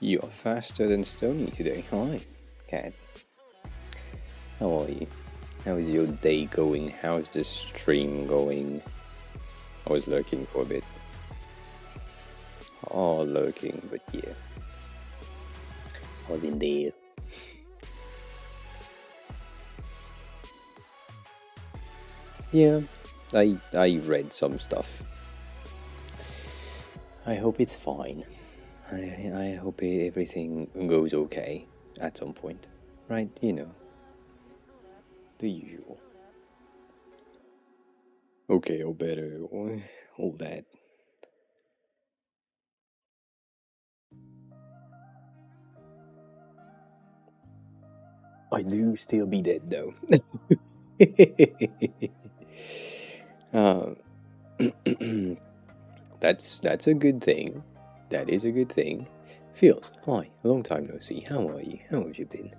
You are faster than Stony today. Hi, Cat. How are you? How is your day going? How is the stream going? I was lurking for a bit. Oh, lurking, but yeah. I was in there. Yeah, I read some stuff. I hope it's fine. I hope everything goes okay at some point. Right? You know, the usual. Okay, or better, or all that. I do still be dead though. uh, that's a good thing. That is a good thing. Feels, hi, long time no see. How are you? How have you been?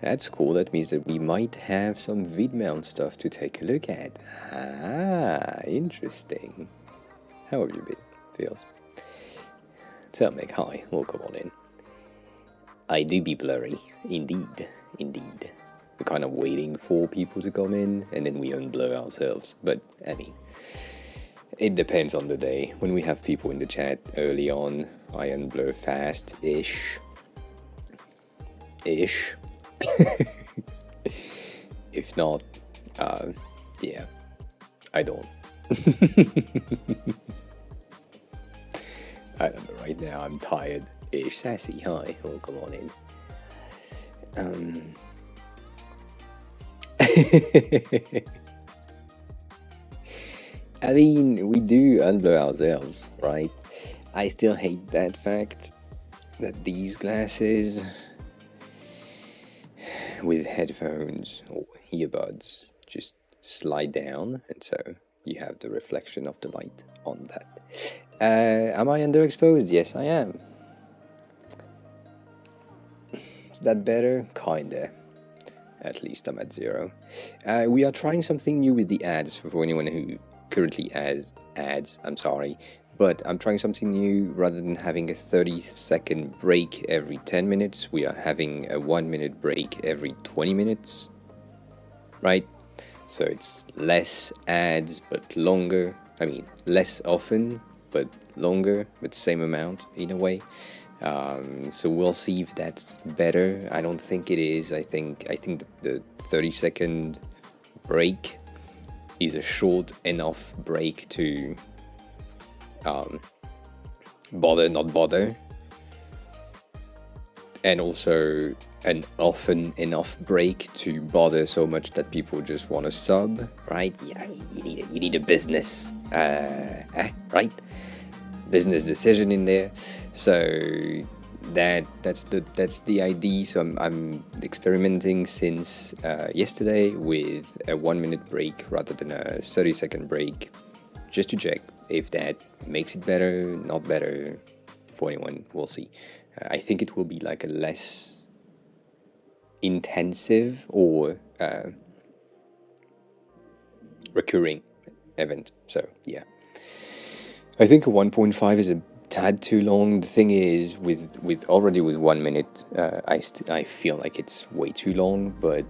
That's cool. That means that we might have some vid mount stuff to take a look at. Ah, interesting. How have you been? Feels. Tell me, hi, welcome on in. I do be blurry, indeed, indeed. We're kind of waiting for people to come in, and then we unblur ourselves. But I mean, it depends on the day. When we have people in the chat early on, I unblur fast-ish. Ish. If not, yeah, I don't. I don't know, right now I'm tired-ish. Sassy, hi, welcome on in. I mean, we do unblur ourselves, right? I still hate that fact that these glasses with headphones or earbuds just slide down, and so you have the reflection of the light on that. Am I underexposed? Yes, I am. Is that better? Kinda. At least I'm at 0. We are trying something new with the ads for anyone who currently has ads. I'm sorry. But I'm trying something new. Rather than having a 30-second break every 10 minutes, we are having a 1-minute break every 20 minutes. Right? So it's less ads but longer. I mean, less often but longer, but same amount in a way. So we'll see if that's better. I don't think it is. I think the 30-second break is a short enough break to bother, not bother, and also an often enough break to bother so much that people just want to sub, right? Yeah, you need a business, right? Business decision in there. So that's the idea. So I'm experimenting since yesterday with a 1-minute break rather than a 30-second break, just to check if that makes it better, not better for anyone. We'll see. I think it will be like a less intensive or recurring event. So yeah, I think a 1.5 is a tad too long. The thing is, with already with 1 minute, I feel like it's way too long, but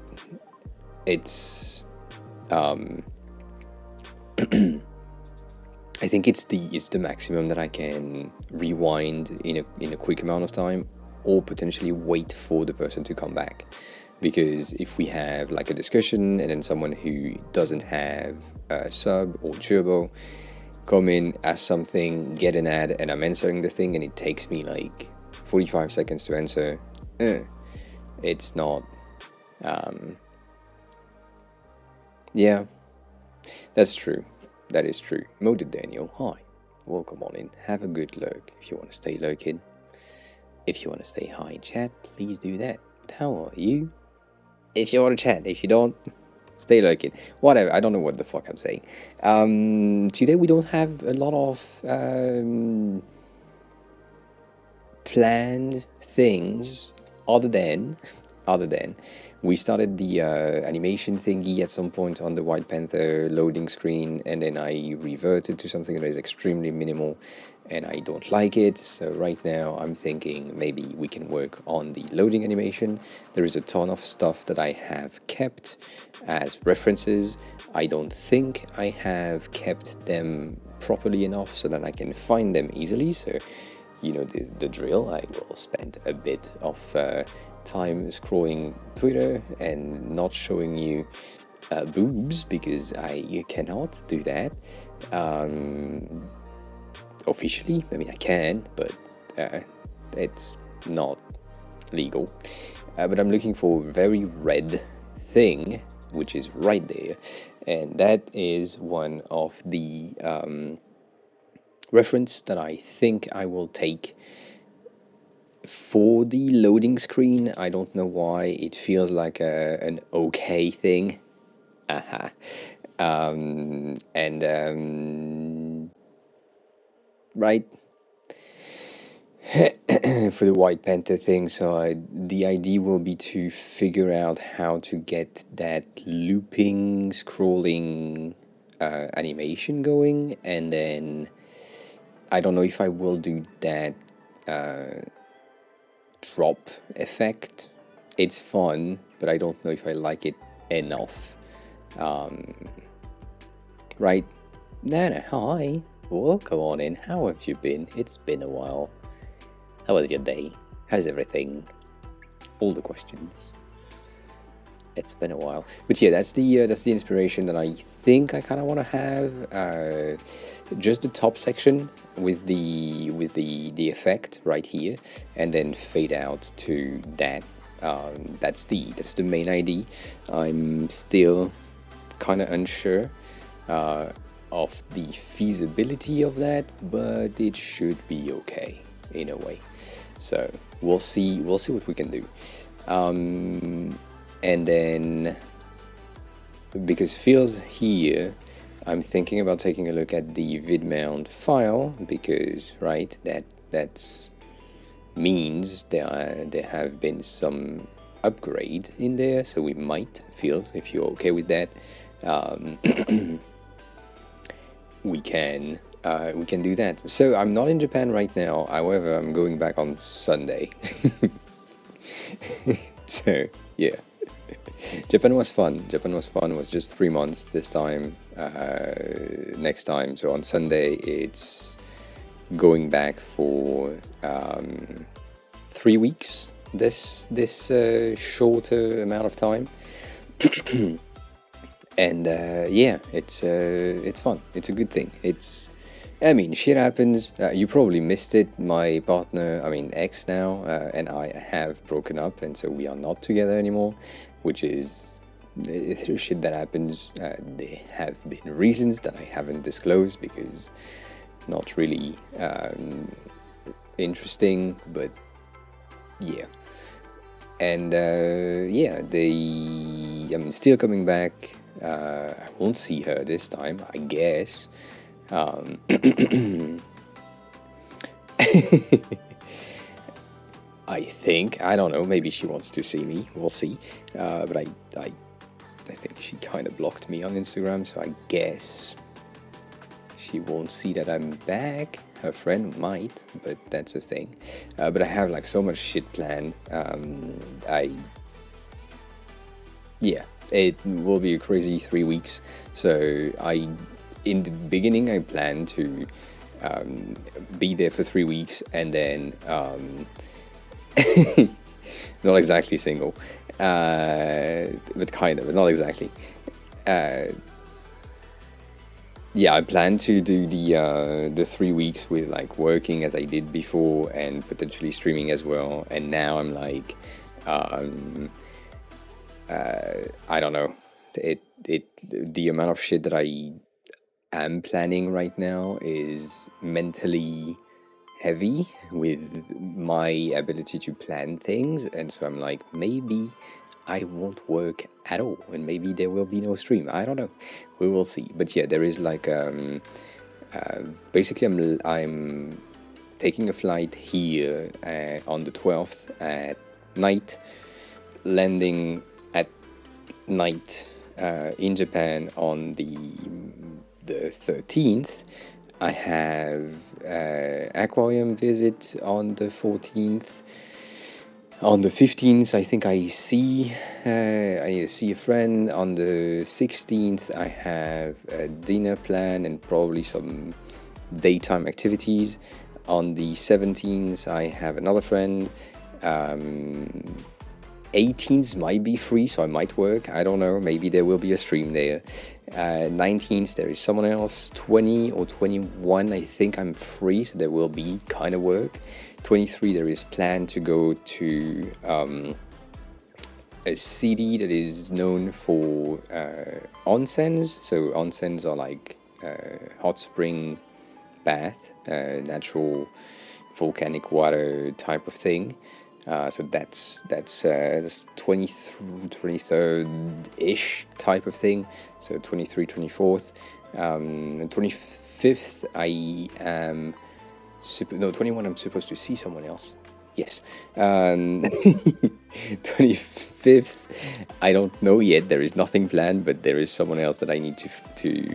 it's I think it's the maximum that I can rewind in a quick amount of time, or potentially wait for the person to come back. Because if we have like a discussion and then someone who doesn't have a sub or turbo come in, ask something, get an ad, and I'm answering the thing, and it takes me like 45 seconds to answer, it's not. Yeah, that's true. That is true. Moded Daniel, hi. Welcome on in. Have a good lurk if you want to stay lurking. If you want to say hi in chat, please do that. But how are you? If you want to chat, if you don't, stay lurking. Whatever, I don't know what the fuck I'm saying. Today we don't have a lot of planned things other than other than we started the animation thingy at some point on the White Panther loading screen, and then I reverted to something that is extremely minimal, and I don't like it. So right now I'm thinking maybe we can work on the loading animation. There is a ton of stuff that I have kept as references. I don't think I have kept them properly enough so that I can find them easily. So you know the drill. I will spend a bit of time scrolling Twitter and not showing you boobs, because I cannot do that officially. I mean, I can, but it's not legal. But I'm looking for a very red thing, which is right there, and that is one of the reference that I think I will take for the loading screen. I don't know why it feels like an okay thing. Right. For the White Panther thing, so the idea will be to figure out how to get that looping, scrolling animation going, and then I don't know if I will do that drop effect. It's fun, but I don't know if I like it enough. Right? Nana, hi. Welcome on in. How have you been? It's been a while. How was your day? How's everything? All the questions. It's been a while, but yeah, that's the inspiration that I think I kind of want to have. Just the top section with the effect right here, and then fade out to that. That's the main idea. I'm still kind of unsure of the feasibility of that, but it should be okay in a way. So we'll see what we can do. And then, because Phil's here, I'm thinking about taking a look at the vidmount file, because right, that's means there have been some upgrade in there. So we might, Phil, if you're okay with that, we can do that. So I'm not in Japan right now. However, I'm going back on Sunday. So yeah. Japan was fun. It was just 3 months this time. Next time, so on Sunday, it's going back for 3 weeks. This shorter amount of time, and yeah, it's fun. It's a good thing. I mean, shit happens. You probably missed it. My partner, I mean ex now, and I have broken up, and so we are not together anymore, which is shit that happens. There have been reasons that I haven't disclosed because not really interesting, but yeah. And yeah, I'm still coming back. I won't see her this time, I guess. I think, I don't know, maybe she wants to see me, we'll see, but I think she kind of blocked me on Instagram, so I guess she won't see that I'm back. Her friend might, but that's the thing. But I have like so much shit planned. Yeah, it will be a crazy 3 weeks. So in the beginning, I plan to be there for 3 weeks, and then not exactly single, but kind of, but not exactly. Yeah, I plan to do the 3 weeks with like working as I did before, and potentially streaming as well. And now I'm like, I don't know, the amount of shit that I am planning right now is mentally heavy with my ability to plan things, and so I'm like, maybe I won't work at all, and maybe there will be no stream. I don't know. We will see. But yeah, there is like basically I'm taking a flight here on the 12th at night, landing at night in Japan on the 13th. I have aquarium visit on the 14th. On the 15th, I think I see a friend. On the 16th, I have a dinner plan and probably some daytime activities. On the 17th, I have another friend. 18th might be free, so I might work. I don't know. Maybe there will be a stream there. 19th, there is someone else. 20 or 21, I think I'm free, so there will be kind of work. 23, there is planned to go to a city that is known for onsens. So onsens are like hot spring bath, natural volcanic water type of thing. So that's 23rd-ish type of thing. So 23, 24th. 25th, I am... 21, I'm supposed to see someone else. Yes. 25th, I don't know yet. There is nothing planned, but there is someone else that I need to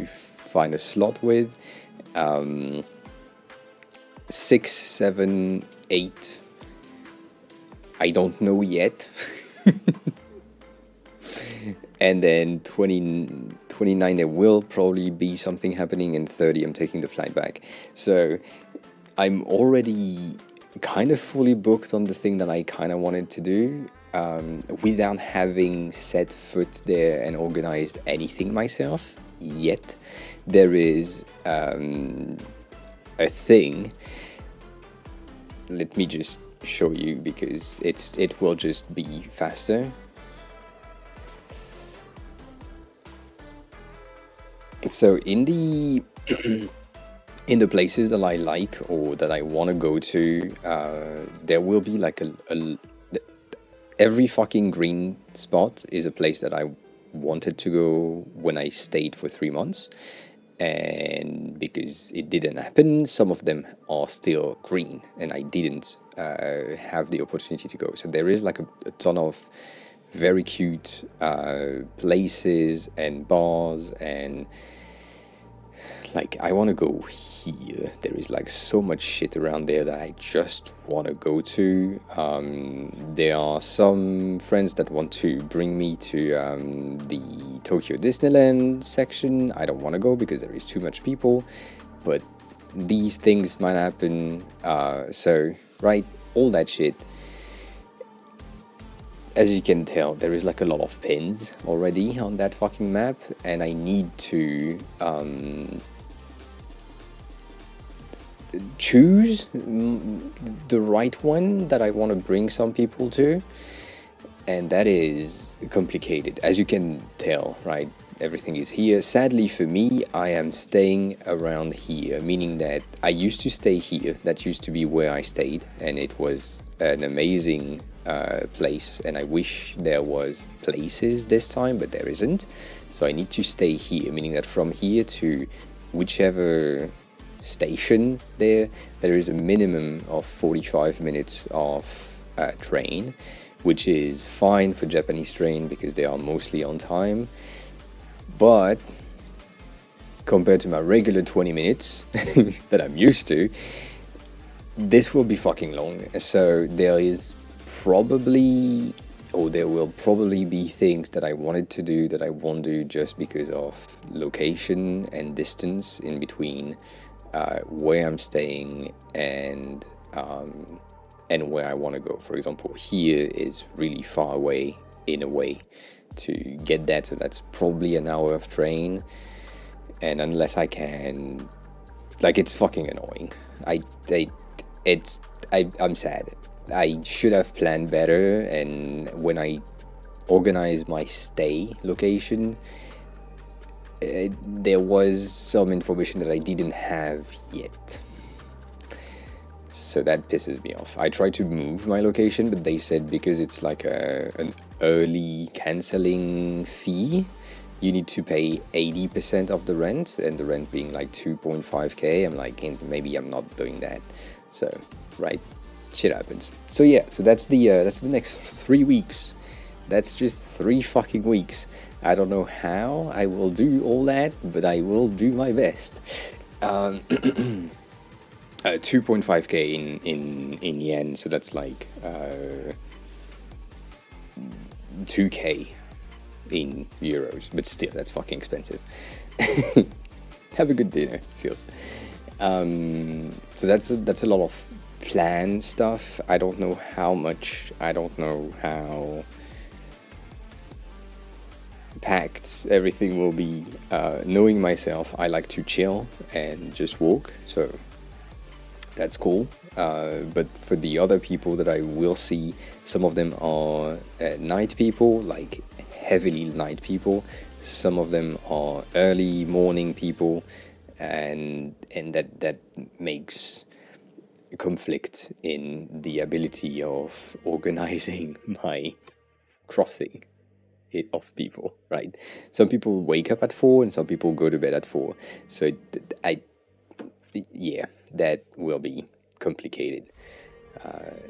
find a slot with. 6, 7, 8... I don't know yet. And then 29, there will probably be something happening, and 30, I'm taking the flight back. So I'm already kind of fully booked on the thing that I kind of wanted to do, without having set foot there and organized anything myself yet. There is a thing. Let me just show you, because it will just be faster. So in the in the places that I like or that I want to go to, there will be like every fucking green spot is a place that I wanted to go when I stayed for 3 months. And because it didn't happen, some of them are still green, and I didn't have the opportunity to go. So there is like a ton of very cute places and bars, and like I want to go here. There is like so much shit around there that I just want to go to. There are some friends that want to bring me to the Tokyo Disneyland section. I don't want to go because there is too much people, but these things might happen. So right, all that shit. As you can tell, there is like a lot of pins already on that fucking map, and I need to choose the right one that I want to bring some people to, and that is complicated, as you can tell, right? Everything is here. Sadly for me, I am staying around here, meaning that I used to stay here. That used to be where I stayed, and it was an amazing place, and I wish there was places this time, but there isn't. So I need to stay here, meaning that from here to whichever station there is a minimum of 45 minutes of train, which is fine for Japanese train because they are mostly on time. But compared to my regular 20 minutes that I'm used to, this will be fucking long. So there will probably be things that I wanted to do that I won't do just because of location and distance in between where I'm staying and where I want to go. For example, here is really far away in a way to get that, so that's probably an hour of train, and unless I can, like, it's fucking annoying. I'm sad. I should have planned better, and when I organized my stay location, there was some information that I didn't have yet. So that pisses me off. I tried to move my location, but they said because it's like an early cancelling fee, you need to pay 80% of the rent, and the rent being like 2.5k. I'm like, maybe I'm not doing that. So, right, shit happens. So yeah, so that's the next 3 weeks. That's just 3 fucking weeks. I don't know how I will do all that, but I will do my best. 2.5k in yen, so that's like 2k in euros, but still, that's fucking expensive. Have a good dinner, feels. So that's a lot of plan stuff. I don't know how much. I don't know how packed everything will be. Knowing myself, I like to chill and just walk, so that's cool. But for the other people that I will see, some of them are night people, like heavily night people. Some of them are early morning people, and that makes conflict in the ability of organizing my crossing it of people, right? Some people wake up at 4 and some people go to bed at 4. So yeah, that will be complicated.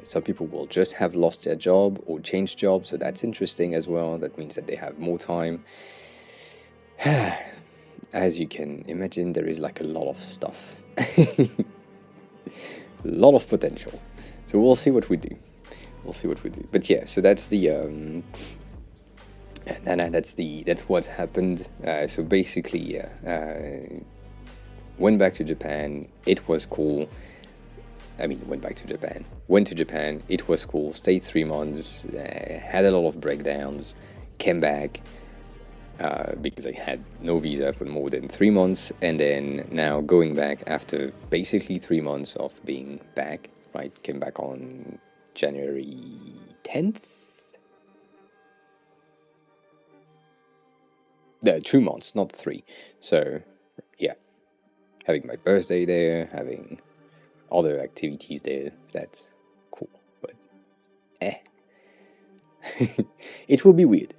Some people will just have lost their job or changed jobs, so that's interesting as well. That means that they have more time. As you can imagine, there is like a lot of stuff. A lot of potential. So we'll see what we do. But yeah, so that's the that's what happened. So basically, went back to Japan. It was cool. I mean, went to Japan. It was cool. Stayed 3 months. Had a lot of breakdowns. Came back because I had no visa for more than 3 months, and then now going back after basically 3 months of being back. Right, came back on January 10th. 2 months, not 3. So yeah, having my birthday there, having other activities there. That's cool, but it will be weird.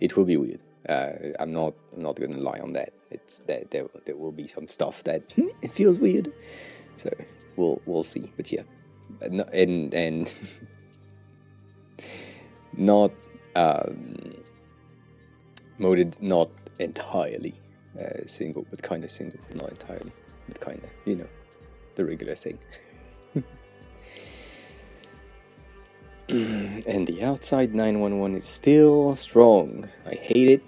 I'm not gonna lie on that. It's that there will be some stuff that it feels weird. So we'll see. But yeah, and not moded, not entirely single, but kind of single, not entirely, but kind of, the regular thing. And the outside 911 is still strong. I hate it.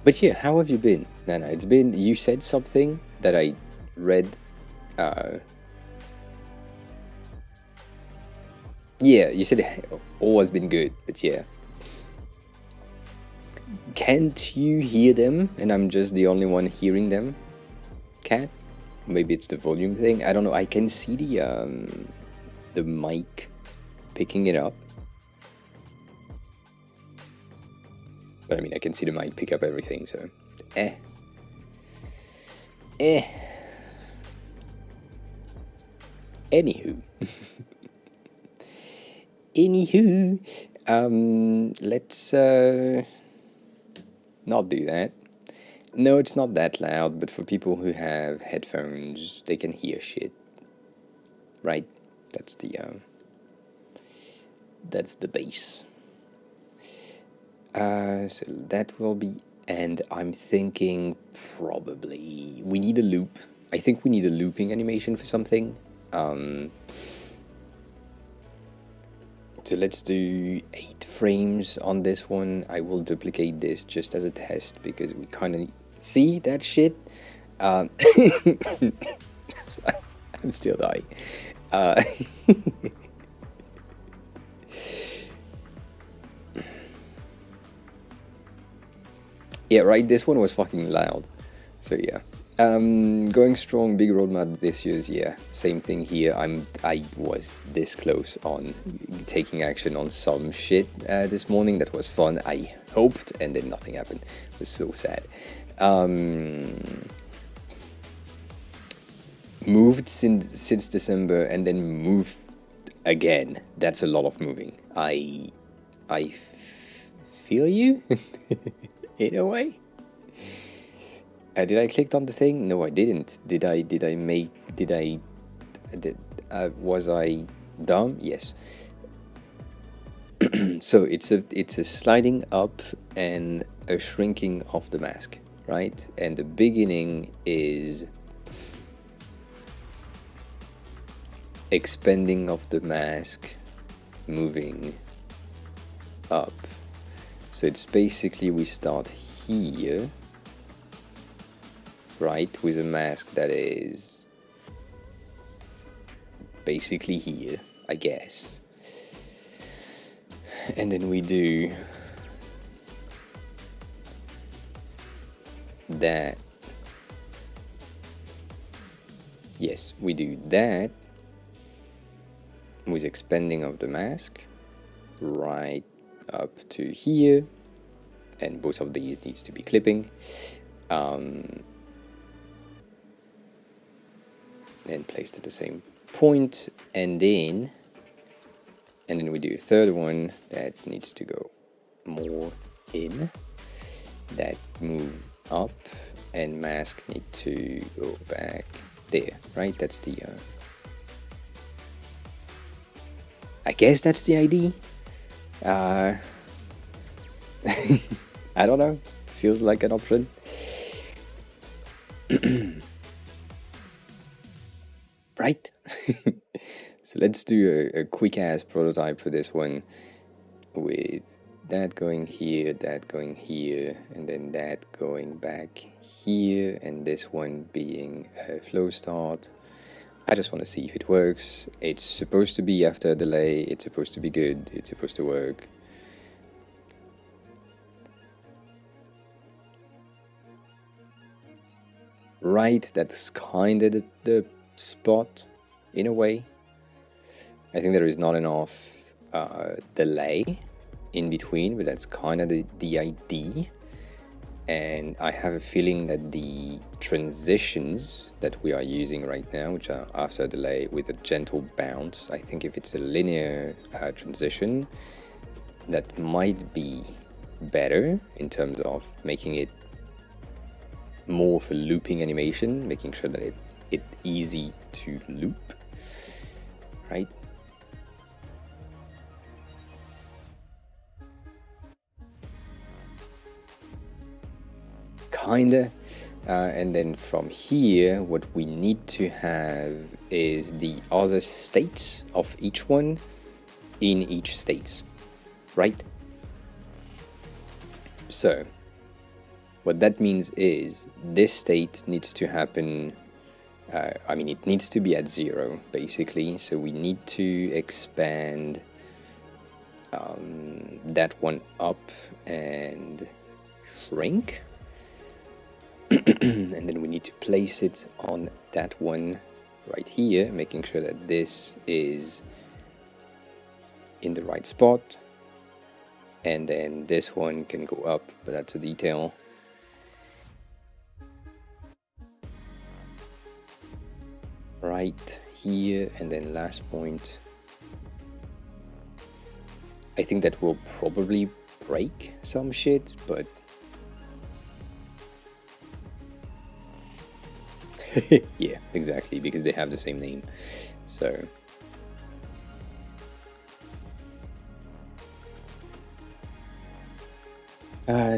But yeah, how have you been, Nana? You said something that I read. Yeah, you said all has been good, but yeah. Can't you hear them and I'm just the only one hearing them? Cat? Maybe it's the volume thing. I don't know. I can see the mic picking it up. But I mean, I can see the mic pick up everything, so Anywho. Let's not do that. No, it's not that loud, but for people who have headphones, they can hear shit. Right? That's the base. So that will be, and I'm thinking probably we need a loop. I think we need a looping animation for something. So let's do 8 frames on this one. I will duplicate this just as a test because we kind of see that shit. I'm still dying. Yeah, right, this one was fucking loud. So yeah. Going strong, big roadmap this year's, yeah, same thing here. I was this close on taking action on some shit this morning. That was fun. I hoped, and then nothing happened. It was so sad. Moved since December, and then moved again. That's a lot of moving. I feel you in a way. Did I click on the thing? No, I didn't. Did I Was I dumb? Yes. So it's a sliding up and a shrinking of the mask, right? And the beginning is expanding of the mask, moving up. So it's basically we start here, right, with a mask that is basically here, I guess. And then we do that. Yes, we do that with expanding of the mask right up to here, and both of these needs to be clipping, and placed at the same point, and then we do a third one that needs to go more in, that move up, and mask need to go back there, right? That's the I guess that's the idea. I don't know, feels like an option. Right? So let's do a quick ass prototype for this one, with that going here, that going here, and then that going back here, and this one being a flow start. I just want to see if it works. It's supposed to be after a delay, it's supposed to be good, it's supposed to work. Right, that's kind of the spot in a way. I think there is not enough delay in between, but that's kind of the idea. And I have a feeling that the transitions that we are using right now, which are after a delay with a gentle bounce, I think if it's a linear transition, that might be better in terms of making it more of a looping animation, making sure that it's easy to loop, right? Kinda. And then from here, what we need to have is the other states of each one in each state, right? So what that means is this state needs to happen, it needs to be at 0, basically. So we need to expand that one up and shrink. And then we need to place it on that one right here, making sure that this is in the right spot. And then this one can go up, but that's a detail. Right here, and then last point. I think that will probably break some shit, but yeah, exactly, because they have the same name. So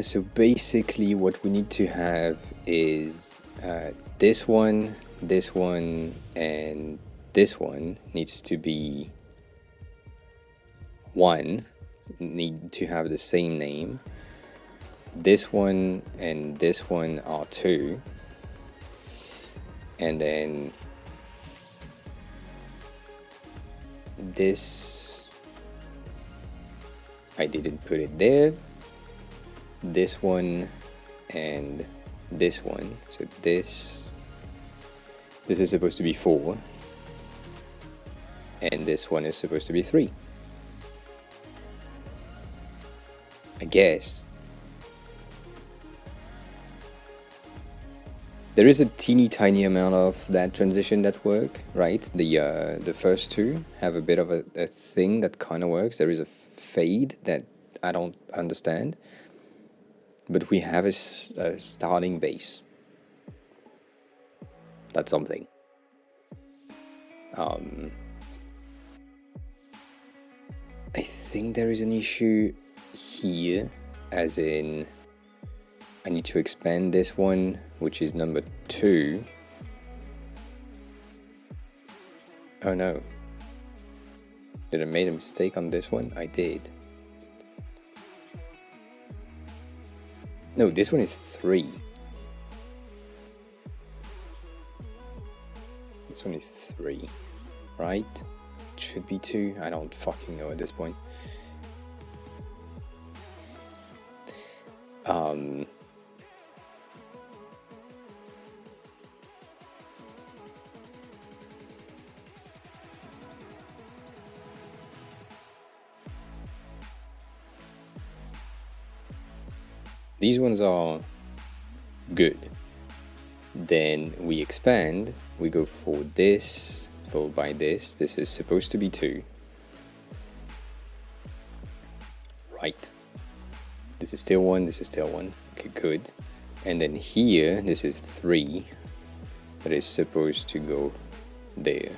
so basically what we need to have is this one, and this one needs to be one, need to have the same name. This one and this one are 2. And then this, I didn't put it there. This one and this one. So this is supposed to be 4. And this one is supposed to be 3. I guess. There is a teeny tiny amount of that transition that work, right? The first 2 have a bit of a thing that kind of works. There is a fade that I don't understand, but we have a starting base. That's something. I think there is an issue here, as in I need to expand this one, which is number 2. Oh no. Did I make a mistake on this one? I did. No, this one is 3. This one is 3, right? It should be 2. I don't fucking know at this point. These ones are good. Then we expand, we go for this, followed by this. This is supposed to be 2. Right. This is still 1, this is still 1. Okay, good. And then here, this is 3. That is supposed to go there.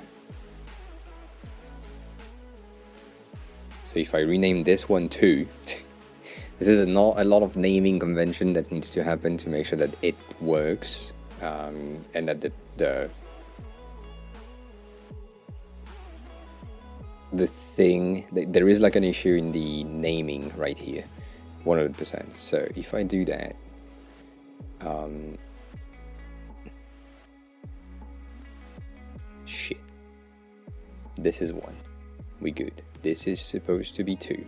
So if I rename this one 2, this is a lot of naming convention that needs to happen to make sure that it works, and that the thing, there is like an issue in the naming right here, 100%. So if I do that, shit, this is 1, we good. This is supposed to be 2,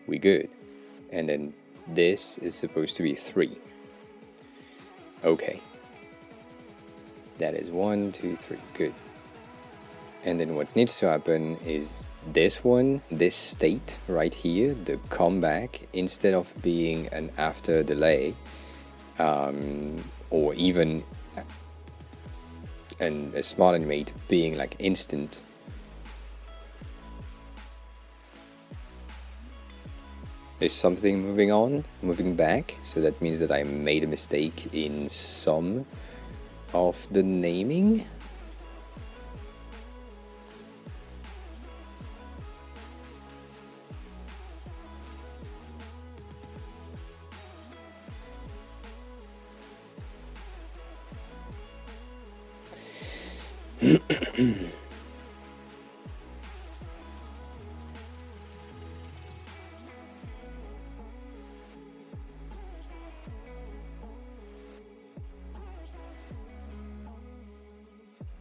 we good. And then this is supposed to be 3. Okay. That is 1, 2, 3. Good. And then what needs to happen is this one, this state right here, the comeback, instead of being an after delay, or even a smart animate being like instant, is something moving back. So that means that I made a mistake in some of the naming.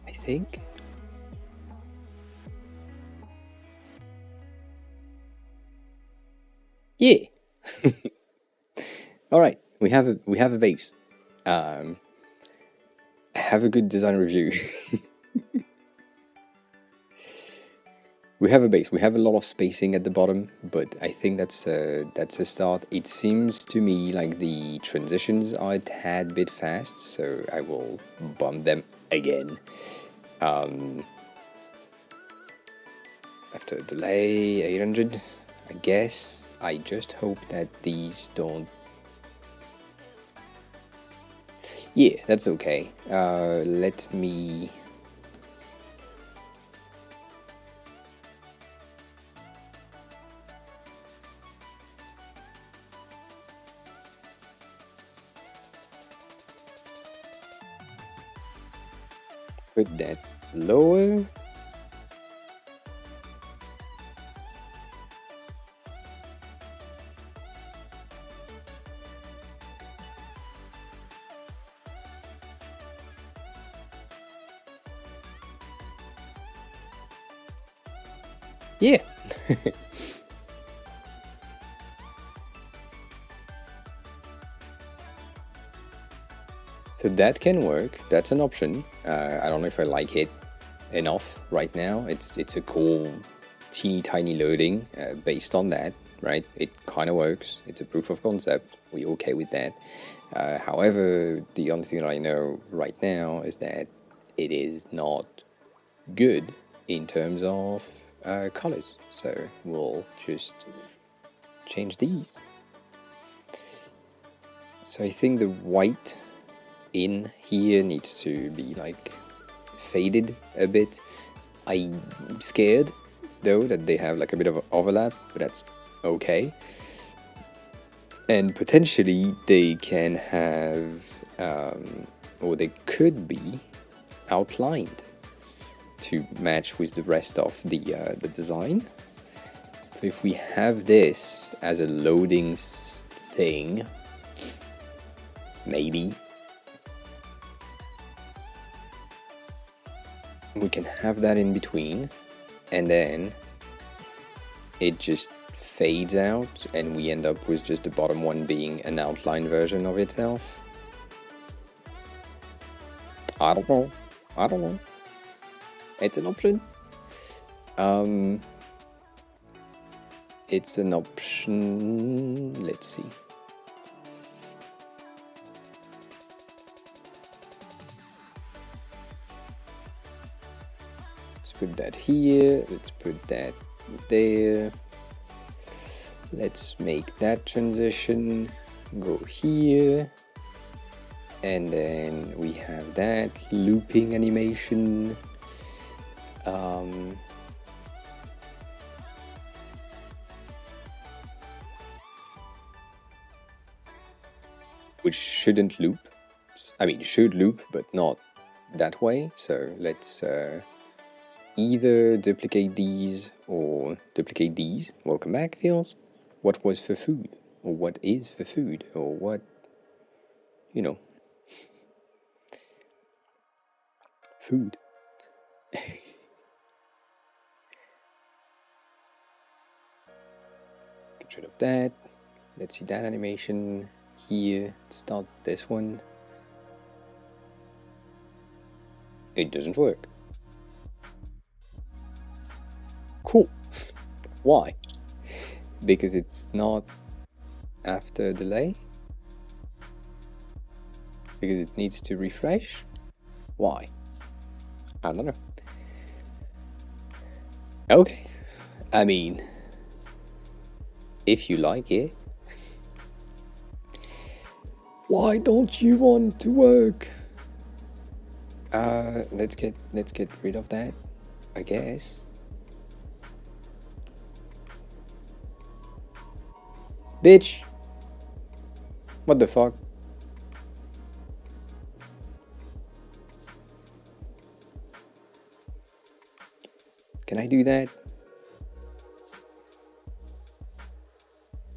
I think. Yeah. All right, we have a base. I have a good design review. We have a base. We have a lot of spacing at the bottom, but I think that's a start. It seems to me like the transitions are a tad bit fast, so I will bump them again. After a delay, 800, I guess. I just hope that these don't... Yeah, that's okay. Let me... put that lower. Yeah. So that can work. That's an option. I don't know if I like it enough right now. It's a cool, teeny tiny loading based on that, right? It kind of works. It's a proof of concept. We're okay with that. However, the only thing that I know right now is that it is not good in terms of colors. So we'll just change these. So I think the white in here needs to be like faded a bit. I'm scared though that they have like a bit of overlap, but that's okay. And potentially they can have, or they could be outlined to match with the rest of the design. So if we have this as a loading thing, maybe we can have that in between, and then it just fades out and we end up with just the bottom one being an outline version of itself. I don't know. It's an option. It's an option. Let's see. Let's put that here. Let's put that there. Let's make that transition go here. And then we have that looping animation. Which shouldn't loop. I mean, should loop, but not that way. So let's either duplicate these or duplicate these. Welcome back, Feels. What was for food? Or what is for food? Or what, you know. Food. Let's get rid of that. Let's see that animation here. Start this one. It doesn't work. Cool. Why? Because it's not after delay? Because it needs to refresh? Why? I don't know. Okay. I mean, if you like it. Why don't you want to work? Let's get rid of that, I guess. Bitch! What the fuck? Can I do that?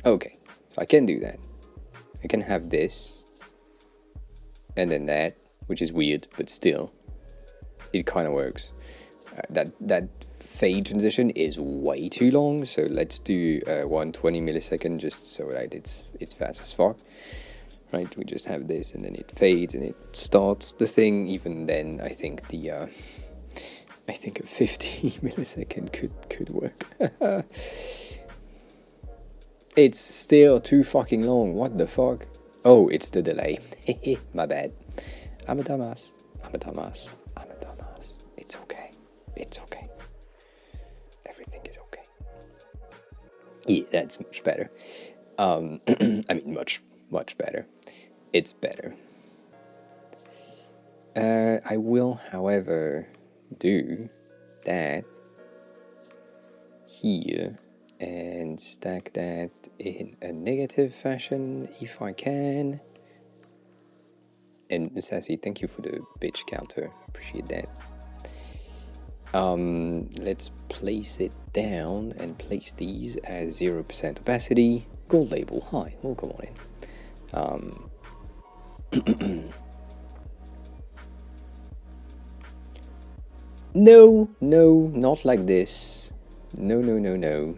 Okay, so I can do that. I can have this, and then that, which is weird, but still, it kind of works. That fade transition is way too long, so let's do 120 millisecond just so that it's fast as fuck. Right, we just have this, and then it fades, and it starts the thing. Even then, I think a 50 millisecond could work. It's still too fucking long. What the fuck? Oh, it's the delay. My bad. I'm a dumbass. It's okay. Everything is okay. Yeah, that's much better. I mean, much better. It's better. I will, however, do that here and stack that in a negative fashion if I can. And Sassy, thank you for the bitch counter. Appreciate that. Let's place it down and place these as 0% opacity. Gold label, hi, welcome on in. No, not like this. No.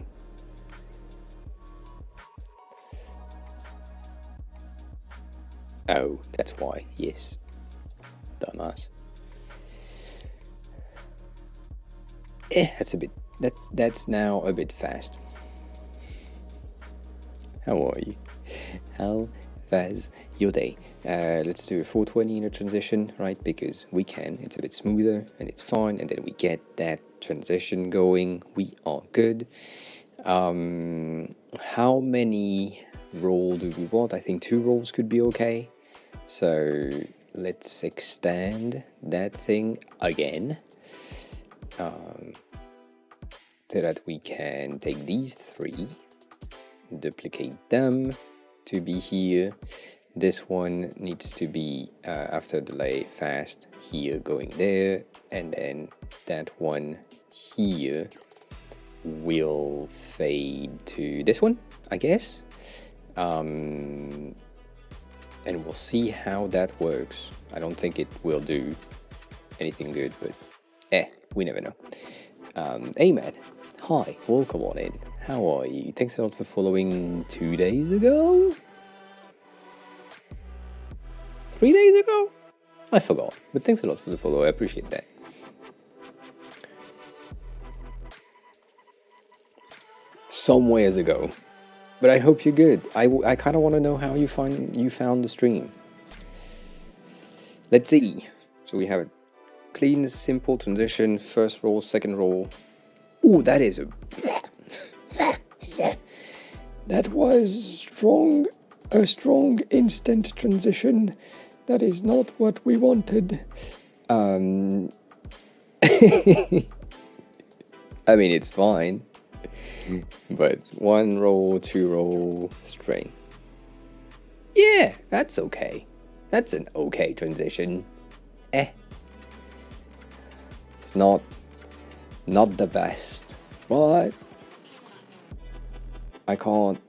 Oh, that's why, yes. Dumbass. That's now a bit fast. How are you? How was your day? Let's do a 420 in a transition, right? Because we can. It's a bit smoother and it's fine. And then we get that transition going. We are good. How many rolls do we want? I think 2 rolls could be okay. So let's extend that thing again. so that we can take these three, duplicate them to be here. This one needs to be after delay fast here going there, and then that one here will fade to this one, I guess. And we'll see how that works. I don't think it will do anything good, but we never know. Hey man, hi, welcome on in. How are you? Thanks a lot for following 2 days ago? 3 days ago? I forgot, but thanks a lot for the follow, I appreciate that. Some ways ago, but I hope you're good. I kind of want to know how you found the stream. Let's see. So we have a clean, simple transition, first roll, second roll. Ooh, that is a... That was a strong instant transition. That is not what we wanted. I mean, it's fine. But 1 roll, 2 roll, string. Yeah, that's okay. That's an okay transition. It's not the best, but I can't.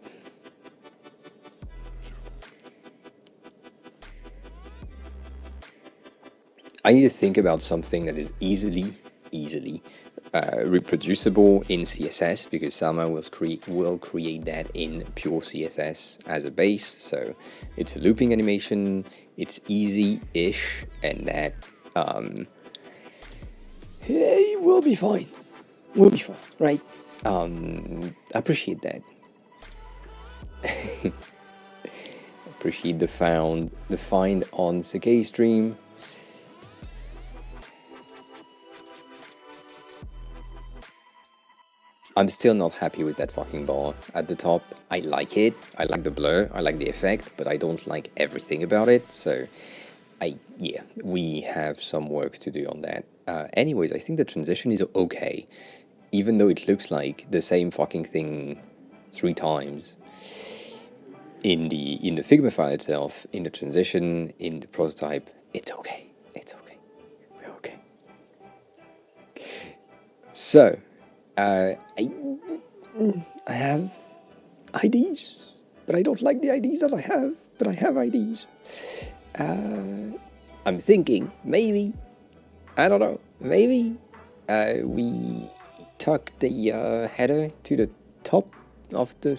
I need to think about something that is easily reproducible in CSS, because Salma will create that in pure CSS as a base. So it's a looping animation, it's easy-ish, and that hey, we'll be fine. We'll be fine, right? Appreciate that. Appreciate the find on Sakei stream. I'm still not happy with that fucking bar at the top. I like it, I like the blur, I like the effect, but I don't like everything about it, so yeah, we have some work to do on that. Anyways, I think the transition is okay, even though it looks like the same fucking thing 3 times. In the Figma file itself, in the transition, in the prototype, it's okay, we're okay. So, I have IDs, but I don't like the IDs that I have, but I have IDs. I'm thinking, maybe, I don't know, maybe we tuck the header to the top of the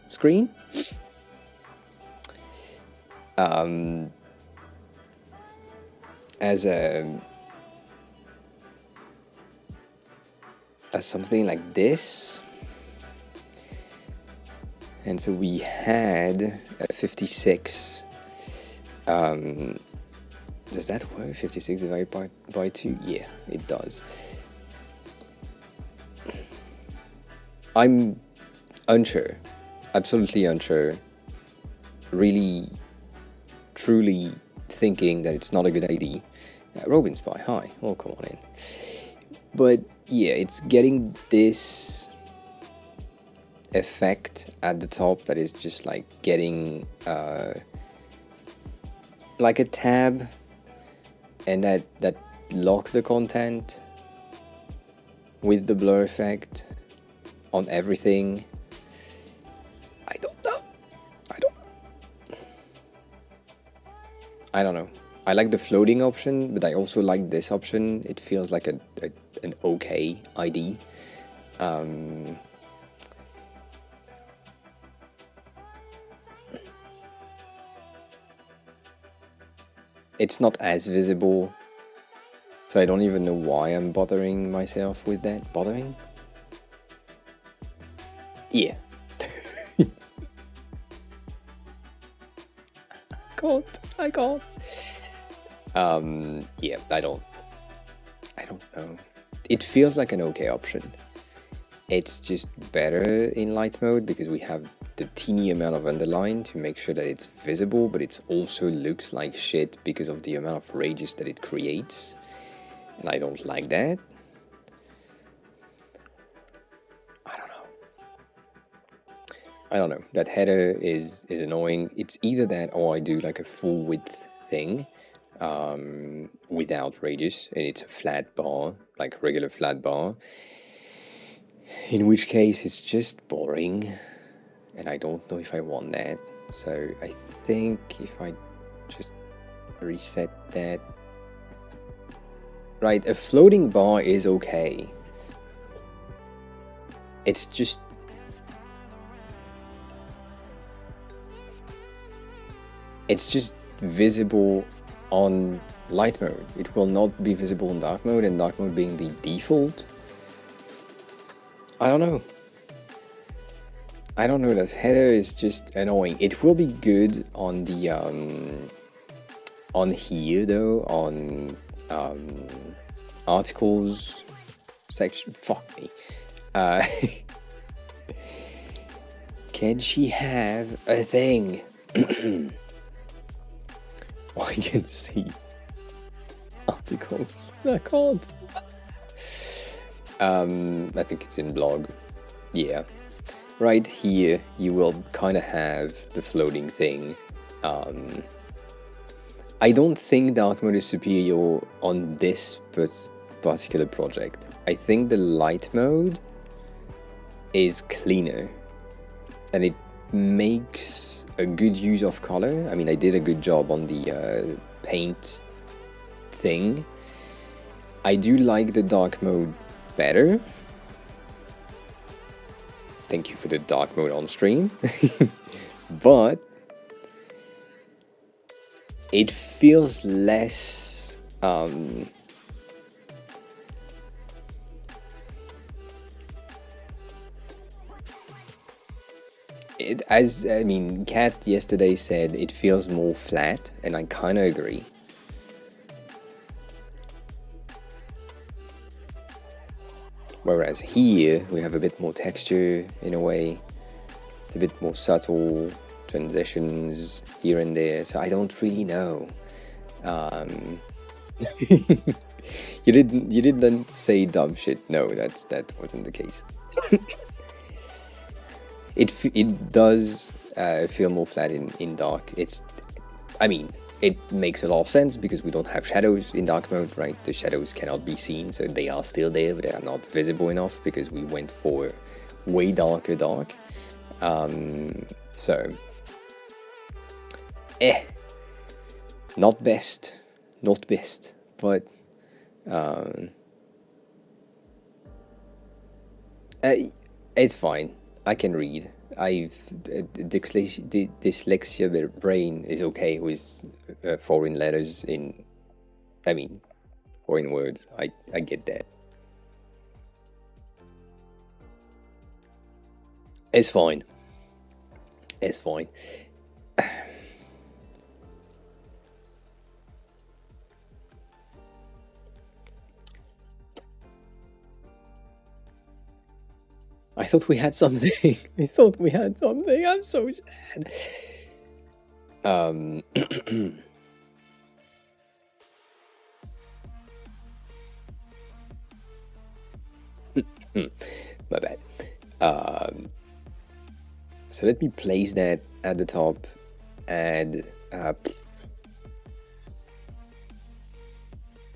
screen. As something like this. And so we had 56. Does that work? 56 divided by 2? Yeah, it does. I'm unsure. Absolutely unsure. Really, truly thinking that it's not a good idea. Robin Spy, hi, welcome on in. But yeah, it's getting this effect at the top that is just like getting like a tab, and that lock the content with the blur effect on everything. I don't know. I like the floating option, but I also like this option. It feels like an okay ID. It's not as visible, so I don't even know why I'm bothering myself with that. Bothering? Yeah. I can't. Yeah, I don't know. It feels like an okay option. It's just better in light mode because we have the teeny amount of underline to make sure that it's visible, but it also looks like shit because of the amount of radius that it creates. And I don't like that. I don't know. That header is annoying. It's either that or I do like a full width thing without radius, and it's a flat bar, like regular flat bar. In which case, it's just boring, and I don't know if I want that. So I think if I just reset that. Right, a floating bar is okay. It's just visible on light mode. It will not be visible in dark mode, and dark mode being the default. I don't know. That header is just annoying. It will be good on the on here though, on articles section. Fuck me. Can she have a thing? I can see articles. I can't. I think it's in blog. Yeah. Right here, you will kind of have the floating thing. I don't think dark mode is superior on this particular project. I think the light mode is cleaner, and it makes a good use of color. I mean, I did a good job on the paint thing. I do like the dark mode better. Thank you for the dark mode on stream. But it feels less Kat yesterday said it feels more flat, and I kind of agree. Whereas here we have a bit more texture in a way. It's a bit more subtle transitions here and there, so I don't really know. You didn't say dumb shit. No, that wasn't the case. It does feel more flat in dark. It makes a lot of sense because we don't have shadows in dark mode, right? The shadows cannot be seen, so they are still there, but they are not visible enough because we went for way darker dark. So, not best, but it's fine. I can read. Dyslexia brain is okay with foreign letters foreign words. I get that. It's fine. It's fine. I thought we had something. I'm so sad. My bad. So let me place that at the top. Add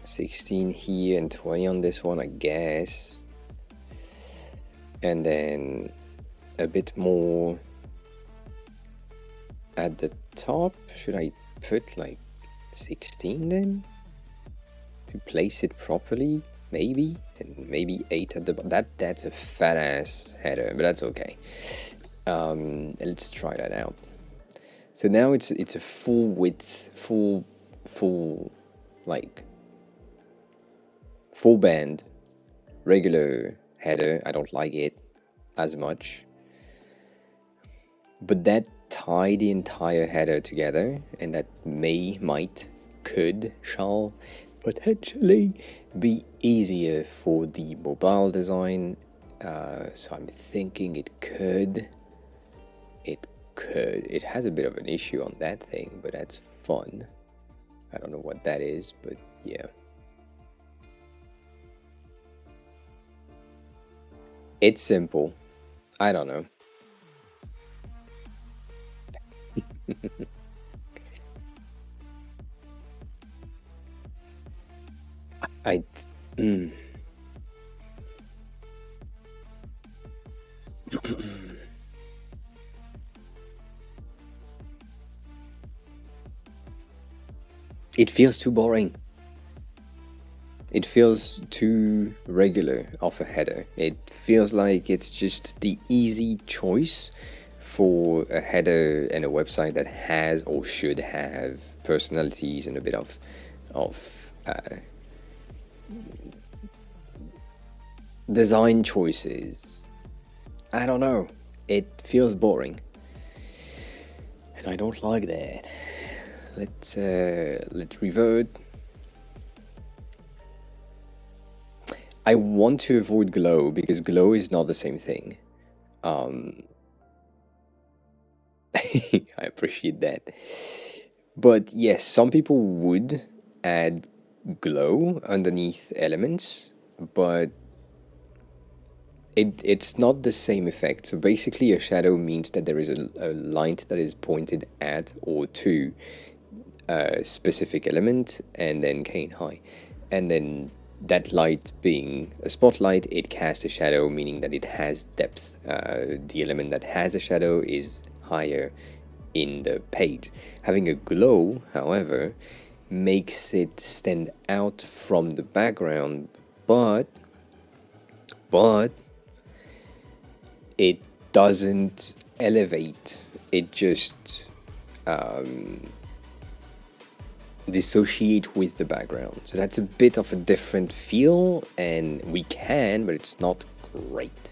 16 here and 20 on this one, I guess. And then a bit more at the top. Should I put like 16 then to place it properly? Maybe, and maybe 8 at the bottom. That's a fat ass header, but that's okay. Let's try that out. So now it's a full width, full band regular header. I don't like it as much, but that tie the entire header together, and that shall potentially be easier for the mobile design. So I'm thinking it could. It has a bit of an issue on that thing, but that's fun. I don't know what that is, but yeah. It's simple. I don't know. I mm, it feels too boring. It feels too regular of a header. It feels like it's just the easy choice for a header and a website that has or should have personalities and a bit of design choices. I don't know. It feels boring, and I don't like that. Let's revert. I want to avoid glow because glow is not the same thing. Um, I appreciate that. But yes, some people would add glow underneath elements, but it's not the same effect. So basically, a shadow means that there is a light that is pointed at or to a specific element, and then cane high. And then that light being a spotlight, it casts a shadow, meaning that it has depth. The element that has a shadow is higher in the page. Having a glow, however, makes it stand out from the background, but it doesn't elevate. It just dissociate with the background. So that's a bit of a different feel, and we can, but it's not great.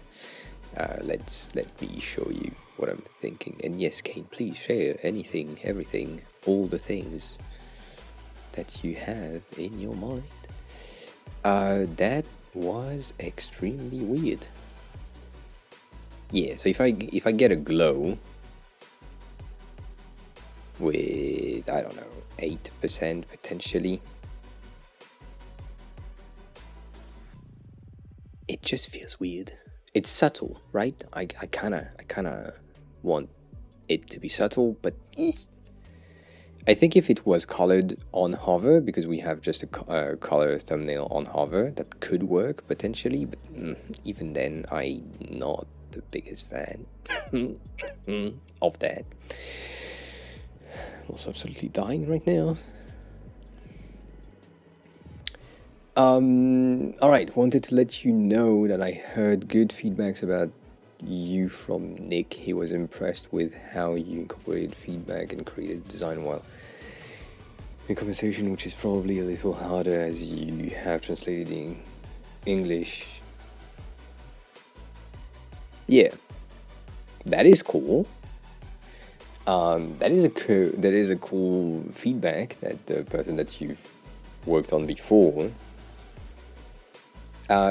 Let me show you what I'm thinking. And yes, Kane, please share anything, everything, all the things that you have in your mind. That was extremely weird. Yeah, so if I get a glow with, I don't know, 8% potentially, it just feels weird. It's subtle, right? I kind of want it to be subtle, but I think if it was colored on hover, because we have just a color thumbnail on hover, that could work potentially, but even then, I'm not the biggest fan of that. I'm also absolutely dying right now. All right, wanted to let you know that I heard good feedbacks about you from Nick. He was impressed with how you incorporated feedback and created design well in conversation, which is probably a little harder as you have translated in English. Yeah, that is cool. That is a cool feedback that the person that you've worked on before.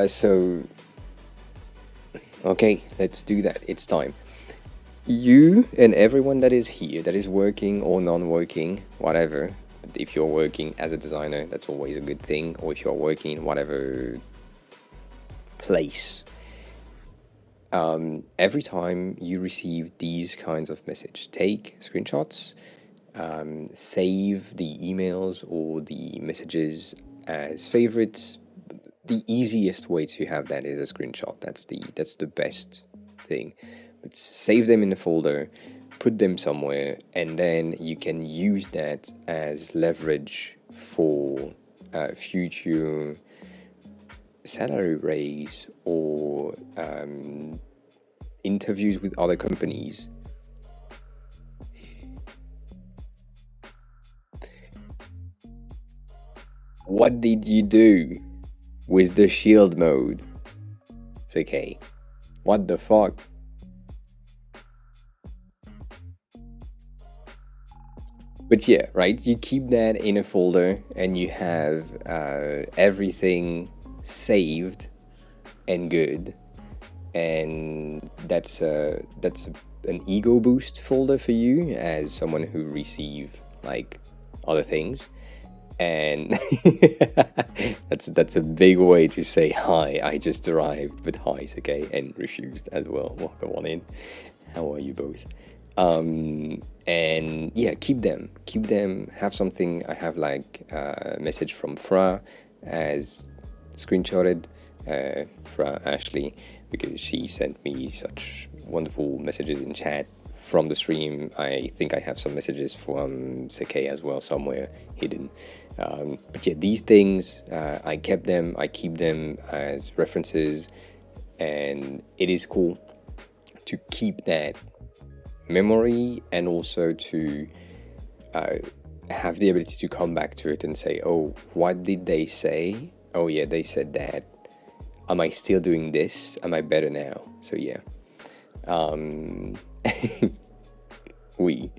So okay, let's do that. It's time. You and everyone that is here, that is working or non-working, whatever. If you're working as a designer, that's always a good thing. Or if you're working in whatever place, every time you receive these kinds of message, take screenshots, save the emails or the messages as favorites. The easiest way to have that is a screenshot. That's the best thing. But save them in a folder, put them somewhere, and then you can use that as leverage for future salary raise or interviews with other companies. What did you do with the shield mode? It's okay. What the fuck? But yeah, right? You keep that in a folder and you have everything saved and good. And that's an ego boost folder for you as someone who receive like other things. And that's a big way to say hi. I just arrived, but hi is okay, and refused as well. Welcome on in. How are you both? And yeah, keep them, have something. I have like a message from Fra as screenshotted, Fra Ashley, because she sent me such wonderful messages in chat from the stream. I think I have some messages from Seke as well somewhere hidden. But yeah, these things, I kept them, I keep them as references, and it is cool to keep that memory, and also to have the ability to come back to it and say, oh, what did they say? Oh yeah, they said that. Am I still doing this? Am I better now? So yeah, we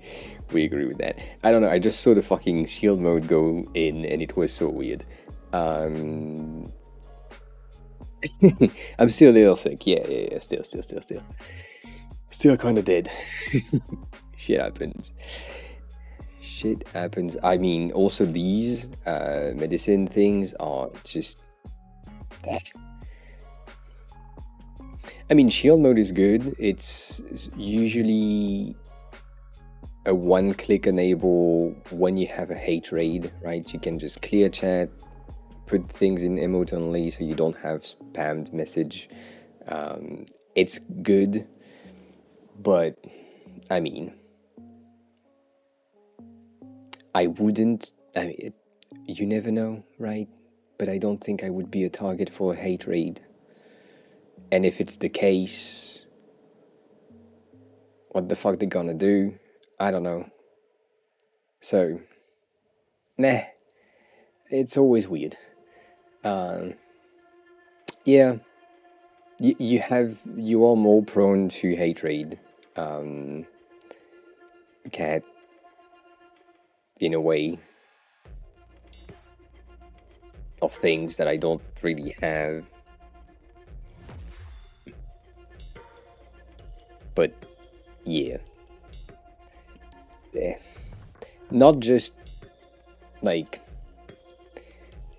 agree with that. I don't know, I just saw the fucking shield mode go in and it was so weird. I'm still a little sick. Yeah, still kind of dead. Shit happens. I mean, also these medicine things are just... I mean, shield mode is good. It's usually a one-click enable when you have a hate raid, right? You can just clear chat, put things in emote only so you don't have spammed message. It's good, but I mean, I wouldn't... I mean, you never know, right? But I don't think I would be a target for a hate raid. And if it's the case, what the fuck they gonna do? I don't know. So, nah, it's always weird. Yeah, you are more prone to hate raid, cat, in a way, of things that I don't really have. But yeah, not just like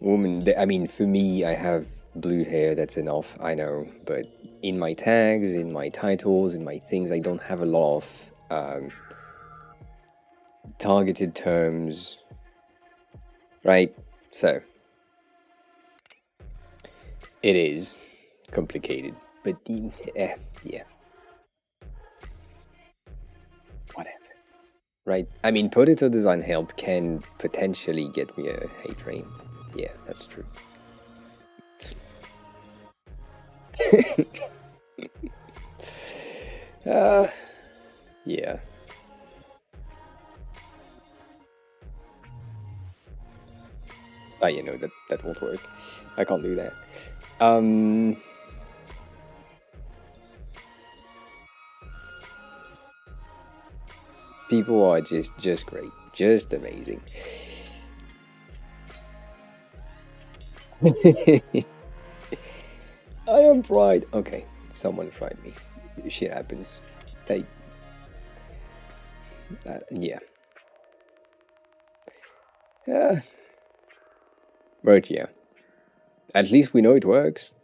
woman. I mean, for me, I have blue hair. That's enough, I know. But in my tags, in my titles, in my things, I don't have a lot of targeted terms, right? So it is complicated, but yeah, whatever. Right? I mean, potato design help can potentially get me a hate rain. Yeah, that's true. Yeah. You know, that won't work. I can't do that. People are just great, just amazing. I am fried. Okay, someone fried me. Shit happens. Hey. Yeah. But yeah. At least we know it works.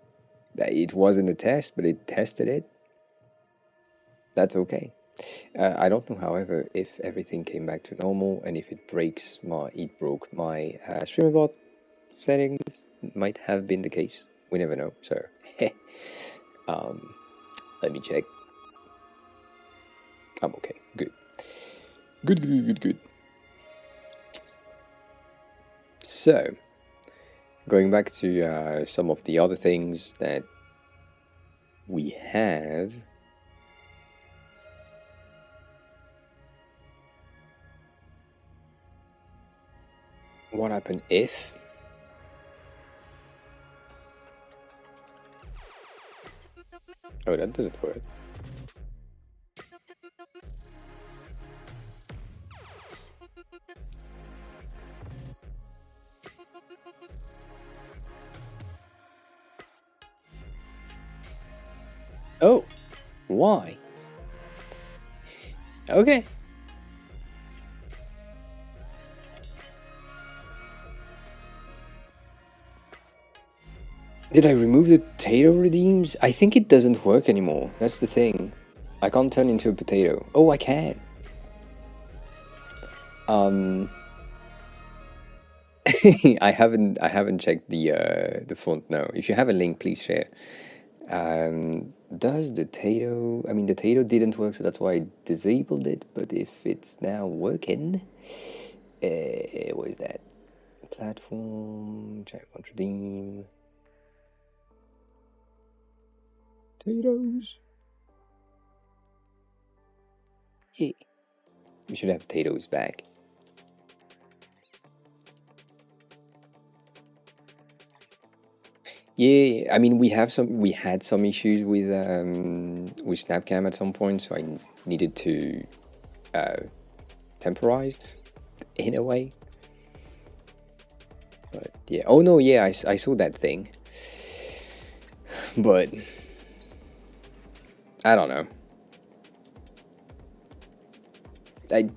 It wasn't a test, but it tested it. That's okay. I don't know, however, if everything came back to normal and if it broke my streamer bot settings. Might have been the case. We never know. So, let me check. I'm okay. Good. Good. So, going back to some of the other things that we have. What happened if? Oh, that doesn't work. Oh, why? Okay. Did I remove the potato redeems? I think it doesn't work anymore. That's the thing. I can't turn into a potato. Oh, I can. Um, I haven't checked the font. No, if you have a link, please share. Does the Tato? I mean, the Tato didn't work, so that's why I disabled it. But if it's now working, what is that? Platform, checkpoint redeem. Potatoes. Yeah. We should have potatoes back. Yeah, I mean we had some issues with Snapcam at some point, so I needed to temporize in a way. But yeah, oh no, yeah, I saw that thing, but I don't know. I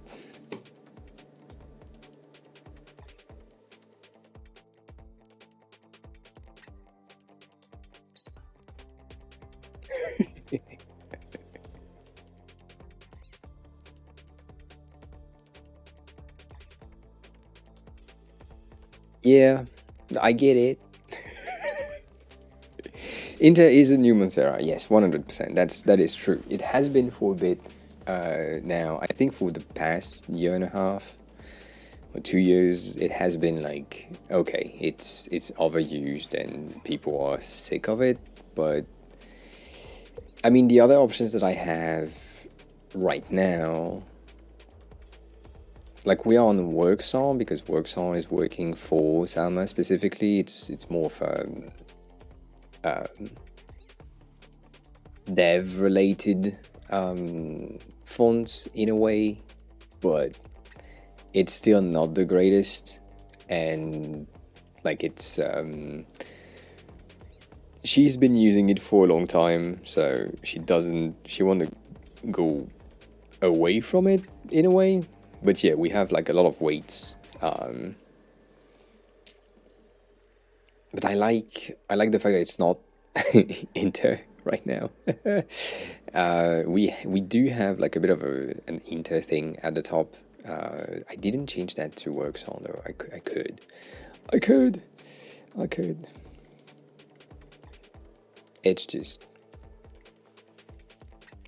yeah, I get it. Inter is a new Montserrat. Yes, 100%. That is true. It has been for a bit now. I think for the past year and a half or 2 years, it has been like okay, it's overused and people are sick of it. But I mean, the other options that I have right now, like we are on WorkSong because WorkSong is working for Salma specifically. It's more of a dev related fonts in a way, but it's still not the greatest. And like she's been using it for a long time, so she want to go away from it in a way. But yeah, we have like a lot of weights. But I like the fact that it's not Inter right now. We do have like a bit of an Inter thing at the top. I didn't change that to works on though. I could. It's just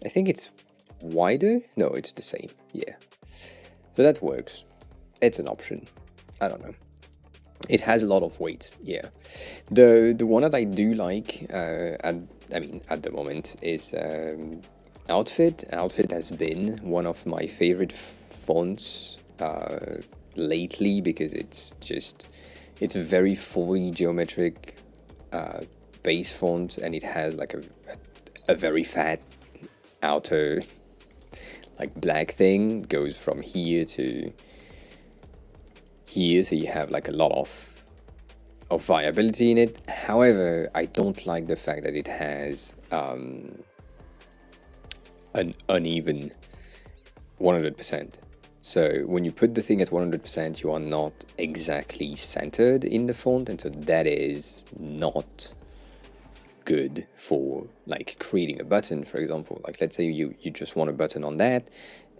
I think it's wider. No, it's the same. Yeah, so that works. It's an option. I don't know. It has a lot of weights, yeah. The one that I do like, at the moment is Outfit. Outfit has been one of my favorite fonts lately because it's a very fully geometric base font, and it has like a very fat outer like black thing goes from here to here, so you have like a lot of viability in it. However, I don't like the fact that it has an uneven 100%. So when you put the thing at 100%, you are not exactly centered in the font, and so that is not good for like creating a button, for example. Like let's say you just want a button on that,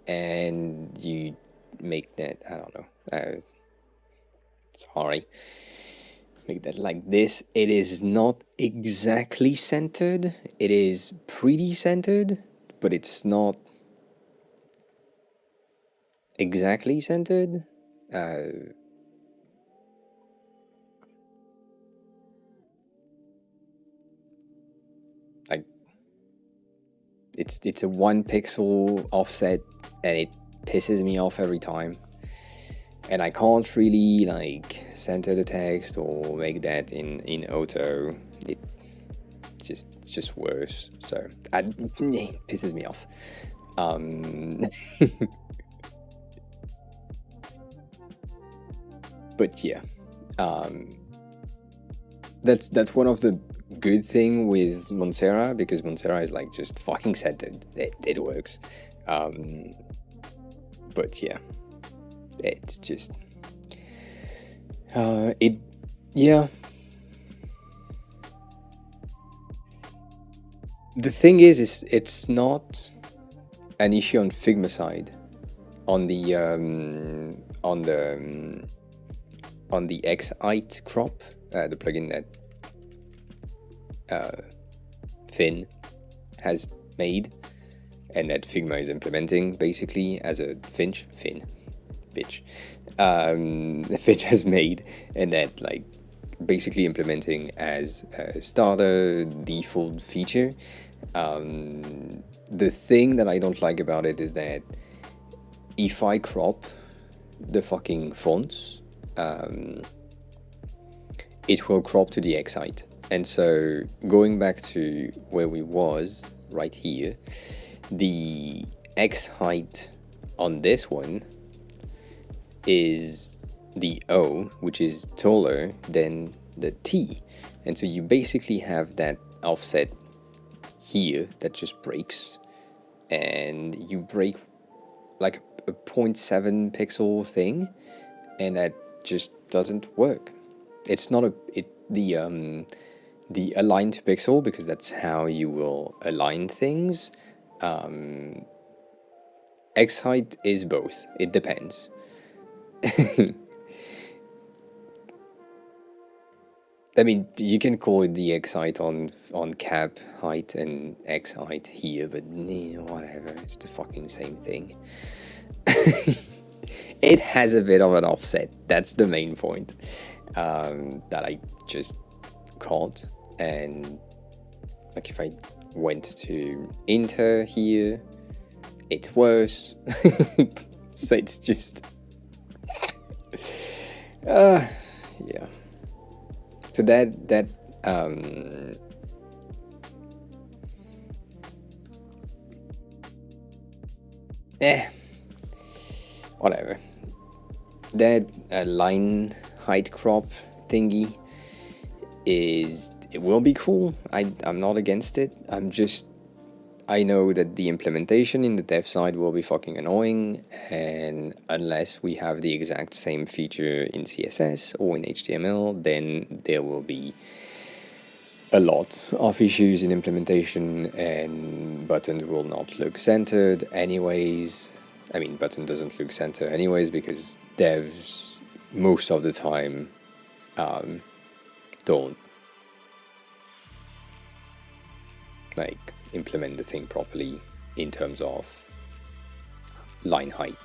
and you make that, I don't know. Sorry, make that like this. It is not exactly centered. It is pretty centered, but it's not exactly centered. Like it's a 1 pixel offset, and it pisses me off every time. And I can't really like center the text or make that in auto. It's just worse. So it pisses me off. But yeah, that's one of the good thing with Montserrat, because Montserrat is like just fucking centered. It works. But yeah, it's just it yeah. The thing is it's not an issue on Figma side. On the on the X-height crop, the plugin that Fin has made and that Figma is implementing basically as a Finch has made, and that like basically implementing as a starter default feature. The thing that I don't like about it is that if I crop the fucking fonts, it will crop to the X height. And so going back to where we was right here, the X height on this one is the O, which is taller than the T. And so you basically have that offset here that just breaks, and you break like a 0.7 pixel thing, and that just doesn't work. It's not the aligned pixel, because that's how you will align things. X height is both. It depends. I mean, you can call it the X height on cap height and X height here, but whatever. It's the fucking same thing. It has a bit of an offset. That's the main point that I just caught. And like if I went to enter here, it's worse. So it's just yeah. So whatever. That line height crop thingy it will be cool. I'm not against it. I know that the implementation in the dev side will be fucking annoying, and unless we have the exact same feature in CSS or in HTML, then there will be a lot of issues in implementation, and buttons will not look centered anyways. I mean, button doesn't look centered anyways because devs most of the time don't like implement the thing properly in terms of line height.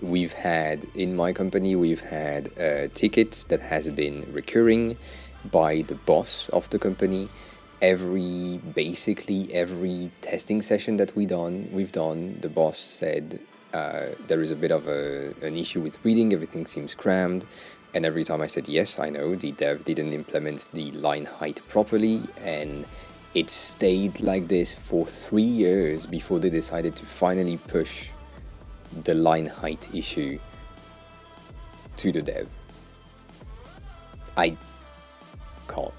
We've had, in my company, we've had a ticket that has been recurring by the boss of the company. Basically every testing session that we've done, the boss said there is a bit of an issue with reading, everything seems crammed. And every time I said, yes, I know, the dev didn't implement the line height properly, and it stayed like this for 3 years before they decided to finally push the line height issue to the dev. I can't.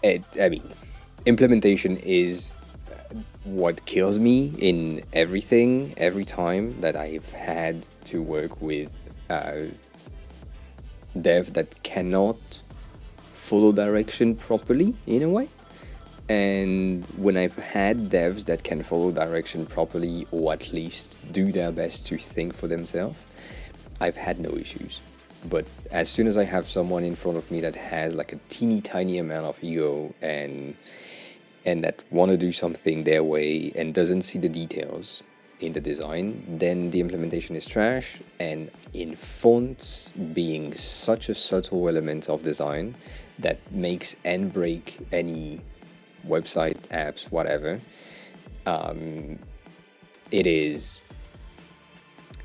I mean, implementation is what kills me in everything, every time that I've had to work with dev that cannot follow direction properly in a way. And when I've had devs that can follow direction properly, or at least do their best to think for themselves, I've had no issues. But as soon as I have someone in front of me that has like a teeny tiny amount of ego and that want to do something their way and doesn't see the details in the design, then the implementation is trash. And in fonts being such a subtle element of design that makes and break any website, apps, whatever, it is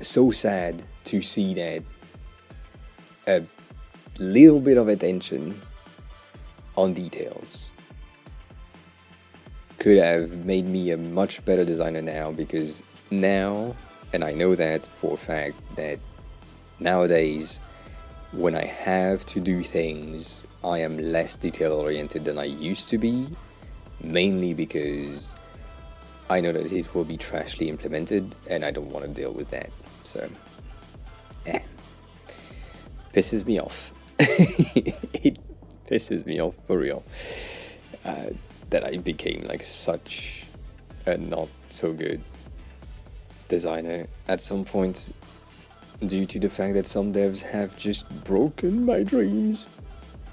so sad to see that a little bit of attention on details could have made me a much better designer now, because now, and I know that for a fact, that nowadays when I have to do things, I am less detail oriented than I used to be, mainly because I know that it will be trashly implemented and I don't want to deal with that. So pisses me off. It pisses me off for real that I became like such a not so good designer at some point due to the fact that some devs have just broken my dreams.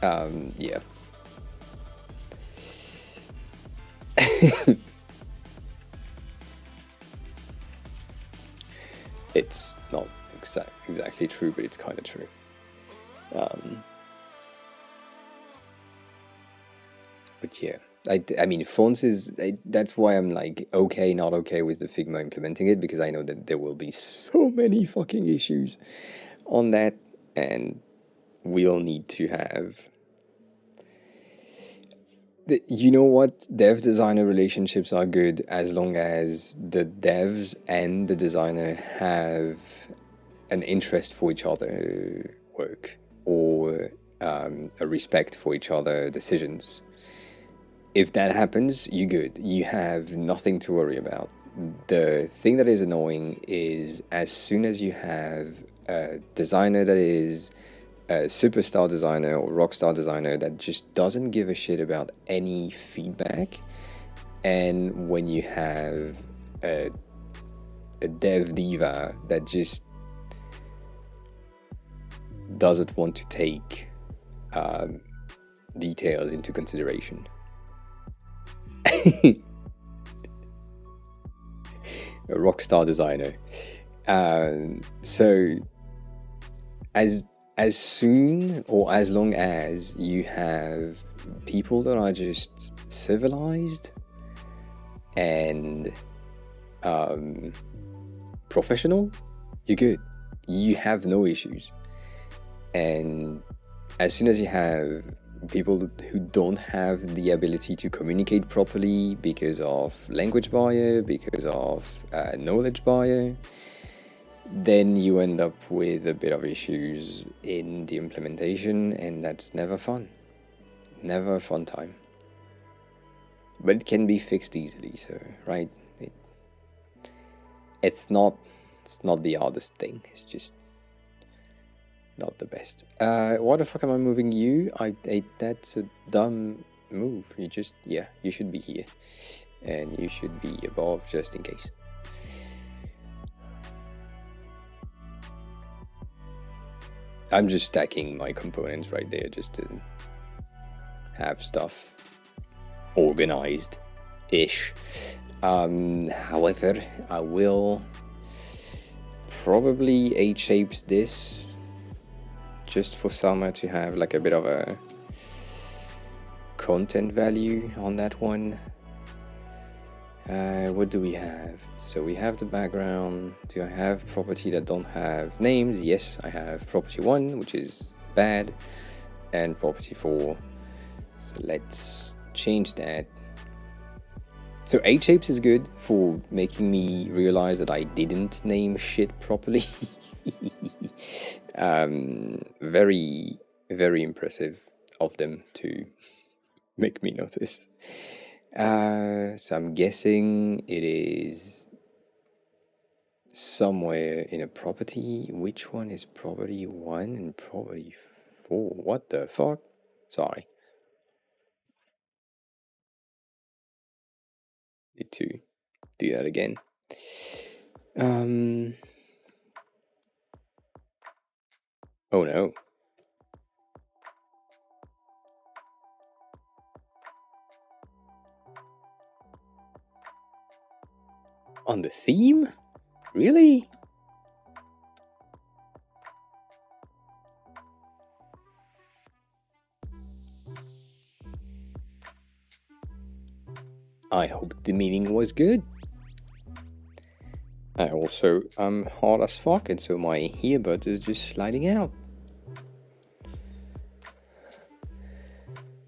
Yeah. It's not exactly true, but it's kind of true. But yeah, I mean, fonts is that's why I'm like okay, not okay with the Figma implementing it, because I know that there will be so many fucking issues on that, and we'll need to have you know what, dev designer relationships are good as long as the devs and the designer have an interest for each other work, or a respect for each other decisions. If that happens, you're good. You have nothing to worry about. The thing that is annoying is as soon as you have a designer that is a superstar designer or rockstar designer that just doesn't give a shit about any feedback, and when you have a dev diva that just doesn't want to take details into consideration. A rockstar designer. So as soon or as long as you have people that are just civilized and professional, you're good. You have no issues. And as soon as you have people who don't have the ability to communicate properly because of language barrier, because of knowledge barrier, then you end up with a bit of issues in the implementation, and that's never fun. Never a fun time. But it can be fixed easily, so right? It's not the hardest thing. It's just not the best. Why the fuck am I moving you? That's a dumb move. You should be here. And you should be above just in case. I'm just stacking my components right there just to have stuff organized-ish. However, I will probably H-shapes this just for summer to have like a bit of a content value on that one. What do we have? So we have the background. Do I have property that don't have names? Yes, I have property 1, which is bad, and property 4. So let's change that. So H-shapes is good for making me realize that I didn't name shit properly. Very, very impressive of them to make me notice. So I'm guessing it is somewhere in a property. Which one is property 1 and property 4? What the fuck? Sorry. Need to do that again. Oh no. On the theme? Really? I hope the meeting was good. I also am hard as fuck, and so my earbud is just sliding out.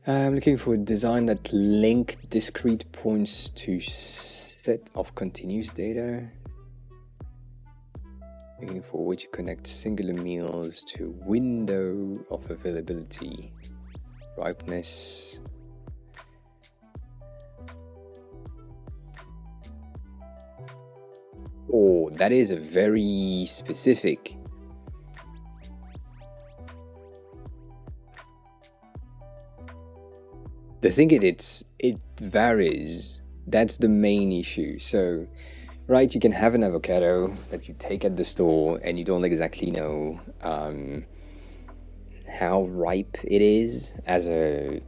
I'm looking for a design that link discrete points to set of continuous data. Looking for a way to connect singular meals to window of availability, ripeness. Oh, that is a very specific. The thing is, it varies. That's the main issue. So right? You can have an avocado that you take at the store and you don't exactly know how ripe it is as a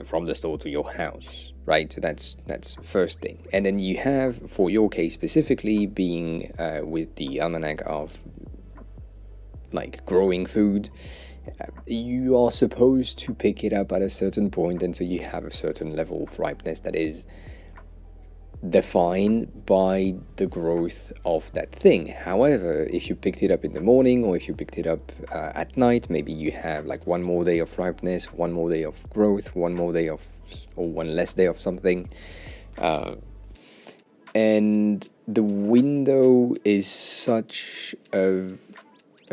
from the store to your house, right? So that's first thing. And then you have, for your case specifically, being with the almanac of like growing food, you are supposed to pick it up at a certain point, and so you have a certain level of ripeness that is defined by the growth of that thing. However, if you picked it up in the morning or if you picked it up at night, maybe you have like one more day of ripeness, one more day of growth, one more day of, or one less day of something. And the window is such a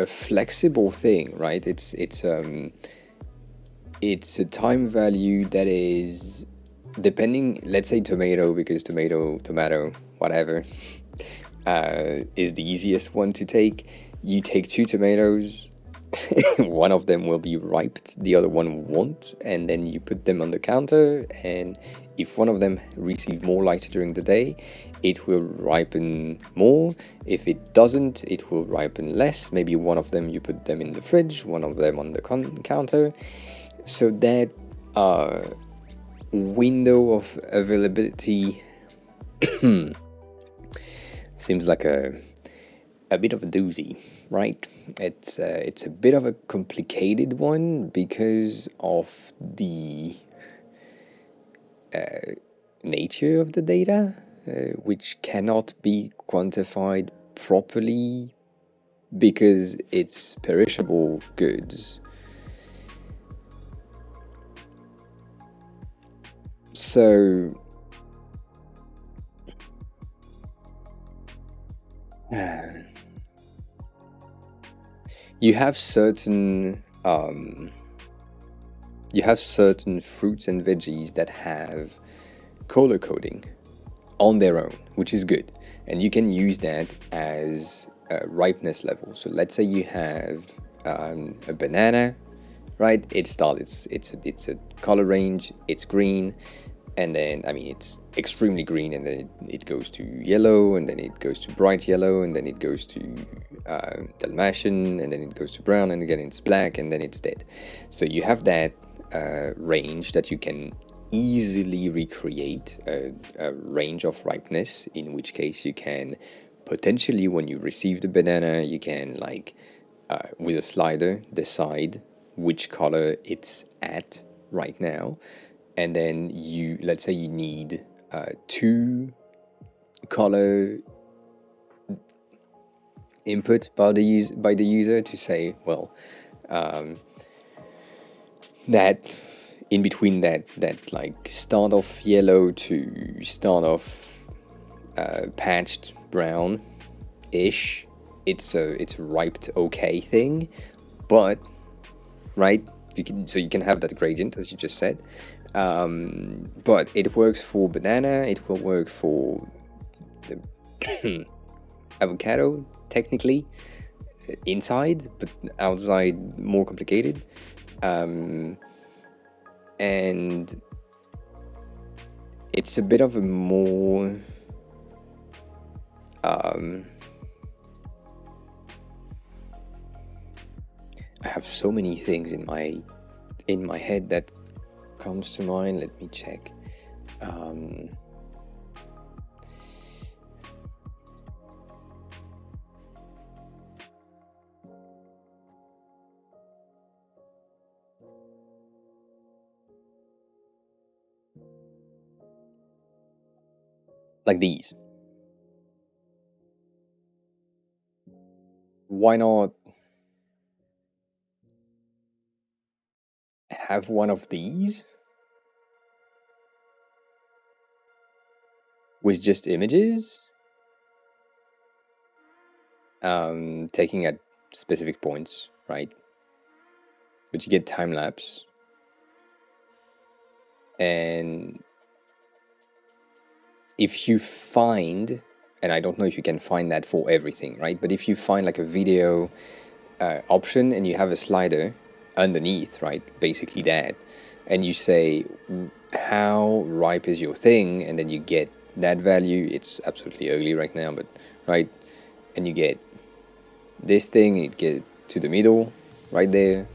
flexible thing, right? It's a time value that is depending. Let's say tomato, because tomato, whatever, is the easiest one to take. You take two tomatoes, one of them will be ripe, the other one won't, and then you put them on the counter, and if one of them receives more light during the day, it will ripen more. If it doesn't, it will ripen less. Maybe one of them you put them in the fridge, one of them on the counter. So that window of availability seems like a bit of a doozy, right? It's a bit of a complicated one because of the nature of the data, which cannot be quantified properly because it's perishable goods. So you have certain fruits and veggies that have color coding on their own, which is good, and you can use that as a ripeness level. So let's say you have a banana, right? It's a color range. It's green, and then it's extremely green, and then it goes to yellow, and then it goes to bright yellow, and then it goes to Dalmatian, and then it goes to brown, and again it's black, and then it's dead. So you have that range that you can easily recreate a range of ripeness, in which case you can potentially, when you receive the banana, you can with a slider decide which color it's at right now, and then let's say you need two color input by the user to say, well, that in between that like start off yellow to start off patched brown ish, it's a riped okay thing, but right, you can have that gradient as you just said, but it works for banana, it will work for the avocado technically inside, but outside more complicated. And it's a bit of a more I have so many things in my head that comes to mind. Let me check. Like these. Why not have one of these with just images, taking at specific points, right? But you get time lapse, and if you find, and I don't know if you can find that for everything, right? But if you find like a video option and you have a slider underneath, right? Basically that, and you say how ripe is your thing, and then you get that value. It's absolutely ugly right now, but right, and you get this thing, it get to the middle right there.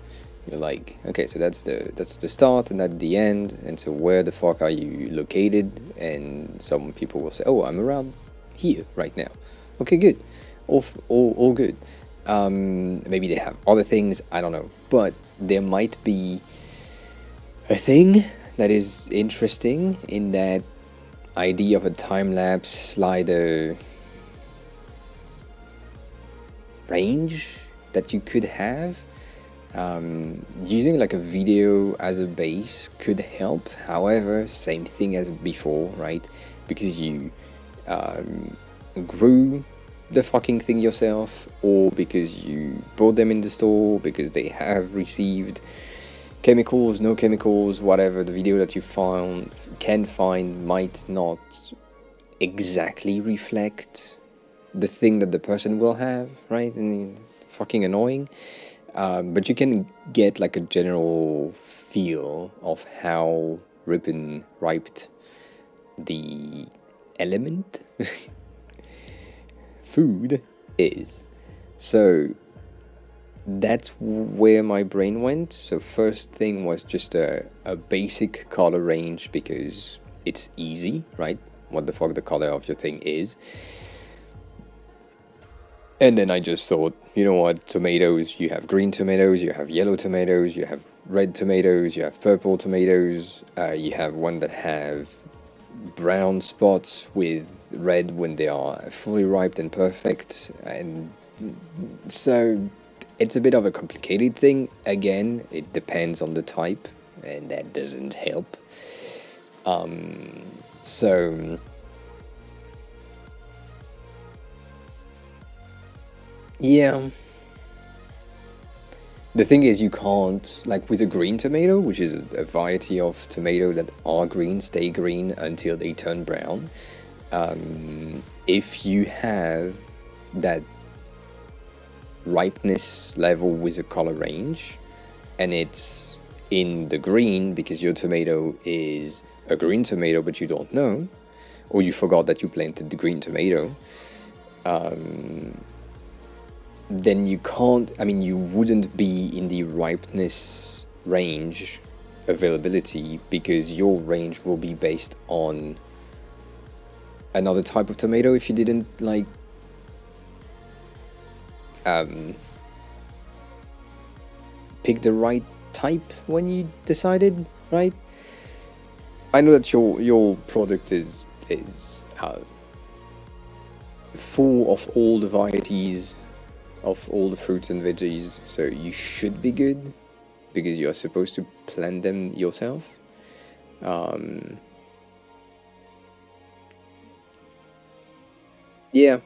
You're like, okay, so that's the start and that's the end, and so where the fuck are you located? And some people will say, oh, I'm around here right now. Okay, good, all good. Maybe they have other things, I don't know, but there might be a thing that is interesting in that idea of a time-lapse slider range that you could have. Using like a video as a base could help. However, same thing as before, right? Because you grew the fucking thing yourself, or because you bought them in the store, because they have received chemicals, no chemicals, whatever. The video that you can find might not exactly reflect the thing that the person will have, right? And fucking annoying. But you can get like a general feel of how riped the element food is. So that's where my brain went. So first thing was just a basic color range, because it's easy, right? What the fuck the color of your thing is. And then I just thought, you know what, tomatoes, you have green tomatoes, you have yellow tomatoes, you have red tomatoes, you have purple tomatoes, you have one that have brown spots with red when they are fully ripe and perfect. And so it's a bit of a complicated thing. Again, it depends on the type, and that doesn't help. So yeah, the thing is, you can't, like with a green tomato, which is a variety of tomato that are green, stay green until they turn brown. If you have that ripeness level with a color range, and it's in the green because your tomato is a green tomato, but you don't know, or you forgot that you planted the green tomato, then you can't, I mean, you wouldn't be in the ripeness range availability, because your range will be based on another type of tomato if you didn't like pick the right type when you decided, right? I know that your product is full of all the varieties of all the fruits and veggies, so you should be good because you are supposed to plant them yourself. Yeah,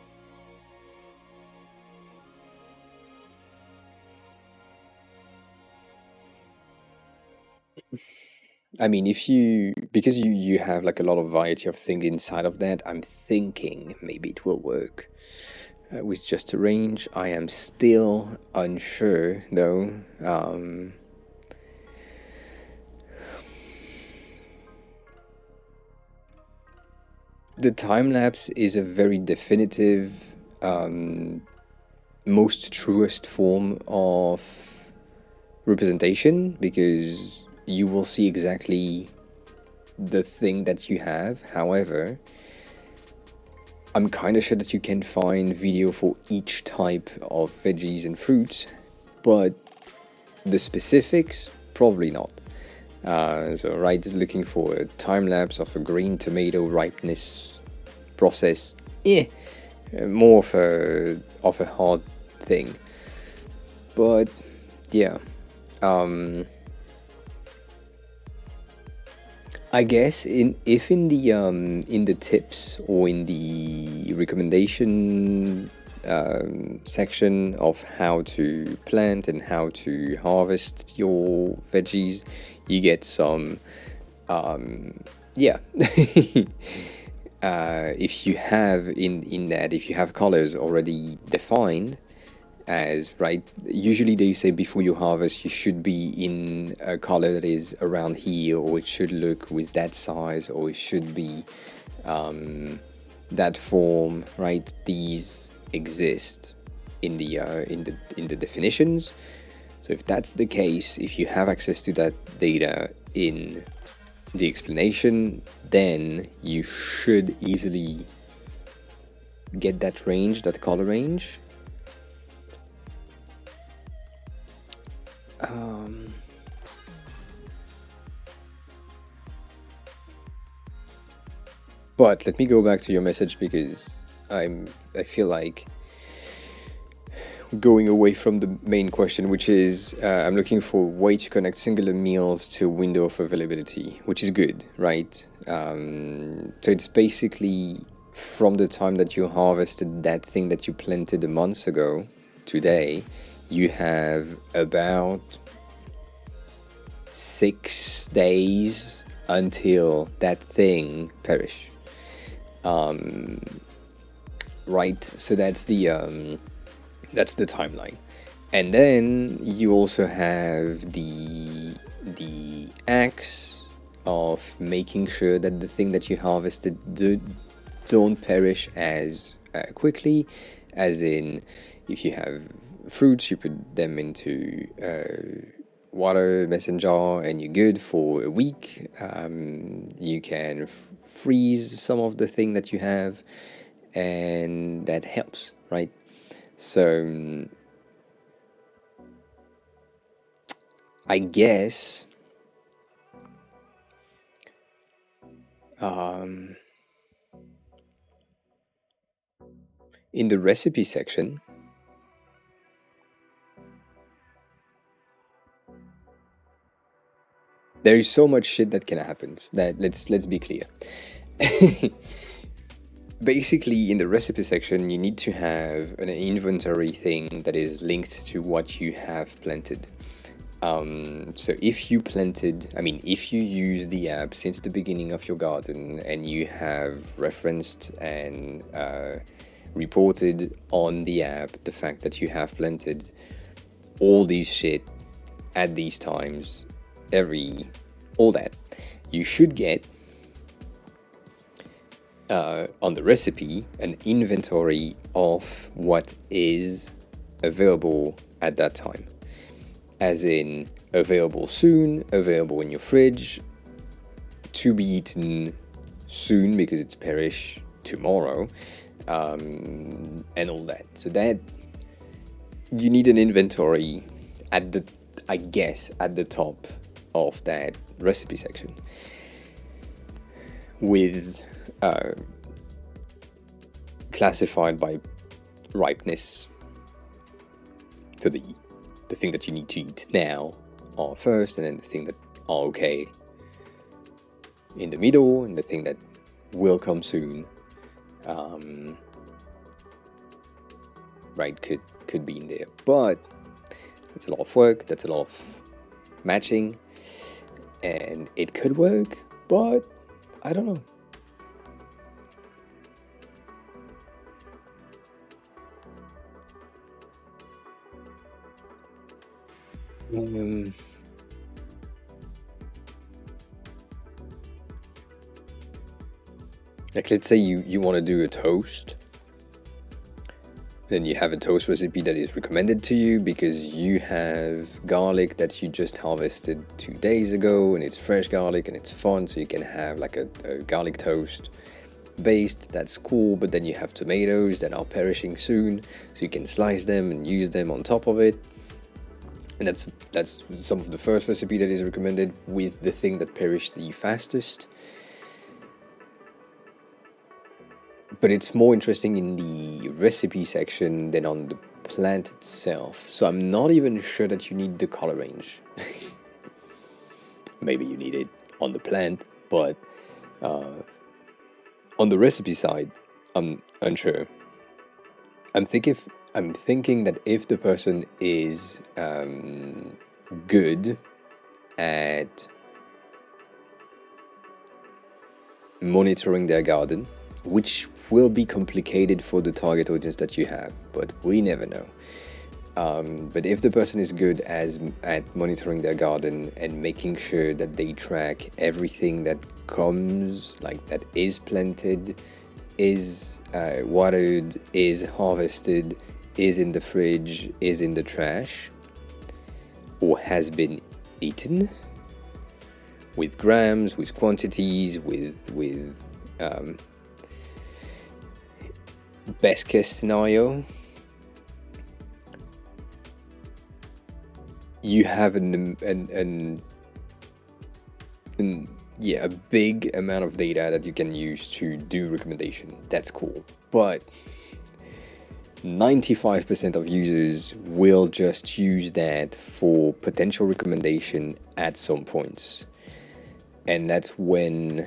I mean, if you, because you have like a lot of variety of things inside of that, I'm thinking maybe it will work with just a range. I am still unsure though. The time lapse is a very definitive, most truest form of representation, because you will see exactly the thing that you have. However, I'm kind of sure that you can find video for each type of veggies and fruits, but the specifics, probably not. So right, looking for a time lapse of a green tomato ripeness process, more of a hard thing. But yeah, I guess if in the tips or in the recommendation section of how to plant and how to harvest your veggies, you get some yeah. If you have in that, if you have colors already defined as right, usually they say before you harvest you should be in a color that is around here, or it should look with that size, or it should be that form, right? These exist in the definitions. So if that's the case, if you have access to that data in the explanation, then you should easily get that range, that color range. But let me go back to your message, because I feel like going away from the main question, which is I'm looking for a way to connect singular meals to a window of availability, which is good, right? So it's basically from the time that you harvested that thing that you planted a month ago, today, you have about 6 days until that thing perish. Right, so that's the timeline. And then you also have the acts of making sure that the thing that you harvested don't perish as quickly, as in, if you have fruits, you put them into water mason jar and you're good for a week. You can freeze some of the thing that you have, and that helps, right? So I guess in the recipe section, there is so much shit that can happen. That let's be clear. Basically, in the recipe section, you need to have an inventory thing that is linked to what you have planted. So if you if you use the app since the beginning of your garden, and you have referenced and reported on the app the fact that you have planted all these shit at these times, all that, you should get on the recipe an inventory of what is available at that time, as in available soon, available in your fridge, to be eaten soon because it's perish tomorrow, and all that. So that you need an inventory at the top of that recipe section, with classified by ripeness. So the thing that you need to eat now are first, and then the thing that are okay in the middle, and the thing that will come soon, right, could be in there. But that's a lot of work, that's a lot of matching, and it could work, but I don't know. Like, let's say you want to do a toast, then you have a toast recipe that is recommended to you because you have garlic that you just harvested 2 days ago, and it's fresh garlic and it's fun, so you can have like a garlic toast based. That's cool. But then you have tomatoes that are perishing soon, so you can slice them and use them on top of it. And that's some of the first recipe that is recommended with the thing that perished the fastest. But it's more interesting in the recipe section than on the plant itself. So I'm not even sure that you need the color range. Maybe you need it on the plant, but on the recipe side, I'm unsure. I'm thinking that if the person is good at monitoring their garden, which will be complicated for the target audience that you have, but we never know. But if the person is good at monitoring their garden and making sure that they track everything that comes, like that is planted, is watered, is harvested, is in the fridge, is in the trash, or has been eaten, with grams, with quantities, with best case scenario, you have a big amount of data that you can use to do recommendation. That's cool. But 95% of users will just use that for potential recommendation at some points. And that's when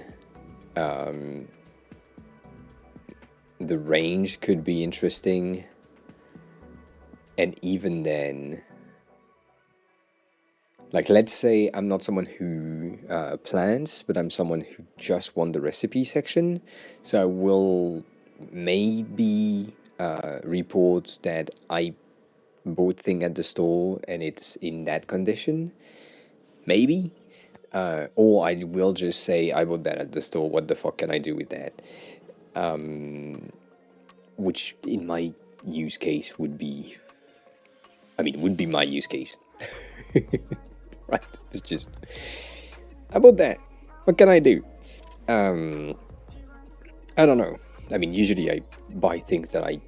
the range could be interesting. And even then, like, let's say I'm not someone who plans, but I'm someone who just wants the recipe section. So I will maybe report that I bought thing at the store and it's in that condition. Maybe. Or I will just say I bought that at the store. What the fuck can I do with that? Which in my use case would be my use case. Right, it's just, how about that? What can I do? I don't know. I mean, usually I buy things that I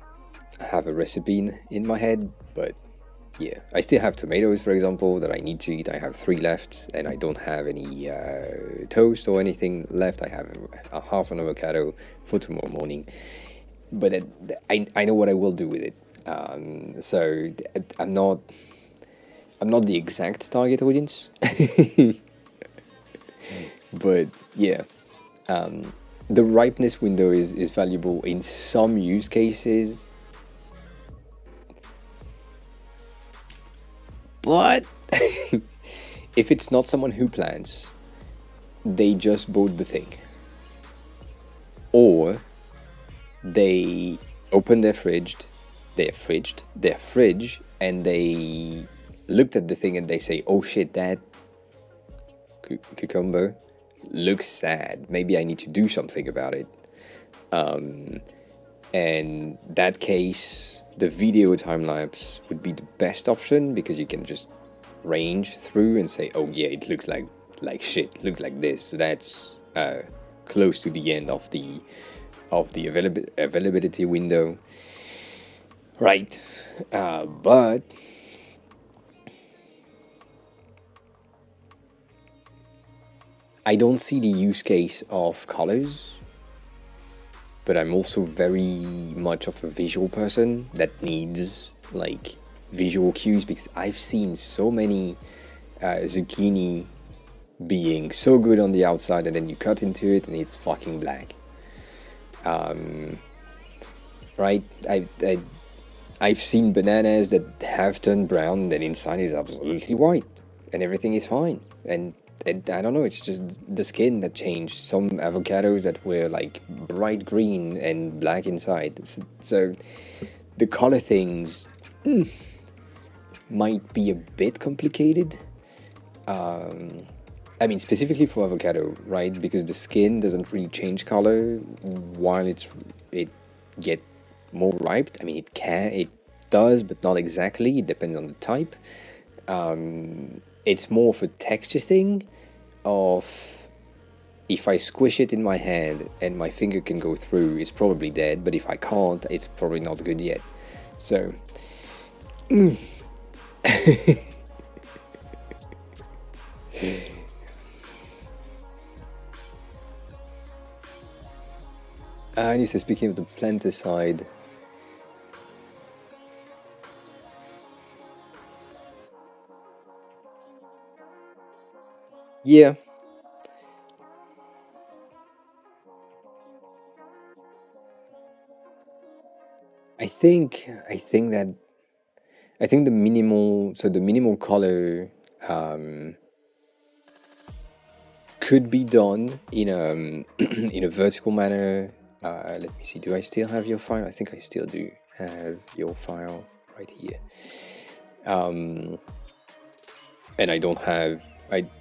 have a recipe in my head, but yeah, I still have tomatoes, for example, that I need to eat. I have 3 left, and I don't have any toast or anything left. I have a half an avocado for tomorrow morning, but I know what I will do with it. So I'm not the exact target audience, but yeah, the ripeness window is valuable in some use cases, but if it's not someone who plans, they just bought the thing, or they open their fridge, and they looked at the thing and they say, oh shit, that cucumber looks sad. Maybe I need to do something about it. And that case, the video time-lapse would be the best option because you can just range through and say, oh yeah, it looks like shit, it looks like this. So that's close to the end of the availability window. Right. But I don't see the use case of colors, but I'm also very much of a visual person that needs like visual cues, because I've seen so many zucchini being so good on the outside and then you cut into it and it's fucking black. Right? I've seen bananas that have turned brown and then inside is absolutely white and everything is fine. And I don't know, it's just the skin that changed. Some avocados that were like bright green and black inside. So the color things might be a bit complicated. I mean, specifically for avocado, right? Because the skin doesn't really change color while it get more ripe. I mean, it does, but not exactly. It depends on the type. It's more of a texture thing of, if I squish it in my hand and my finger can go through, it's probably dead, but if I can't, it's probably not good yet. So and you said, speaking of the planter side, yeah, I think the minimal color could be done in a in a vertical manner. Let me see. Do I still have your file? I think I still do have your file right here. And I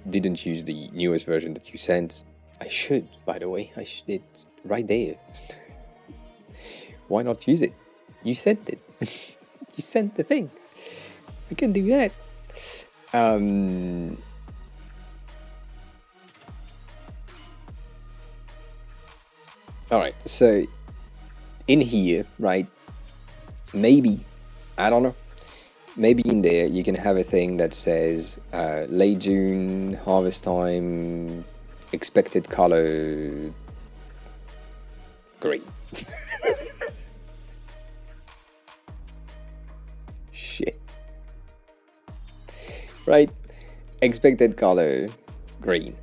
didn't use the newest version that you sent. I should, by the way. It's right there. Why not use it? You sent it. You sent the thing. I can do that. Alright, so in here, right, maybe, I don't know, maybe in there you can have a thing that says late June, harvest time, expected color, green. Shit. Right, expected color, green.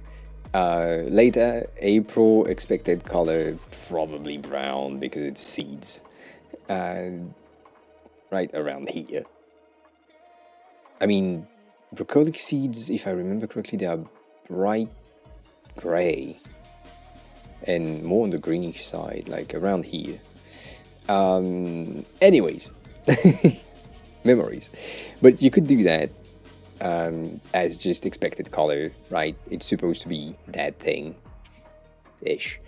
Later, April, expected color, probably brown because it's seeds. Right around here. I mean, broccoli seeds, if I remember correctly, they are bright gray and more on the greenish side, like around here. Anyways, memories. But you could do that as just expected color, right? It's supposed to be that thing-ish,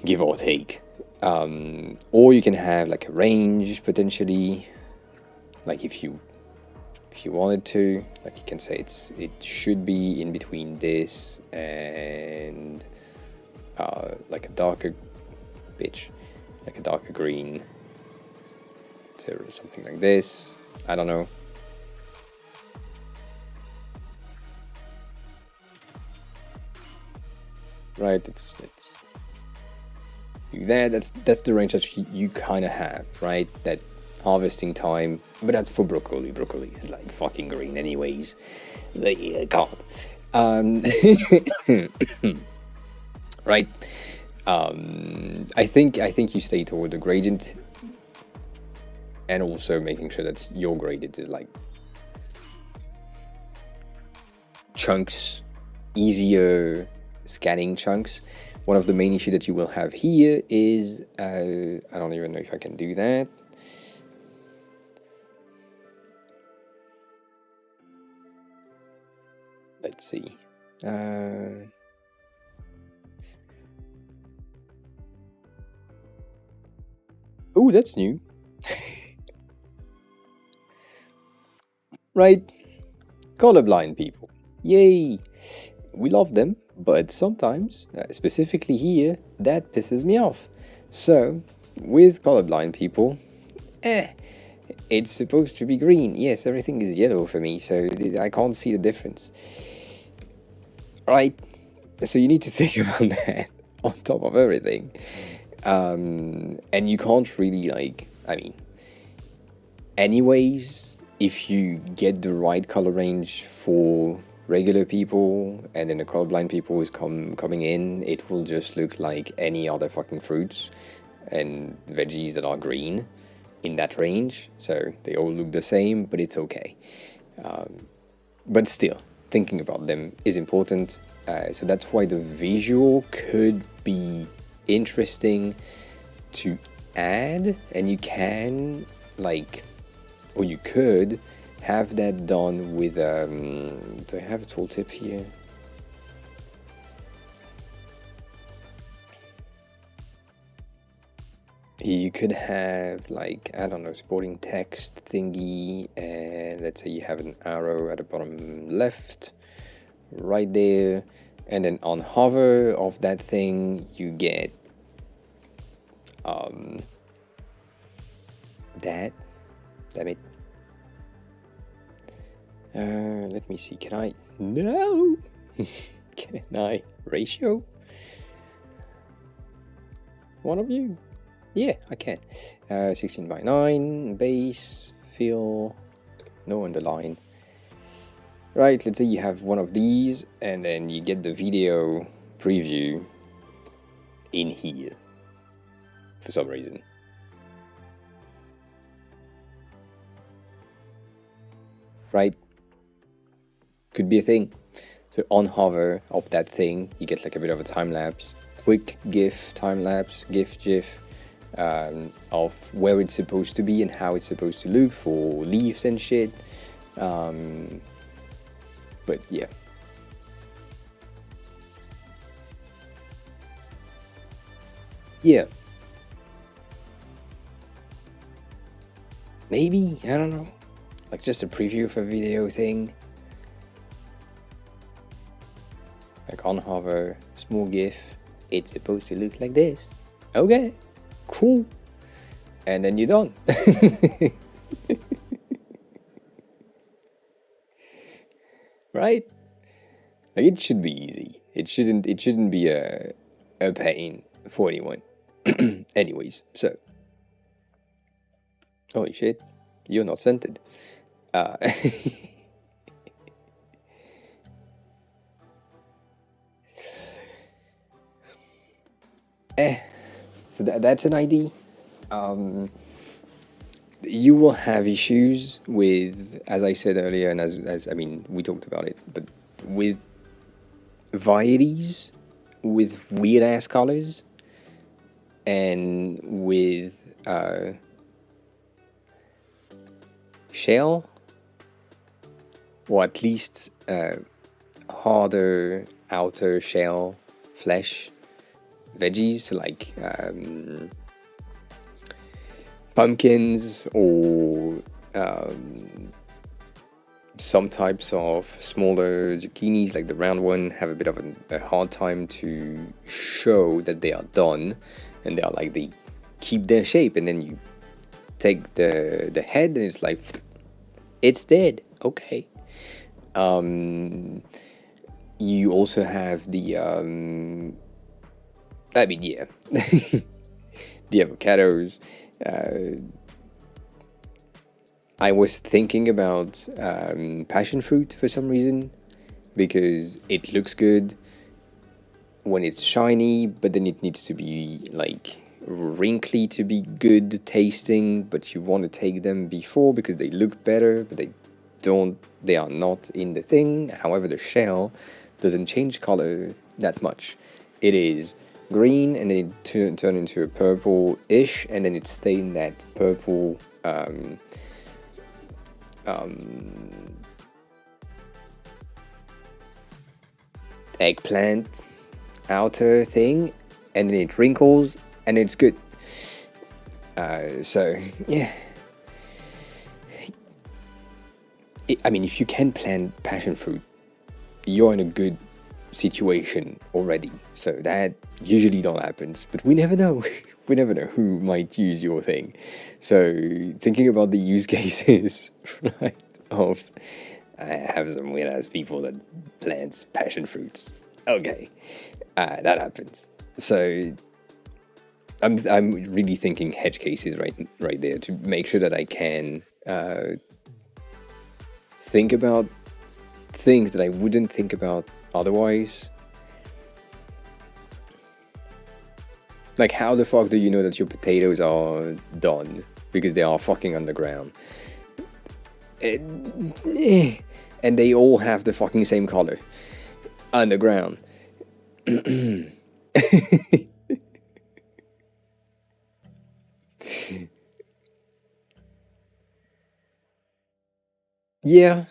give or take. Or you can have like a range potentially, like if you wanted to, like you can say it should be in between this and like a darker green, so something like this. I don't know. Right, it's there. That's the range that you kind of have, right? That harvesting time, but that's for broccoli. Broccoli is like fucking green, anyways. I can't. Right. I think you stay toward the gradient, and also making sure that your gradient is like chunks, easier scanning chunks. One of the main issues that you will have here is I don't even know if I can do that. Let's see. Oh, that's new. Right. Colorblind people. Yay. We love them, but sometimes, specifically here, that pisses me off. So, with colorblind people, it's supposed to be green. Yes, everything is yellow for me, so I can't see the difference. Right? So you need to think about that on top of everything. And you can't really, like, I mean, anyways, if you get the right color range for regular people and then the colorblind people is coming in, it will just look like any other fucking fruits and veggies that are green in that range. So they all look the same, but it's okay. But still, thinking about them is important. So that's why the visual could be interesting to add, and you can, like, or you could have that done with, do I have a tooltip here? You could have, like, I don't know, supporting text thingy, and let's say you have an arrow at the bottom left, right there, and then on hover of that thing, you get that. Damn it. Let me see, can I? No! Can I ratio? One of you? Yeah, I can. 16 by 9, base, fill, no underline. Right, let's say you have one of these, and then you get the video preview in here, for some reason. Right? Could be a thing. So on hover of that thing, you get like a bit of a time lapse, quick GIF time lapse, GIF, of where it's supposed to be and how it's supposed to look for leaves and shit. But yeah. Yeah. Maybe, I don't know. Like just a preview of a video thing. Like on hover, small GIF. It's supposed to look like this. Okay, cool. And then you're done. Right? Like it should be easy. It shouldn't be a pain for anyone. Anyways, so holy shit, you're not scented. Uh so that's an ID. You will have issues with, as I said earlier, and as I mean, we talked about it, but with varieties, with weird ass colors, and with shell, or at least harder outer shell flesh veggies like pumpkins or some types of smaller zucchinis, like the round one, have a bit of a hard time to show that they are done, and they are like, they keep their shape, and then you take the head and it's like, it's dead. Okay. You also have the I mean, yeah, the avocados. I was thinking about passion fruit for some reason, because it looks good when it's shiny, but then it needs to be like wrinkly to be good tasting, but you want to take them before because they look better, but they are not in the thing. However, the shell doesn't change color that much. It is green, and then it turn into a purple-ish, and then it stay in that purple eggplant outer thing, and then it wrinkles, and it's good. So yeah, I mean, if you can plant passion fruit, you're in a good situation already. So that usually don't happens, but we never know. We never know who might use your thing. So thinking about the use cases, right? Of I have some weird ass people that plants passion fruits. Okay, that happens. So I'm really thinking hedge cases right there to make sure that I can think about things that I wouldn't think about otherwise. Like, how the fuck do you know that your potatoes are done? Because they are fucking underground. And they all have the fucking same color. Underground. Yeah,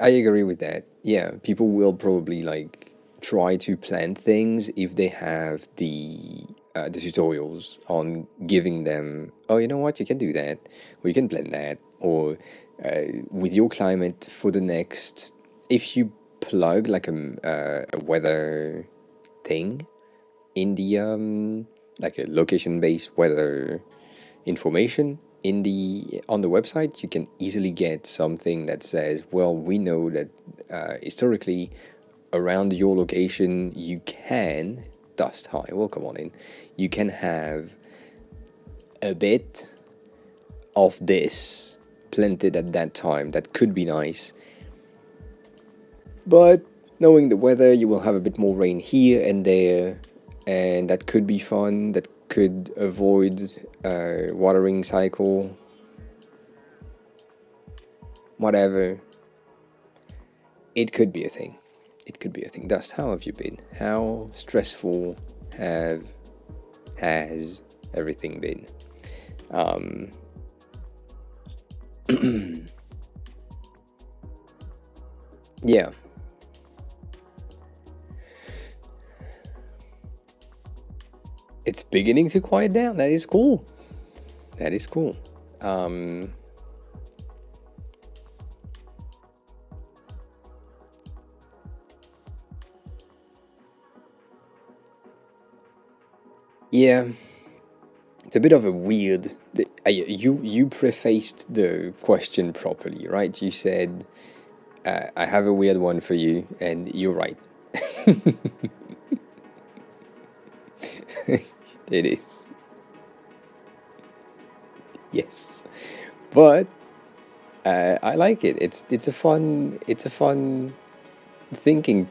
I agree with that. Yeah, people will probably like try to plant things if they have the tutorials on giving them. Oh, you know what? You can do that, or you can plant that, or with your climate for the next. If you plug like a weather thing in the like a location-based weather information in the on the website, you can easily get something that says, well, we know that historically around your location you can dust high, well, come on in, you can have a bit of this planted at that time. That could be nice, but knowing the weather, you will have a bit more rain here and there, and that could be fun. That could avoid watering cycle, whatever. It could be a thing. It could be a thing. Dust, how have you been? How stressful has everything been? Yeah. It's beginning to quiet down. That is cool. That is cool. Yeah, it's a bit of a weird. You prefaced the question properly, right? You said, "I have a weird one for you," and you're right. It is. Yes, but I like it. It's a fun thinking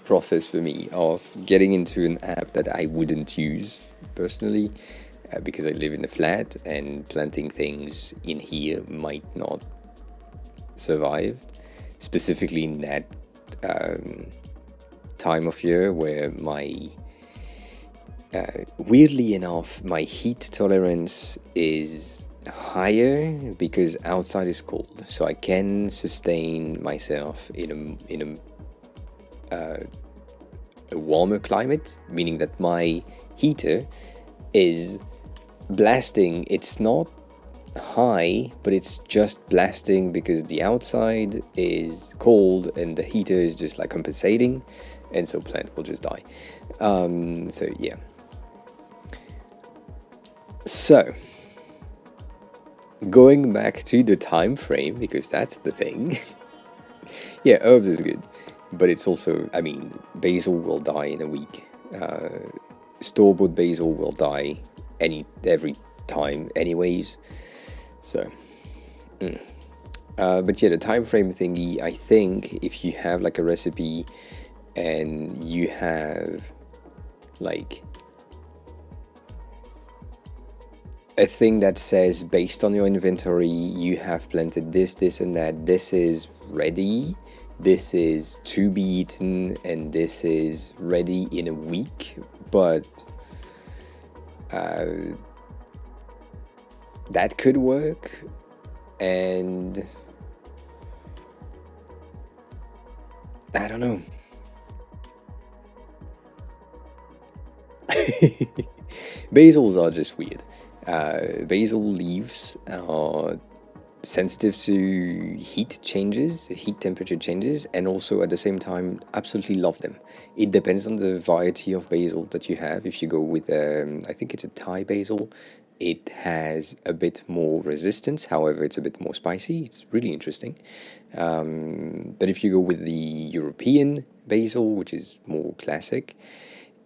process for me of getting into an app that I wouldn't use personally, because I live in a flat and planting things in here might not survive, specifically in that time of year where weirdly enough, my heat tolerance is higher because outside is cold, so I can sustain myself in a warmer climate, meaning that my heater is blasting. It's not high, but it's just blasting because the outside is cold and the heater is just like compensating, and so plant will just die. So yeah. So going back to the time frame, because that's the thing. Yeah, herbs is good, but it's also, I mean, basil will die in a week. Store-bought basil will die every time anyways. So but yeah, the time frame thingy, I think if you have like a recipe and you have like a thing that says based on your inventory you have planted this and that, this is ready, this is to be eaten, and this is ready in a week, but that could work. And I don't know. Basils are just weird. Basil leaves are sensitive to heat changes, heat temperature changes, and also at the same time absolutely love them. It depends on the variety of basil that you have. If you go with, I think it's a Thai basil, it has a bit more resistance. However, it's a bit more spicy. It's really interesting. But if you go with the European basil, which is more classic,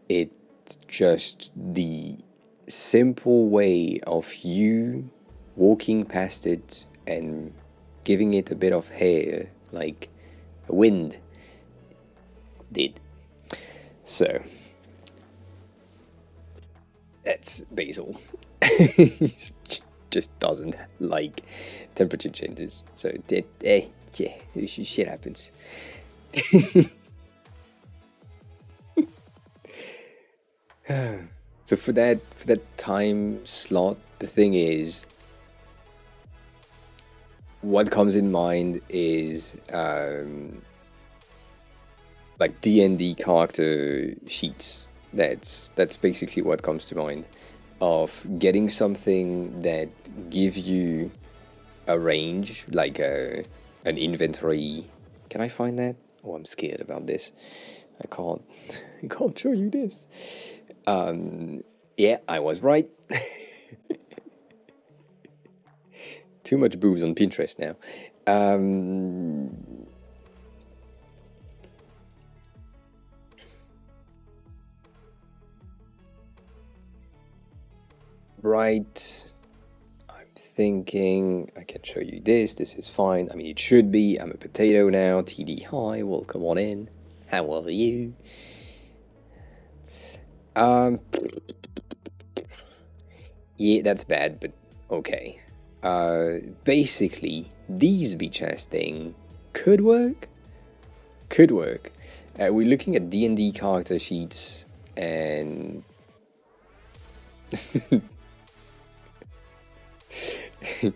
it's just the simple way of you walking past it and giving it a bit of hair, like a wind did. So that's basil. It just doesn't like temperature changes. So yeah, shit happens. So for that time slot, the thing is, what comes in mind is like D&D character sheets. That's basically what comes to mind, of getting something that gives you a range, like an inventory. Can I find that? Oh, I'm scared about this. I can't show you this. Yeah, I was right. Too much boobs on Pinterest now. Right. I'm thinking I can show you this. This is fine. I mean, it should be. I'm a potato now. TD hi. Welcome on in. How are you? Yeah, that's bad, but okay. Basically, these beach ass thing could work. Could work. We're looking at D&D character sheets, and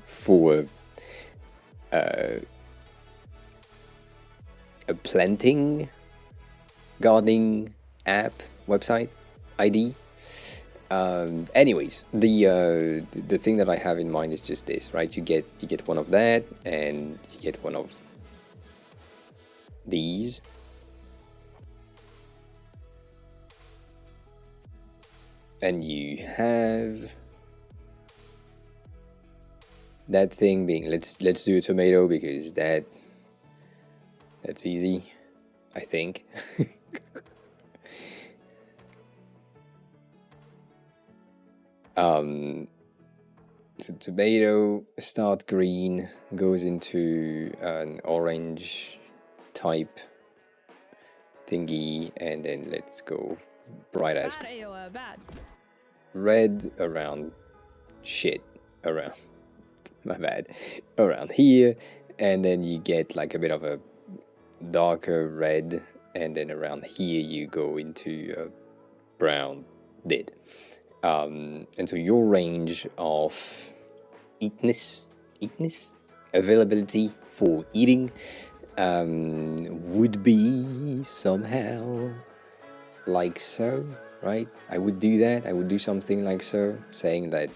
for a planting gardening app website ID. Anyways, the thing that I have in mind is just this, right? You get one of that, and you get one of these. And you have that thing being, let's do a tomato, because that's easy, I think. So tomato start green, goes into an orange type thingy, and then let's go bright as red around shit around my bad around here, and then you get like a bit of a darker red, and then around here you go into a brown did. And so your range of eatness, availability for eating, would be somehow like so, right? I would do that. I would do something like so, saying that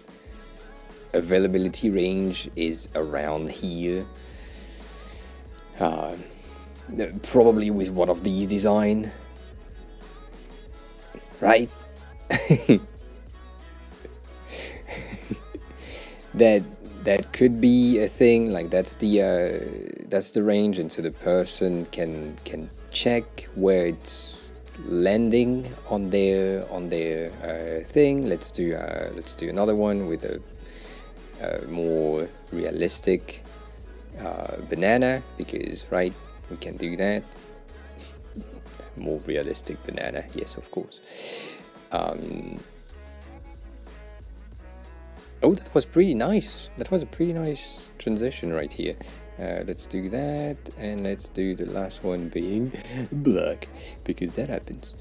availability range is around here. Probably with one of these design, right? that could be a thing, like that's the range, and so the person can check where it's landing on their thing. Let's do another one with a more realistic banana, because right, we can do that. More realistic banana, yes, of course. Oh, that was pretty nice. That was a pretty nice transition right here. Let's do that, and let's do the last one being black, because that happens.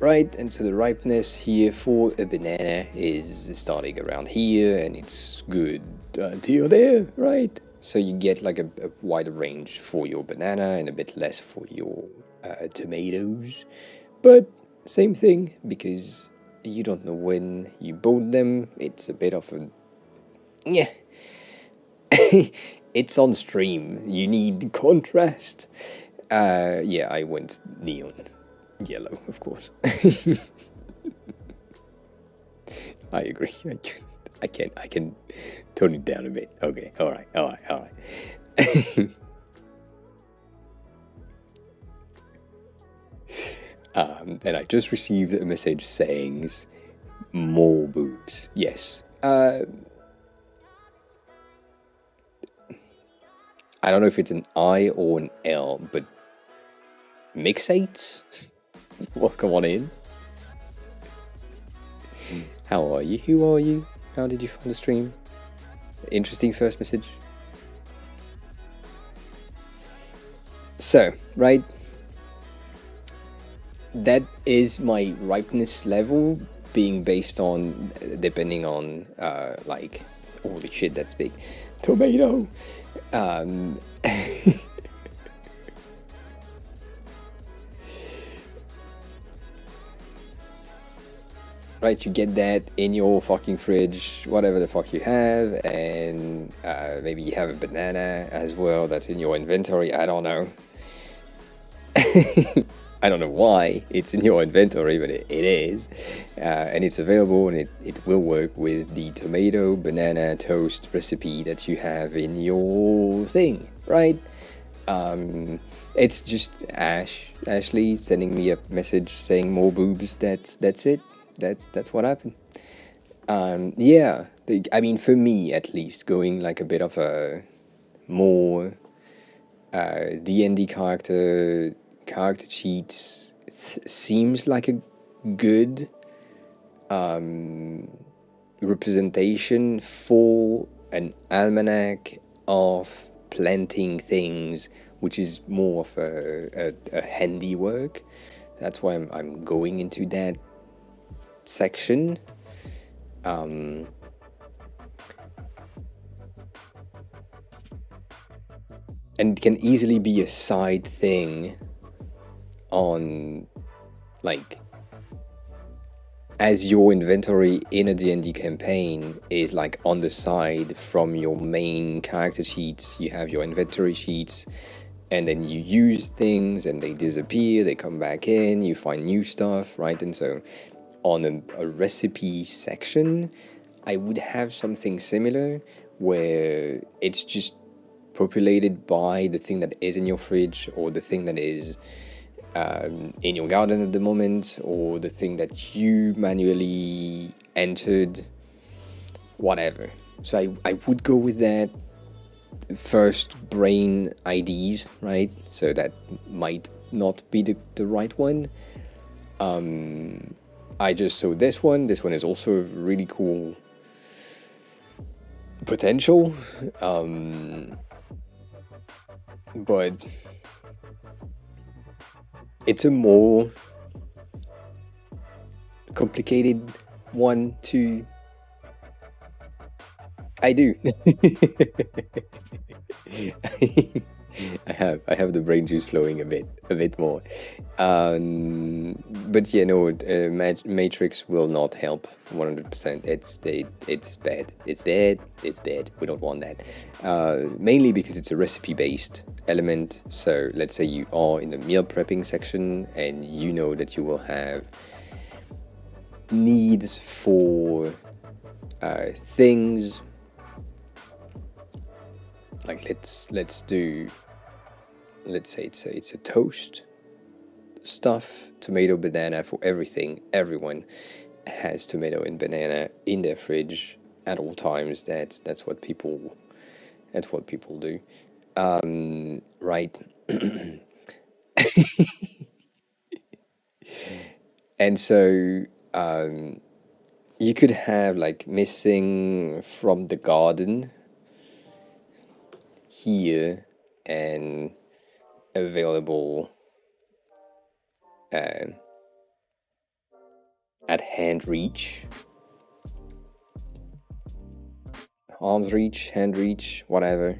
Right, and so the ripeness here for a banana is starting around here, and it's good until there, right? So you get like a wider range for your banana and a bit less for your tomatoes. But same thing, because you don't know when you bought them. It's a bit of a... yeah. It's on stream. You need contrast. Yeah, I went neon yellow, of course. I agree. I can tone it down a bit. Okay, all right. And I just received a message saying more boobs. Yes. I don't know if it's an I or an L, but mixates? Welcome on in. How are you? Who are you? How did you find the stream? Interesting first message. So, right, that is my ripeness level, being based on, depending on, like, holy shit, that's big. Tomato. Right, you get that in your fucking fridge, whatever the fuck you have, and maybe you have a banana as well that's in your inventory. I don't know. I don't know why it's in your inventory, but it is. And it's available, and it will work with the tomato banana toast recipe that you have in your thing, right? It's just Ashley sending me a message saying more boobs. That's it. That's what happened. Yeah, I mean, for me at least, going like a bit of a more D&D character sheets seems like a good representation for an almanac of planting things, which is more of a handiwork. That's why I'm going into that section. Um, and it can easily be a side thing on, like, as your inventory in a D&D campaign is like on the side from your main character sheets. You have your inventory sheets, and then you use things and they disappear, they come back in, you find new stuff, right? And so on a recipe section, I would have something similar where it's just populated by the thing that is in your fridge, or the thing that is in your garden at the moment, or the thing that you manually entered, whatever. So I would go with that first brain IDs, right? So that might not be the right one. I just saw this one. This one is also a really cool potential. But it's a more complicated one to... I do. I have the brain juice flowing a bit more. But yeah, no, Matrix will not help 100%. It's bad. It's bad. It's bad. We don't want that. Mainly because it's a recipe-based element. So let's say you are in the meal prepping section, and you know that you will have needs for things like, let's say it's a toast stuff, tomato, banana for everything. Everyone has tomato and banana in their fridge at all times. That's what people do, right? And so you could have like missing from the garden here and available at hand reach, arm's reach, hand reach, whatever.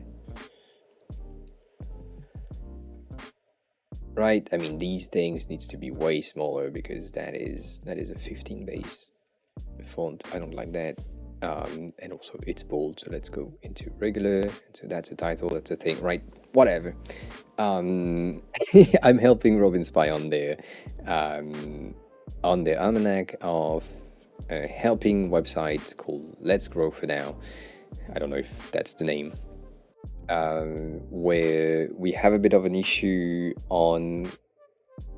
Right? I mean, these things needs to be way smaller, because that is a 15 base font. I don't like that. And also it's bold, so let's go into regular. So that's a title, that's a thing, right? Whatever. I'm helping Robin Spy on the almanac of a helping website called Let's Grow for Now. I don't know if that's the name. Where we have a bit of an issue on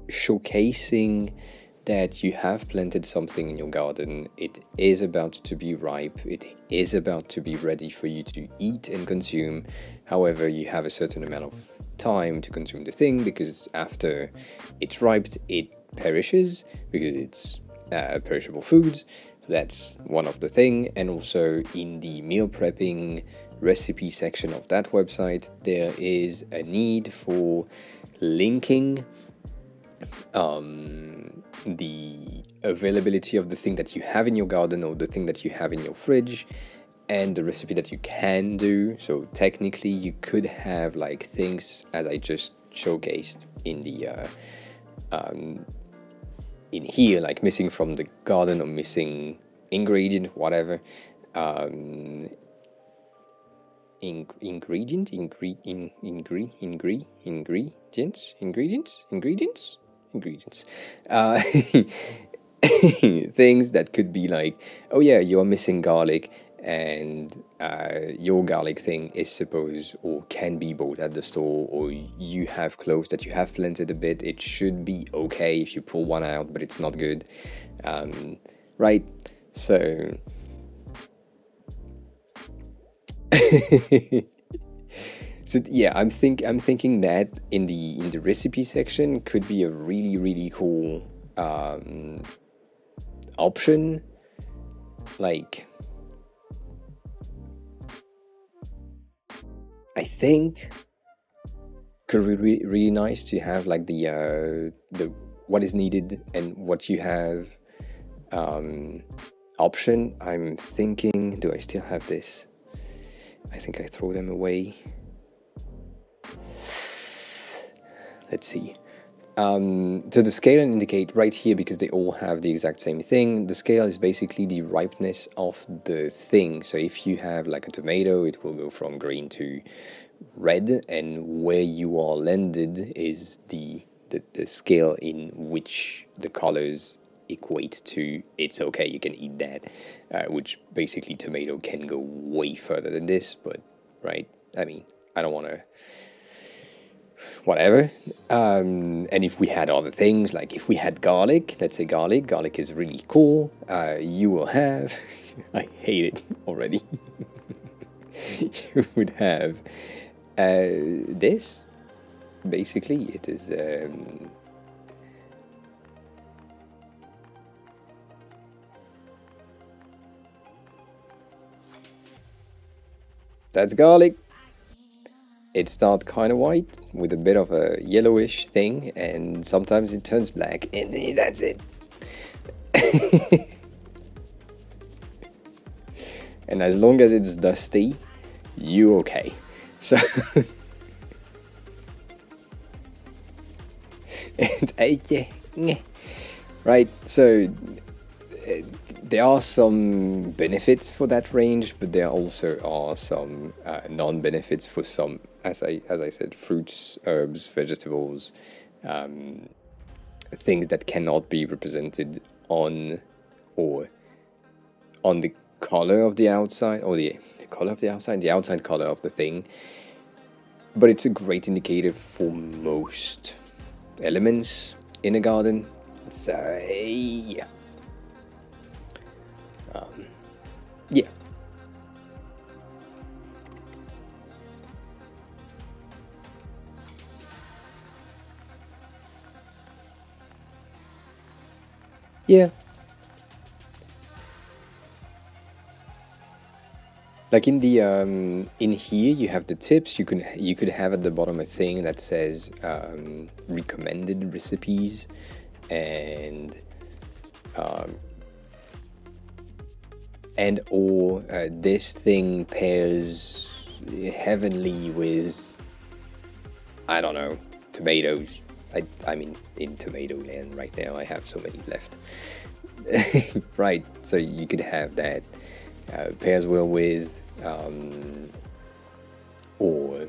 showcasing that you have planted something in your garden. It is about to be ripe. It is about to be ready for you to eat and consume. However, you have a certain amount of time to consume the thing, because after it's ripe, it perishes, because it's perishable foods. So that's one of the thing. And also in the meal prepping recipe section of that website, there is a need for linking the availability of the thing that you have in your garden, or the thing that you have in your fridge, and the recipe that you can do. So technically you could have like things as I just showcased in the in here, like missing from the garden, or missing ingredient, whatever. Ingredients. Things that could be like, oh yeah, you're missing garlic, and your garlic thing is supposed or can be bought at the store, or you have cloves that you have planted a bit. It should be okay if you pull one out, but it's not good, right? So so yeah, I'm thinking that in the recipe section could be a really cool option. Like, I think could be really nice to have like the what is needed and what you have option. I'm thinking, do I still have this? I think I throw them away. Let's see. So the scale and indicate right here, because they all have the exact same thing. The scale is basically the ripeness of the thing. So if you have like a tomato, it will go from green to red, and where you are landed is the scale in which the colors equate to it's okay, you can eat that, which basically tomato can go way further than this, but right, I mean, I don't want to whatever. And if we had other things, like if we had garlic, let's say garlic is really cool, you will have I hate it already. You would have this. Basically it is that's garlic. It starts kind of white with a bit of a yellowish thing, and sometimes it turns black, and that's it. And as long as it's dusty, you okay. So and yeah, right. So there are some benefits for that range, but there also are some non-benefits for some, as I said, fruits, herbs, vegetables, things that cannot be represented on or on the color of the outside, or the color of the outside, the outside color of the thing. But it's a great indicator for most elements in a garden. So yeah. Yeah. Yeah. Like in the in here you have the tips. You could have at the bottom a thing that says recommended recipes, and or this thing pairs heavenly with, I don't know, tomatoes. I mean, in tomato land right now, I have so many left. Right, so you could have that pairs well with, or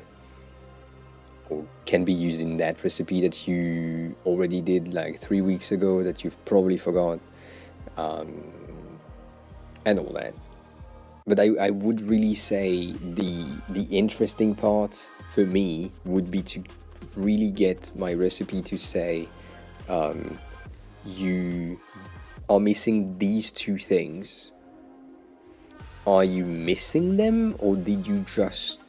can be used in that recipe that you already did like 3 weeks ago that you've probably forgot, and all that. But I would really say the interesting part for me would be to really get my recipe to say, you are missing these two things. Are you missing them, or did you just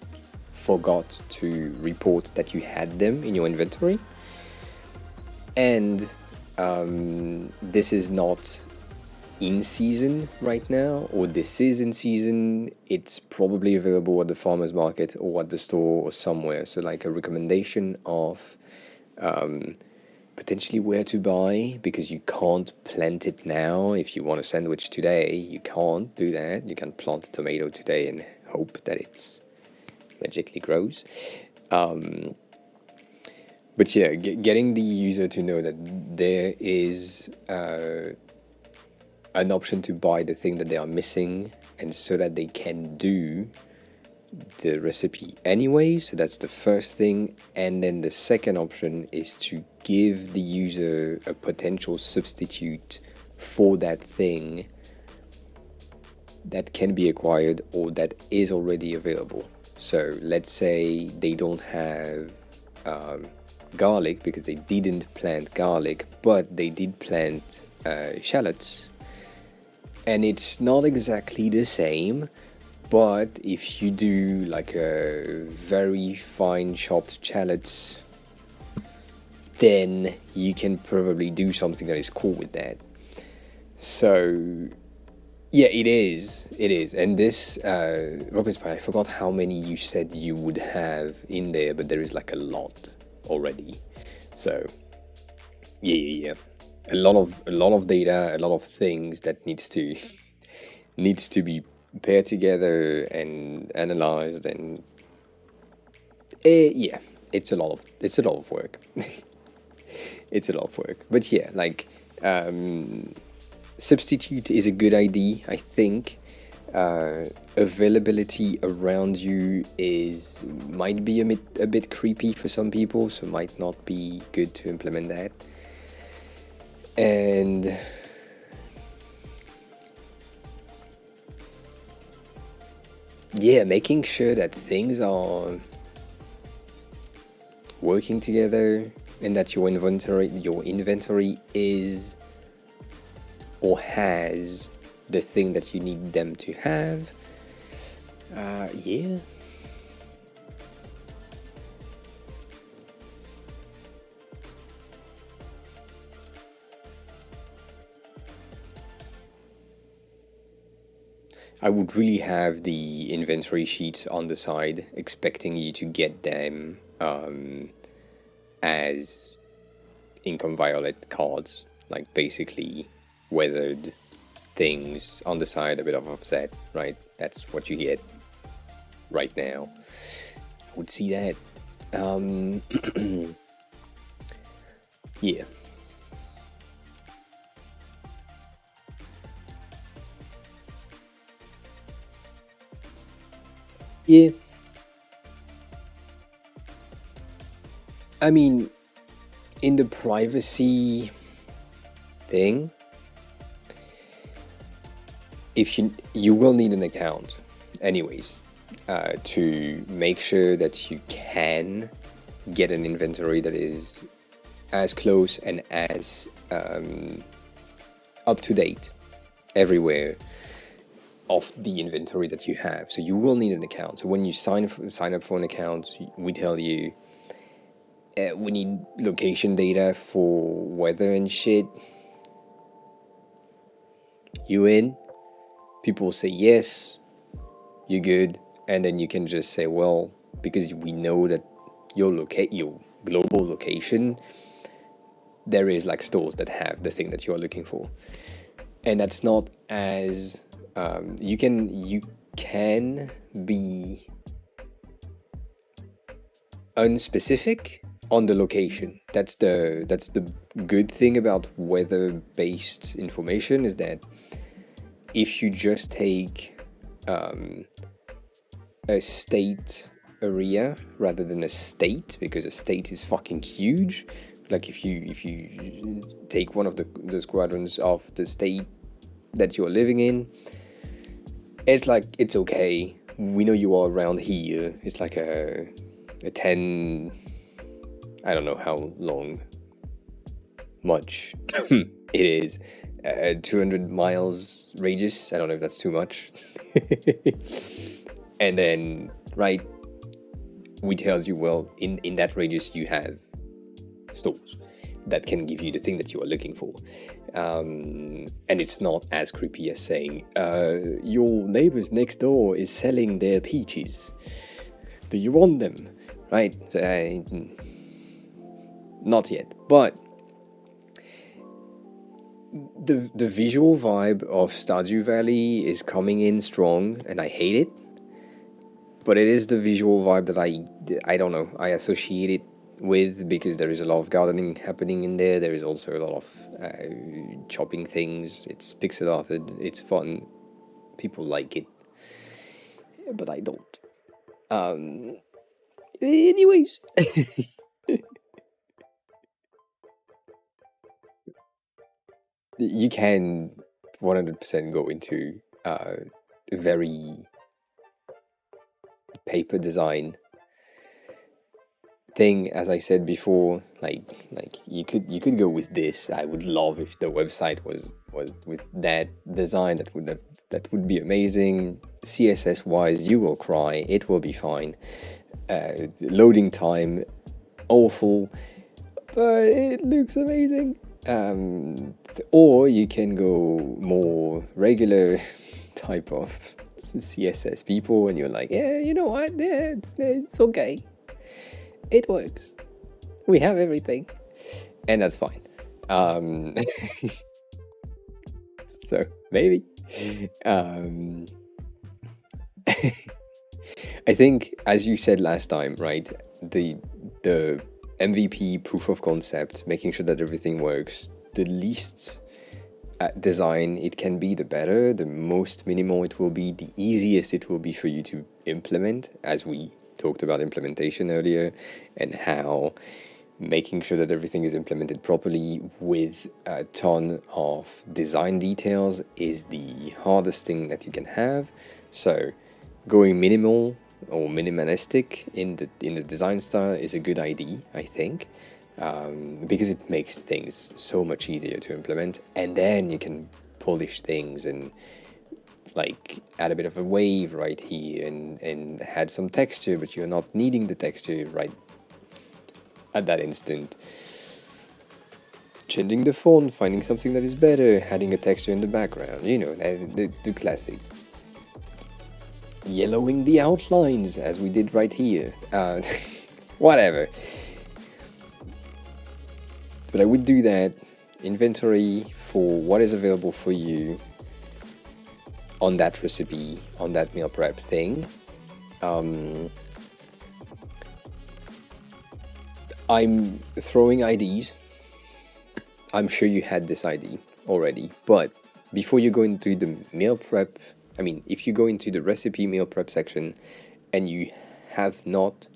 forgot to report that you had them in your inventory? And this is not in season right now, or this is in season. It's probably available at the farmer's market or at the store or somewhere. So like a recommendation of potentially where to buy, because you can't plant it now. If you want a sandwich today, you can't do that. You can plant a tomato today and hope that it's magically grows. But yeah, getting the user to know that there is an option to buy the thing that they are missing, and so that they can do the recipe anyway. So that's the first thing. And then the second option is to give the user a potential substitute for that thing that can be acquired or that is already available. So let's say they don't have garlic because they didn't plant garlic, but they did plant shallots. And it's not exactly the same, but if you do like a very fine chopped shallots, then you can probably do something that is cool with that. So yeah, it is. And this Robin's Pie, I forgot how many you said you would have in there, but there is like a lot already. So yeah. A lot of data, a lot of things that needs to needs to be paired together and analyzed, and yeah, it's a lot of work. It's a lot of work, but yeah, like substitute is a good idea, I think. Availability around you might be a bit creepy for some people, so might not be good to implement that. And yeah, making sure that things are working together and that your inventory is or has the thing that you need them to have. Yeah. I would really have the inventory sheets on the side, expecting you to get them as income violet cards, like basically weathered things on the side, a bit of offset, right? That's what you get right now. I would see that. Yeah. Yeah. I mean, in the privacy thing, if you will need an account anyways, to make sure that you can get an inventory that is as close and as up to date everywhere of the inventory that you have. So you will need an account. So when you sign up for an account, we tell you we need location data for weather and shit. You in? People say yes, you're good, and then you can just say, well, because we know that your global location, there is like stores that have the thing that you are looking for, and that's not as you can be unspecific on the location. That's the good thing about weather-based information, is that if you just take a state area rather than a state, because a state is fucking huge. Like if you take one of the squadrons of the state that you're living in, it's like, it's okay, we know you are around here. It's like a 10, I don't know how long, much it is, 200 miles radius. I don't know if that's too much. And then, right, we tells you, well, in that radius you have stores that can give you the thing that you are looking for. And it's not as creepy as saying, your neighbors next door is selling their peaches. Do you want them? Right? So, not yet. But the visual vibe of Stardew Valley is coming in strong, and I hate it. But it is the visual vibe that I don't know, I associate it with, because there is a lot of gardening happening in there. There is also a lot of chopping things. It's pixel arted. It's fun. People like it, but I don't. Anyways. You can 100% go into very paper design thing. As I said before, like you could go with this. I would love if the website was with that design. That would be amazing. CSS wise, you will cry. It will be fine. Loading time, awful, but it looks amazing. Or you can go more regular type of CSS people, and you're like, yeah, you know what, yeah, it's okay, it works, we have everything, and that's fine. So maybe um, I think, as you said last time, right? The MVP, proof of concept, making sure that everything works. The least design it can be, the better. The most minimal it will be, the easiest it will be for you to implement, as we talked about implementation earlier, and how making sure that everything is implemented properly with a ton of design details is the hardest thing that you can have. So going minimal or minimalistic in the design style is a good idea, I think, because it makes things so much easier to implement, and then you can polish things and like add a bit of a wave right here and add some texture, but you're not needing the texture right at that instant. Changing the font, finding something that is better, adding a texture in the background, the classic. Yellowing the outlines, as we did right here. Whatever. But I would do that. Inventory for what is available for you on that recipe, on that meal prep thing. I'm throwing IDs. I'm sure you had this ID already, but before you go into the meal prep, if you go into the recipe meal prep section and you have not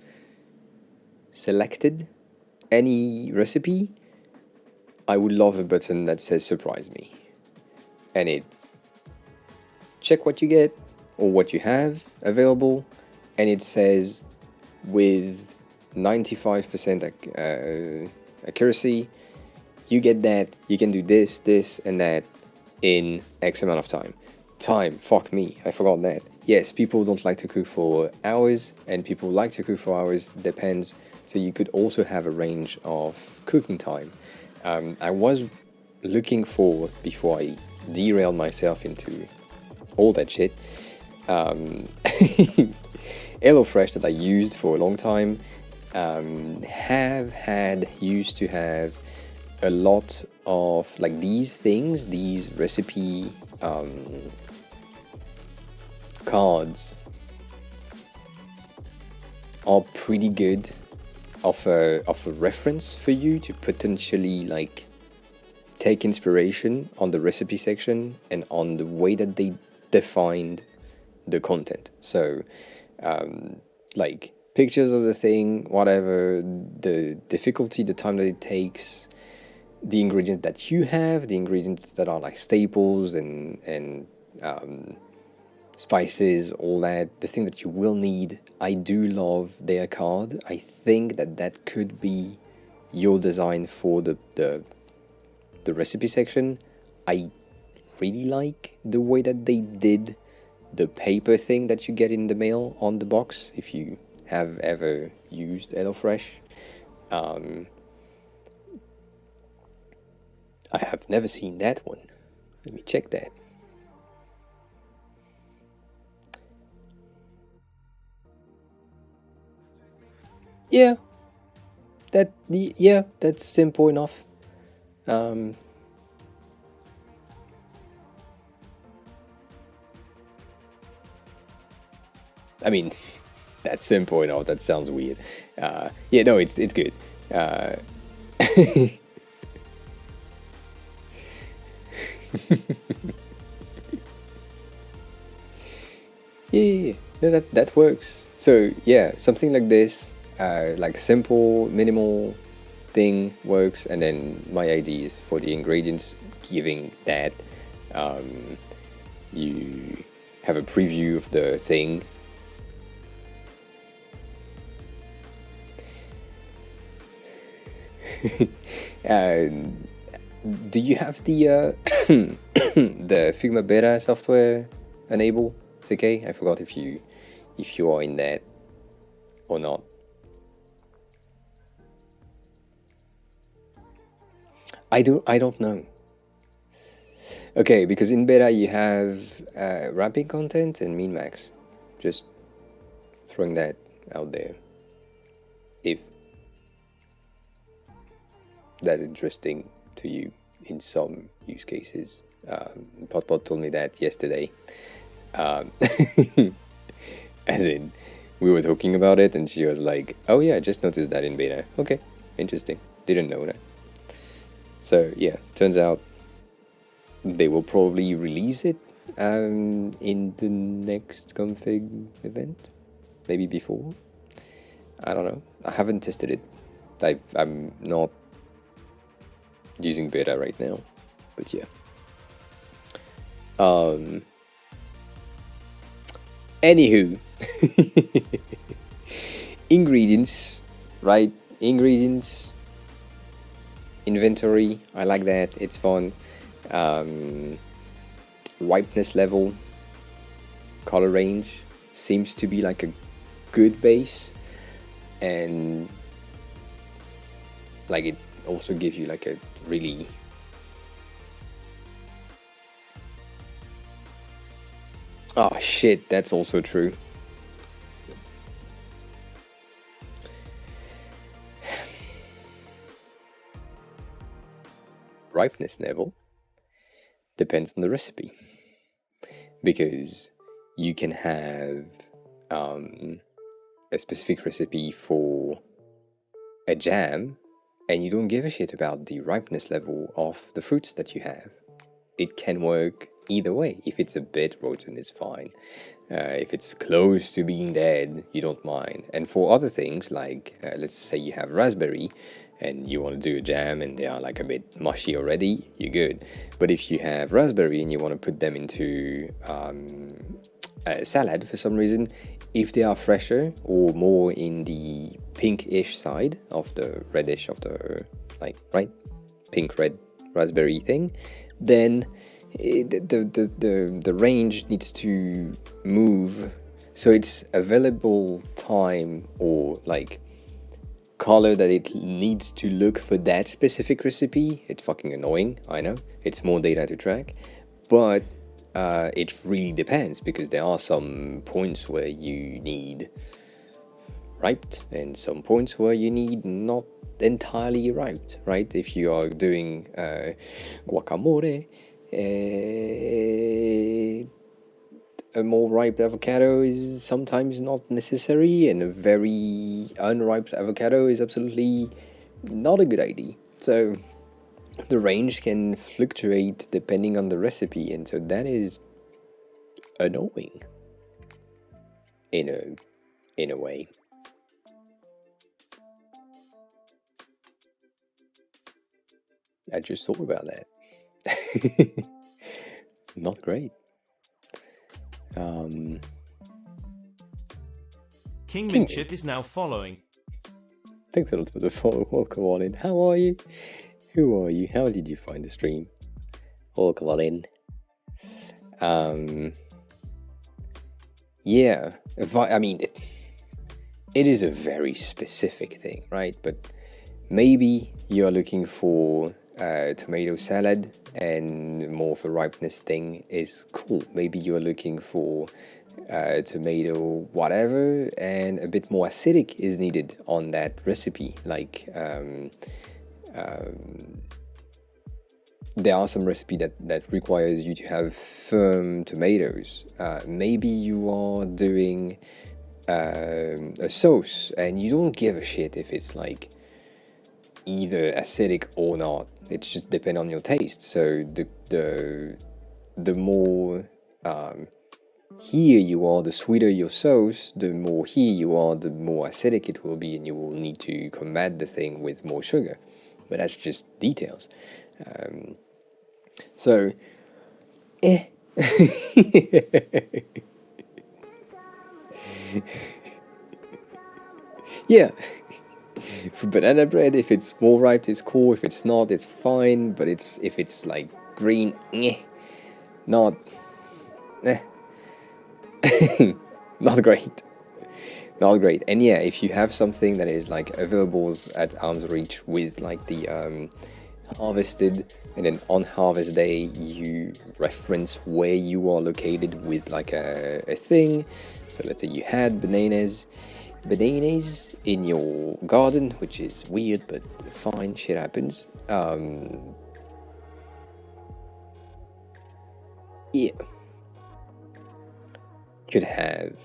selected any recipe, I would love a button that says surprise me. And it's check what you get or what you have available, and it says with 95% accuracy, you get that, you can do this, this, and that in X amount of time. Fuck me, I forgot that. Yes, people don't like to cook for hours, and people like to cook for hours, depends. So you could also have a range of cooking time. I was looking for, before I derailed myself into all that shit, HelloFresh that I used for a long time, used to have a lot of like these things, these recipe cards are pretty good of a reference for you to potentially like take inspiration on the recipe section and on the way that they defined the content. So like pictures of the thing, whatever, the difficulty, the time that it takes, the ingredients that you have, the ingredients that are like staples and spices, all that, the thing that you will need. I do love their card. I think that could be your design for the recipe section. I really like the way that they did the paper thing that you get in the mail on the box, if you have ever used HelloFresh. I have never seen that one. Let me check that. Yeah, that's simple enough. That's simple enough. That sounds weird. No, it's good. Yeah, no, that works. So yeah, something like this, like simple, minimal thing works, and then my ideas for the ingredients, giving that you have a preview of the thing. Do you have the the Figma beta software enabled? It's okay. I forgot if you are in that or not. I don't know. Okay, because in beta you have wrapping content and min max. Just throwing that out there. If that's interesting to you in some use cases. Pot told me that yesterday. Um, as in, we were talking about it, and she was like, "Oh yeah, I just noticed that in beta." Okay, interesting. Didn't know that. So yeah, turns out they will probably release it in the next config event, maybe before. I don't know. I haven't tested it. I'm not using beta right now, but yeah. Anywho, ingredients, right? Ingredients, inventory. I like that. It's fun. Ripeness level, color range seems to be like a good base, and like it also gives you like a really oh shit, that's also true. Ripeness level depends on the recipe, because you can have a specific recipe for a jam and you don't give a shit about the ripeness level of the fruits that you have. It can work either way. If it's a bit rotten, it's fine. If it's close to being dead, you don't mind. And for other things, like let's say you have raspberry and you want to do a jam and they are like a bit mushy already, you're good. But if you have raspberry and you want to put them into a salad for some reason, if they are fresher or more in the pinkish side of the reddish of the, like, right, pink red raspberry thing, then the range needs to move, so it's available time or like color that it needs to look for that specific recipe. It's fucking annoying, I know, it's more data to track, but it really depends, because there are some points where you need ripe and some points where you need not entirely ripe, right? If you are doing guacamole, a more ripe avocado is sometimes not necessary, and a very unripe avocado is absolutely not a good idea. So the range can fluctuate depending on the recipe, and so that is annoying in a way. I just thought about that. Not great. King Minchit is now following. Thanks a lot for the follow. Welcome on in. How are you? Who are you? How did you find the stream? Welcome on in. Yeah, I mean, it is a very specific thing, right? But maybe you're looking for tomato salad and more of a ripeness thing is cool. Maybe you're looking for tomato whatever, and a bit more acidic is needed on that recipe. Like there are some recipe that requires you to have firm tomatoes. Maybe you are doing a sauce and you don't give a shit if it's like either acidic or not. It's just depend on your taste. So the more here you are, the sweeter your sauce, the more here you are, the more acidic it will be, and you will need to combat the thing with more sugar. But that's just details. So, yeah. For banana bread, if it's more ripe, it's cool. If it's not, it's fine. But if it's like green, not, not great. Not great. And yeah, if you have something that is like available at arm's reach with like the harvested, and then on harvest day you reference where you are located with like a thing. So let's say you had bananas in your garden, which is weird, but fine, shit happens. yeah, could have,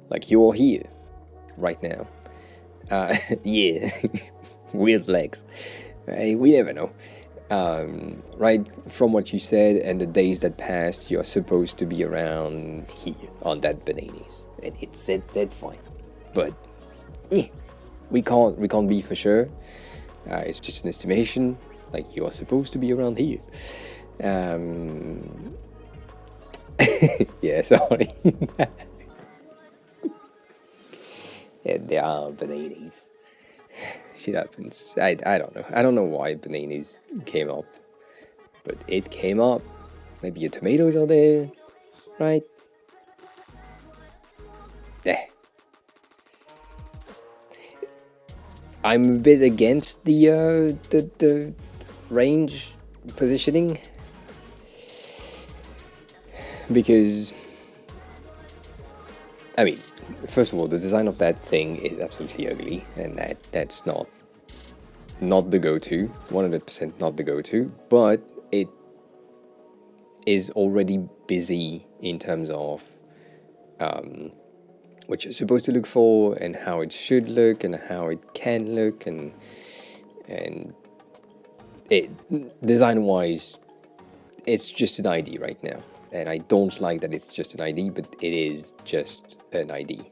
like you're here right now. Yeah, weird legs. We never know. Right from what you said and the days that passed, you're supposed to be around here on that bananas, and it's fine. But yeah, we can't be for sure. It's just an estimation. Like you are supposed to be around here. Yeah, sorry. Yeah, there are bananas. Shit happens. I don't know. I don't know why bananas came up, but it came up. Maybe your tomatoes are there, right? Eh. I'm a bit against the range positioning because, I mean, first of all, the design of that thing is absolutely ugly, and that's not the go-to, 100% not the go-to, but it is already busy in terms of what you're supposed to look for and how it should look and how it can look, and it, design-wise, it's just an ID right now. And I don't like that it's just an ID, but it is just an ID.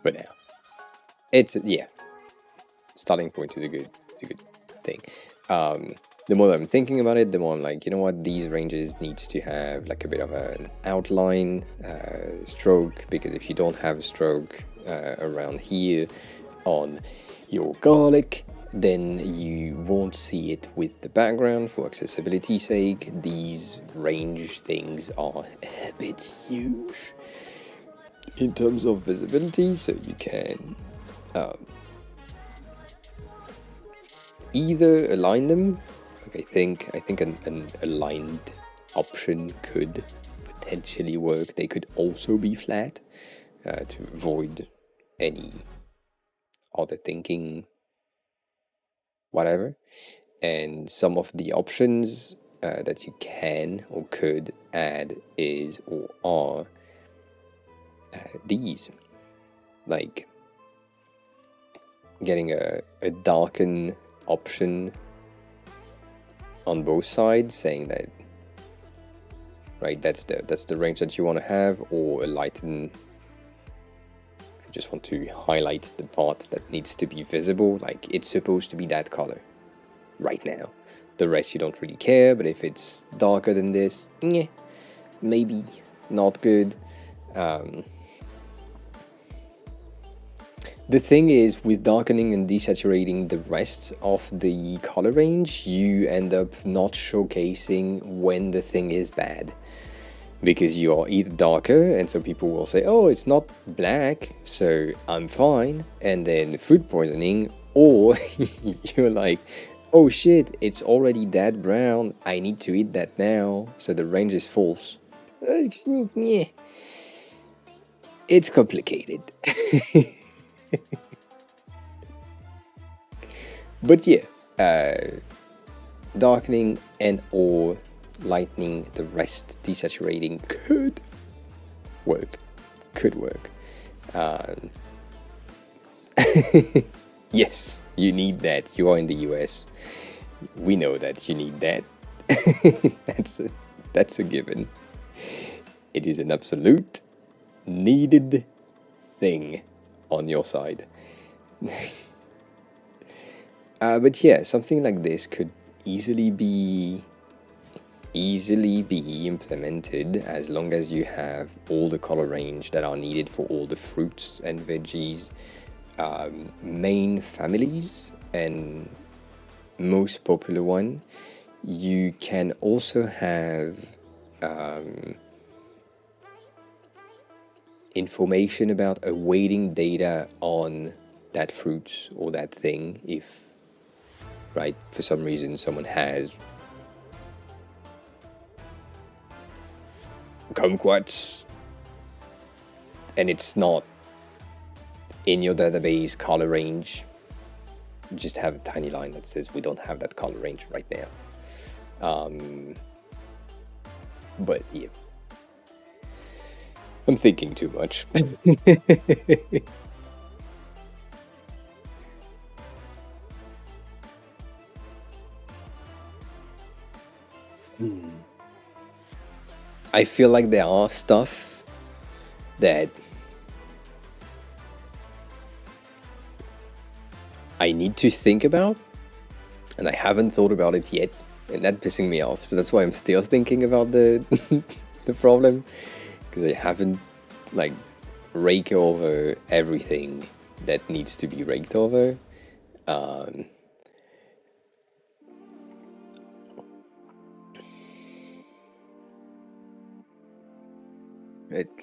But now, it's, yeah, starting point is a good thing. The more I'm thinking about it, the more I'm like, you know what, these ranges needs to have like a bit of an outline, stroke, because if you don't have a stroke around here on your garlic, then you won't see it with the background. For accessibility's sake, these range things are a bit huge in terms of visibility, so you can either align them. I think an aligned option could potentially work. They could also be flat to avoid any other thinking, whatever. And some of the options that you can or could add is or are these, like getting a darken option on both sides, saying that, right, that's the range that you want to have, or a lighten. You just want to highlight the part that needs to be visible, like it's supposed to be that color right now. The rest you don't really care, but if it's darker than this, yeah, maybe not good. The thing is, with darkening and desaturating the rest of the color range, you end up not showcasing when the thing is bad. Because you are either darker, and so people will say, oh, it's not black, so I'm fine, and then food poisoning, or you're like, oh shit, it's already that brown, I need to eat that now, so the range is false. It's complicated. But yeah, darkening and or lightening the rest, desaturating could work. Yes, you need that. You are in the US. We know that you need that. That's a given. It is an absolute needed thing on your side. But yeah, something like this could easily be implemented as long as you have all the color range that are needed for all the fruits and veggies, main families, and most popular one. You can also have information about awaiting data on that fruit or that thing if, right, for some reason someone has kumquats and it's not in your database color range just have a tiny line that says we don't have that color range right now. But yeah, I'm thinking too much. I feel like there are stuff that I need to think about, and I haven't thought about it yet, and that's pissing me off. So that's why I'm still thinking about the the problem, because I haven't like raked over everything that needs to be raked over.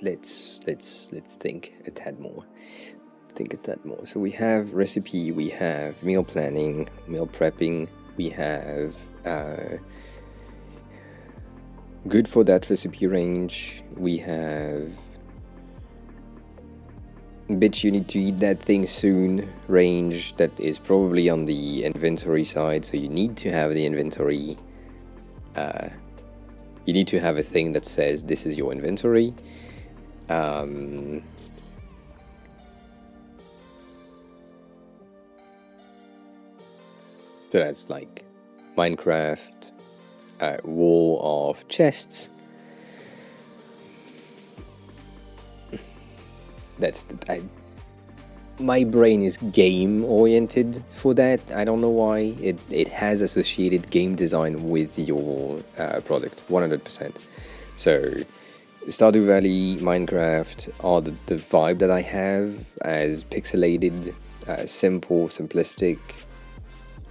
Let's think a tad more. So we have recipe, we have meal planning, meal prepping, we have good for that recipe range, we have bitch you need to eat that thing soon range that is probably on the inventory side, so you need to have the inventory. You need to have a thing that says this is your inventory. So that's like Minecraft, wall of chests. My brain is game oriented for that. I don't know why. It has associated game design with your product 100%. So Stardew Valley, Minecraft are the vibe that I have as pixelated, simple, simplistic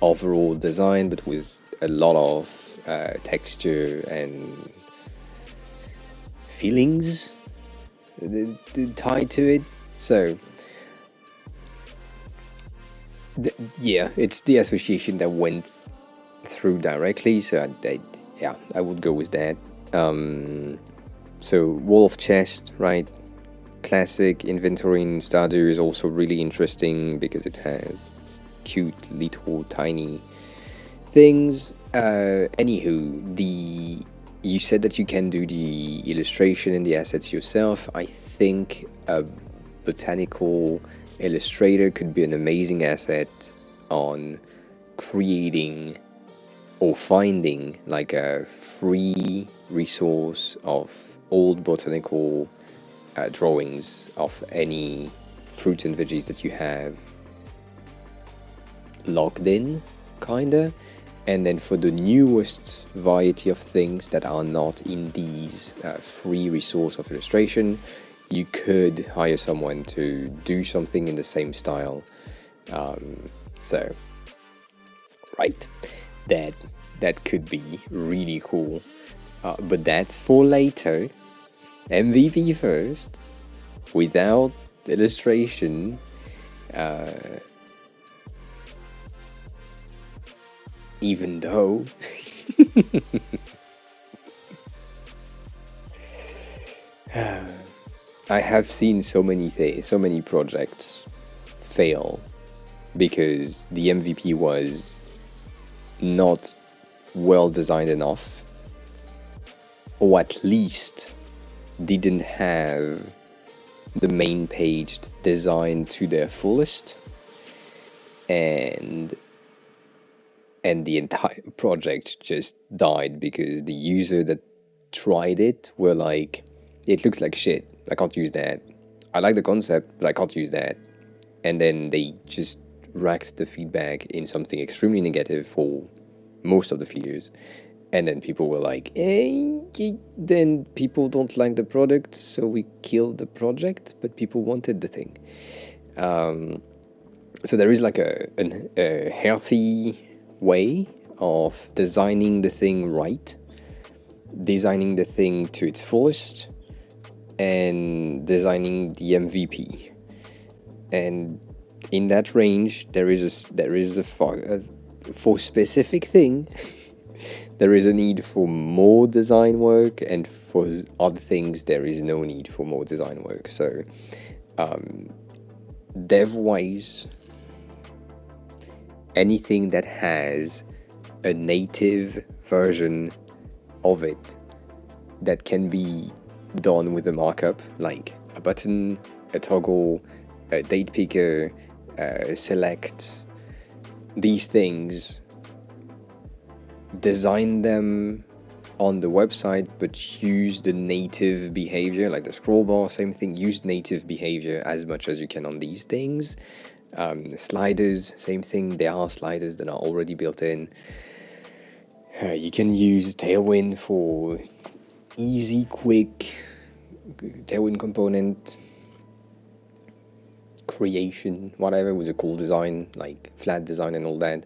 overall design, but with a lot of texture and feelings tied to it. So yeah, it's the association that went through directly. So I would go with that. So wall of chest, right? Classic inventory in Stardew is also really interesting because it has cute little tiny things. Anywho, you said that you can do the illustration and the assets yourself. I think a botanical illustrator could be an amazing asset on creating or finding like a free resource of old botanical drawings of any fruits and veggies that you have logged in, kinda. And then for the newest variety of things that are not in these free resource of illustration, you could hire someone to do something in the same style. So, right, that could be really cool. But that's for later. MVP first, without illustration. Even though I have seen so many projects fail because the MVP was not well designed enough, or at least didn't have the main page designed to their fullest, and the entire project just died because the user that tried it were like, it looks like shit, I can't use that. I like the concept, but I can't use that. And then they just racked the feedback in something extremely negative for most of the features. And then people were like, then people don't like the product, so we killed the project, but people wanted the thing. So there is like a healthy way of designing the thing right, designing the thing to its fullest, and designing the MVP. And in that range, there is for specific thing, there is a need for more design work, and for other things, there is no need for more design work. So, dev-wise, anything that has a native version of it that can be done with a markup, like a button, a toggle, a date picker, select, these things, design them on the website, but use the native behavior, like the scroll bar, same thing, use native behavior as much as you can on these things. Sliders, same thing, there are sliders that are already built in. You can use Tailwind for easy, quick Tailwind component creation, whatever, with a cool design, like flat design and all that.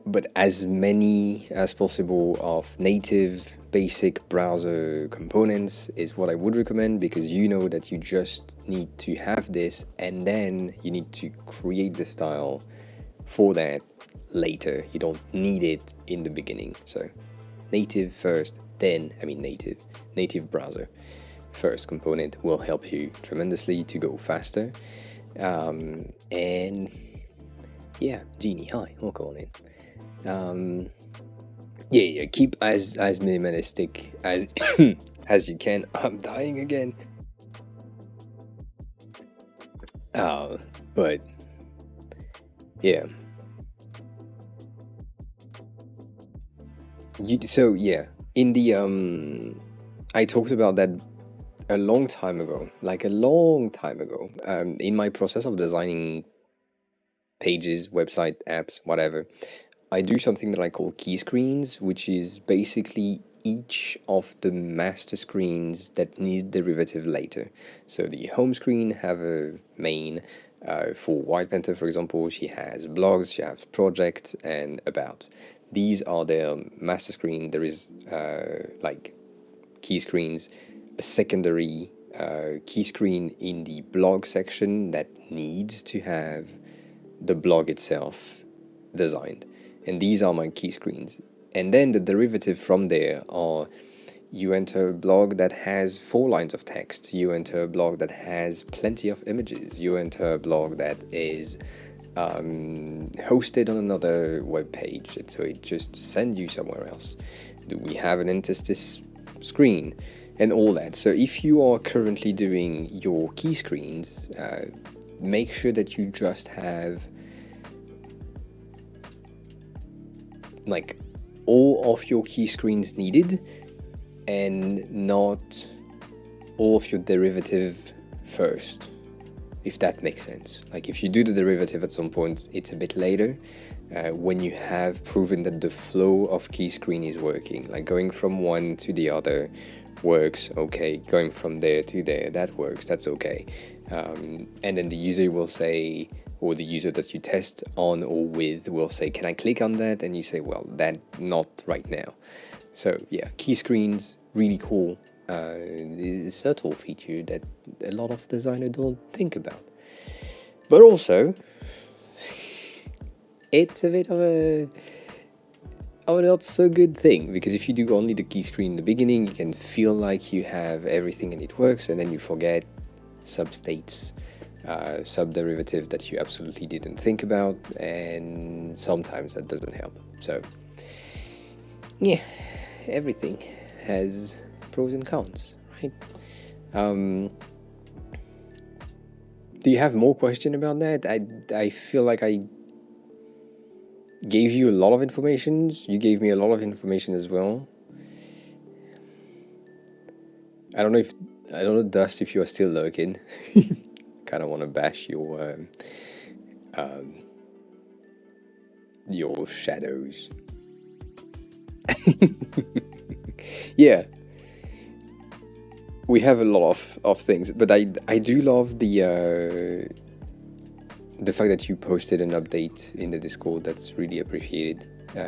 But as many as possible of native basic browser components is what I would recommend, because you know that you just need to have this and then you need to create the style for that later. You don't need it in the beginning. So native first, then native browser first component will help you tremendously to go faster. And yeah, Genie, hi, welcome on in. Keep as minimalistic as as you can. I'm dying again. But yeah. In the I talked about that a long time ago, in my process of designing pages, website, apps, whatever. I do something that I call key screens, which is basically each of the master screens that need derivative later. So the home screen have a main. For White Panther, for example, she has blogs, she has project and about. These are their master screen. There is like key screens, a secondary key screen in the blog section that needs to have the blog itself designed. And these are my key screens. And then the derivative from there are, you enter a blog that has 4 lines of text, you enter a blog that has plenty of images, you enter a blog that is hosted on another web page, so it just sends you somewhere else. Do we have an interstice screen and all that? So if you are currently doing your key screens, make sure that you just have like all of your key screens needed and not all of your derivative first, if that makes sense. Like if you do the derivative at some point, it's a bit later, when you have proven that the flow of key screen is working, like going from one to the other works, okay, going from there to there, that works, that's okay. And then the user will say, or the user that you test on or with will say, can I click on that? And you say, well, that not right now. So yeah, key screens, really cool. It's a subtle feature that a lot of designers don't think about. But also, it's a bit of a not so good thing, because if you do only the key screen in the beginning, you can feel like you have everything and it works, and then you forget substates, subderivative that you absolutely didn't think about, and sometimes that doesn't help. So yeah, everything has pros and cons, right? Do you have more question about that? I feel like I gave you a lot of information. You gave me a lot of information as well. I don't know, Dust, if you are still lurking. Kind of want to bash your shadows. Yeah, we have a lot of things, but I do love the fact that you posted an update in the Discord. That's really appreciated,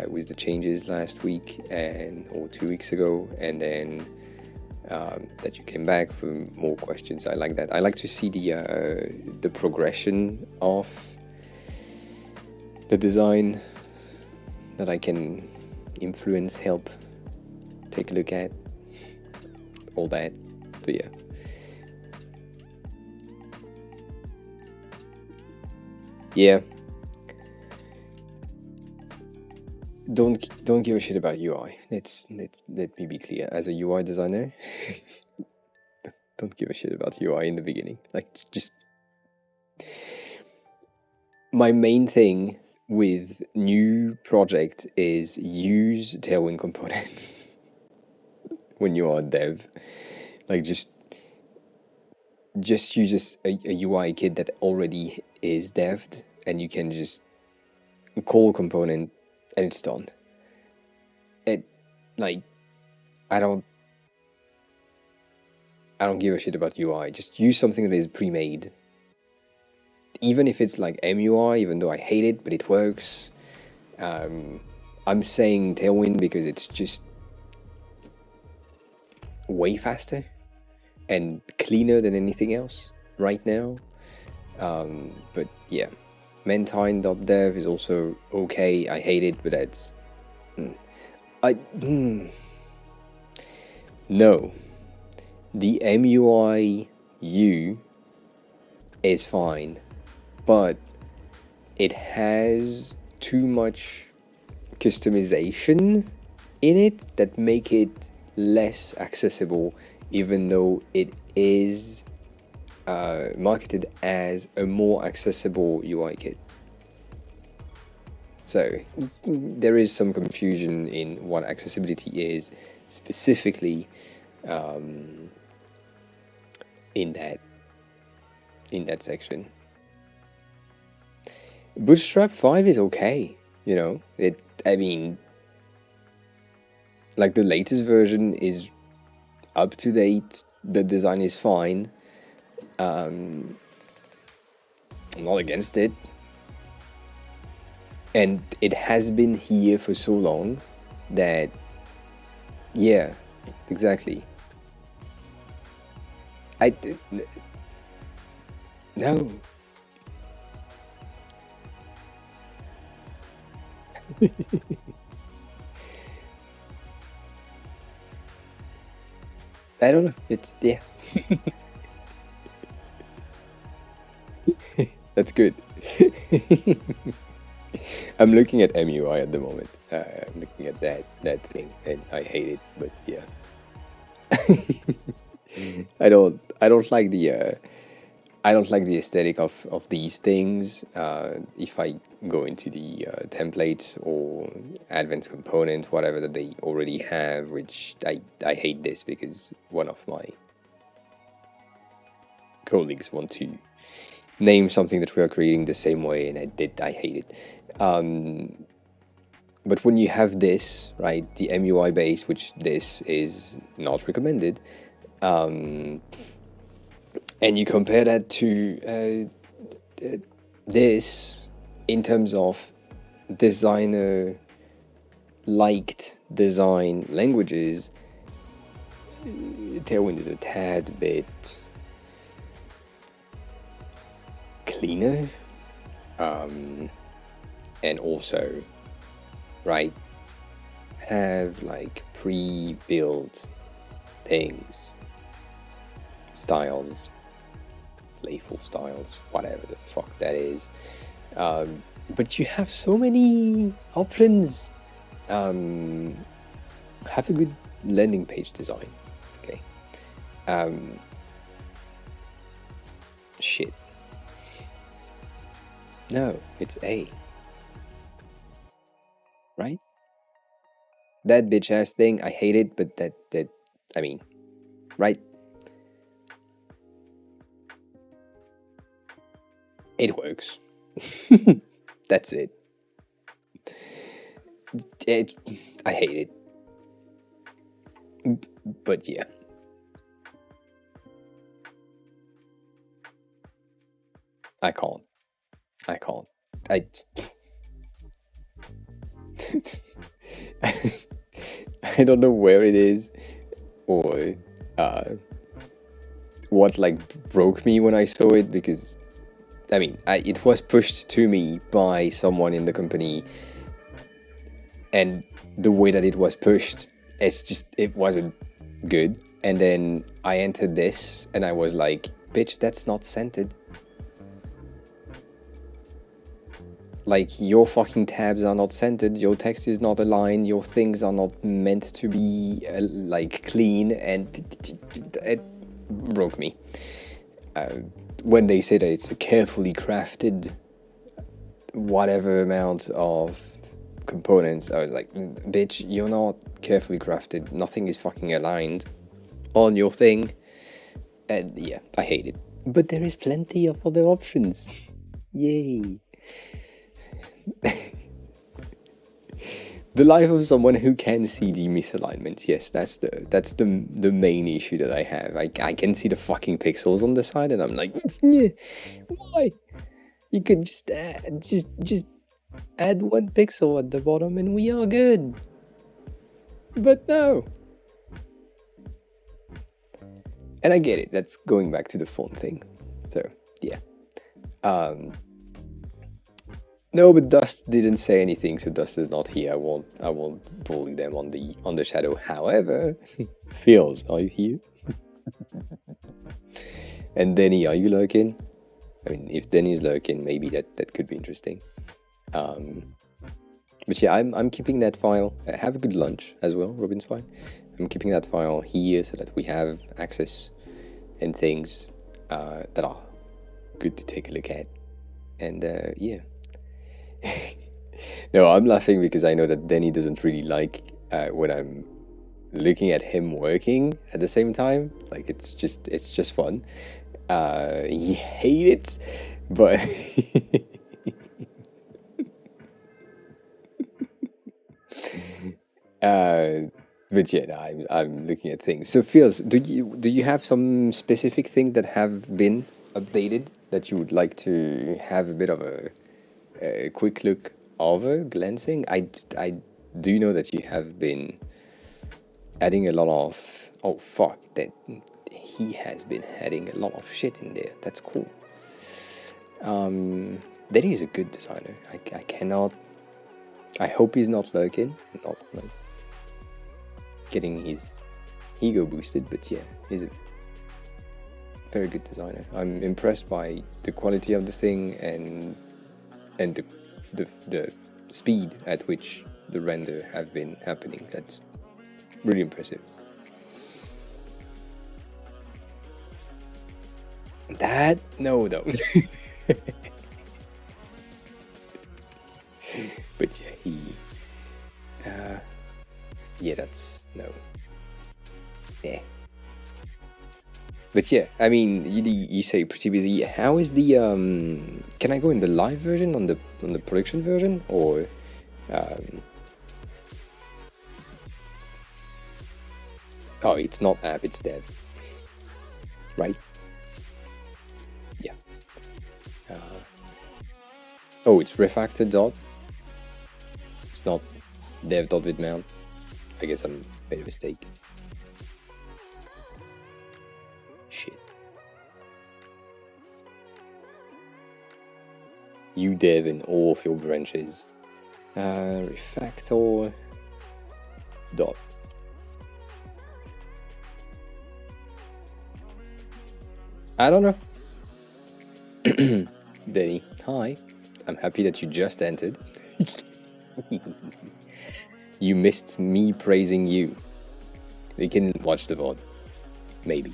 with the changes last week or 2 weeks ago, and then that you came back for more questions. I like that. I like to see the progression of the design that I can influence, help, take a look at, all that. So yeah. Yeah, don't give a shit about UI. Let me be clear. As a UI designer, don't give a shit about UI in the beginning. Like, just my main thing with new project is use Tailwind components when you are a dev. Like, just use a UI kit that already is dev'd, and you can just call a component and it's done. It, like, I don't give a shit about UI. Just use something that is pre-made. Even if it's like MUI, even though I hate it, but it works. I'm saying Tailwind because it's just way faster and cleaner than anything else right now. But yeah, Mentine.dev is also okay. I hate it, but that's... No. The MUI U is fine, but it has too much customization in it that make it less accessible, even though it is marketed as a more accessible UI kit. So there is some confusion in what accessibility is specifically in that section. Bootstrap 5 is okay, you know. I mean, like, the latest version is up to date. The design is fine. I'm not against it. And it has been here for so long that, yeah, exactly. No. I don't know. It's, yeah. That's good. I'm looking at MUI at the moment. I'm looking at that thing, and I hate it. But yeah, I don't like the aesthetic of these things. If I go into the templates or advanced component, whatever that they already have, which I hate this because one of my colleagues want to name something that we are creating the same way, and I hate it. But when you have this, right, the MUI base, which this is not recommended, and you compare that to this in terms of designer liked design languages, Tailwind is a tad bit cleaner, and also, right, have like pre-built things, styles, playful styles, whatever the fuck that is. But you have so many options. Have a good landing page design. It's okay. Shit. No, it's A. Right? That bitch ass thing, I hate it, but I mean, right? It works. That's it. I hate it. But yeah. I can't. I don't know where it is or what like broke me when I saw it, because I mean, it was pushed to me by someone in the company, and the way that it was pushed, it wasn't good. And then I entered this and I was like, bitch, that's not scented. Like, your fucking tabs are not centered, your text is not aligned, your things are not meant to be, like, clean, and it broke me. When they say that it's a carefully crafted whatever amount of components, I was like, bitch, you're not carefully crafted, nothing is fucking aligned on your thing, and yeah, I hate it. But there is plenty of other options. Yay. The life of someone who can see the misalignments. Yes, that's the main issue that I have. I can see the fucking pixels on the side, and I'm like, why? You could just add one pixel at the bottom, and we are good. But no. And I get it. That's going back to the font thing. So yeah. No, but Dust didn't say anything, so Dust is not here. I won't bully them on the shadow. However, Feels, are you here? And Denny, are you lurking? I mean, if Denny's lurking, maybe that could be interesting. But yeah, I'm keeping that file. Have a good lunch as well, Robin Spy. I'm keeping that file here so that we have access and things that are good to take a look at. And yeah. No, I'm laughing because I know that Denny doesn't really like when I'm looking at him working at the same time. Like, it's just fun. He hates it, but but yeah, I'm looking at things. So Feels, do you have some specific things that have been updated that you would like to have a bit of a quick look over, glancing? I do know that you have been adding a lot of, oh fuck, that he has been adding a lot of shit in there. That's cool. Denny is a good designer. I cannot, I hope he's not lurking, not like getting his ego boosted, but yeah, he's a very good designer. I'm impressed by the quality of the thing and the speed at which the render have been happening. That's really impressive. That no though. But yeah, yeah, that's no. Yeah. But yeah, I mean, you say pretty busy. How is the can I go in the live version on the production version, or oh, it's not app, it's dev, right? Yeah. Oh, it's refactor dot. It's not dev dot with mount. I guess I made a mistake. Shit. You dev in all of your branches. Refactor dot. I don't know. Denny, hi. I'm happy that you just entered. You missed me praising you. You can watch the VOD. Maybe.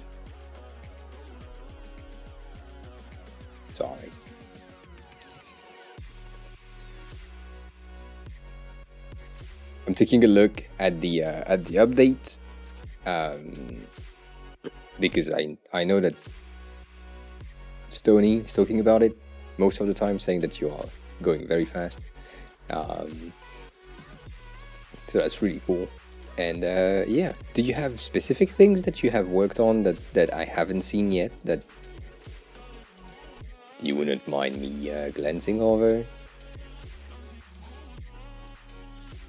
Sorry. I'm taking a look at the update because I know that Stony is talking about it most of the time, saying that you are going very fast. So that's really cool. And yeah, do you have specific things that you have worked on that I haven't seen yet that you wouldn't mind me glancing over?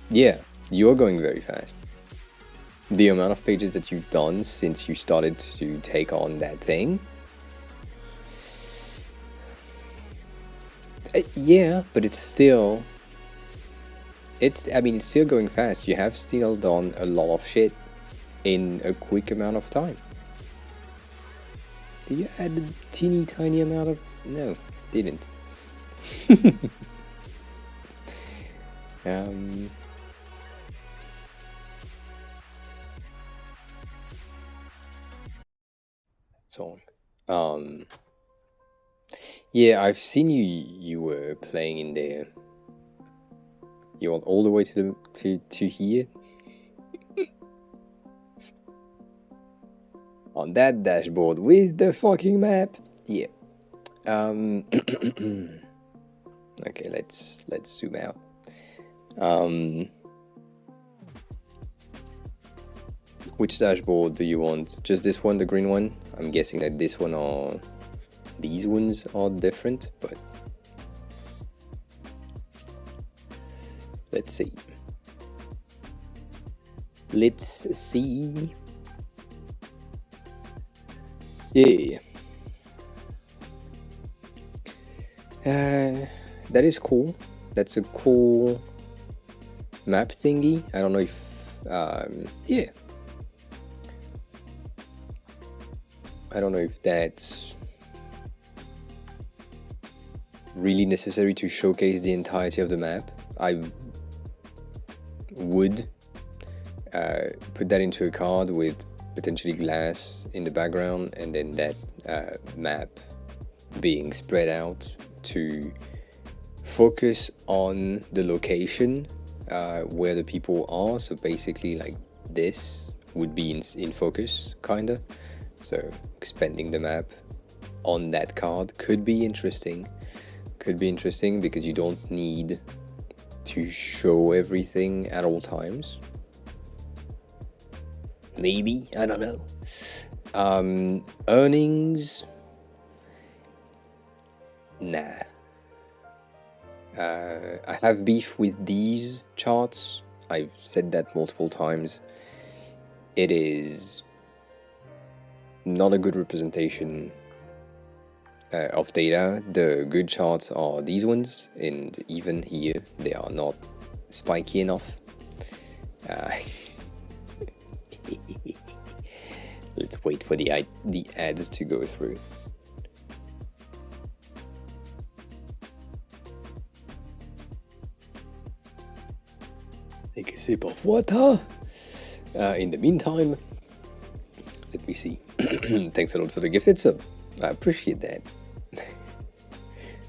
Yeah, you're going very fast. The amount of pages that you've done since you started to take on that thing. Yeah, but it's still... it's still going fast. You have still done a lot of shit in a quick amount of time. Did you add a teeny tiny amount of... No, didn't. Um, song. Yeah, I've seen you were playing in there. You want all the way to here? On that dashboard with the fucking map. Yeah. Okay, let's zoom out. Which dashboard do you want? Just this one, the green one? I'm guessing that this one or these ones are different, but let's see. Let's see. Yeah. That is cool. That's a cool map thingy. I don't know if, yeah. I don't know if that's really necessary to showcase the entirety of the map. I would put that into a card with potentially glass in the background, and then that map being spread out to focus on the location where the people are. So basically, like, this would be in focus, kinda. So expanding the map on that card could be interesting. Could be interesting because you don't need to show everything at all times. Maybe, I don't know. Earnings, nah. I have beef with these charts. I've said that multiple times. It is not a good representation of data. The good charts are these ones, and even here they are not spiky enough. Let's wait for the ads to go through. Take a sip of water. In the meantime, let me see. Thanks a lot for the gifted sub. I appreciate that. I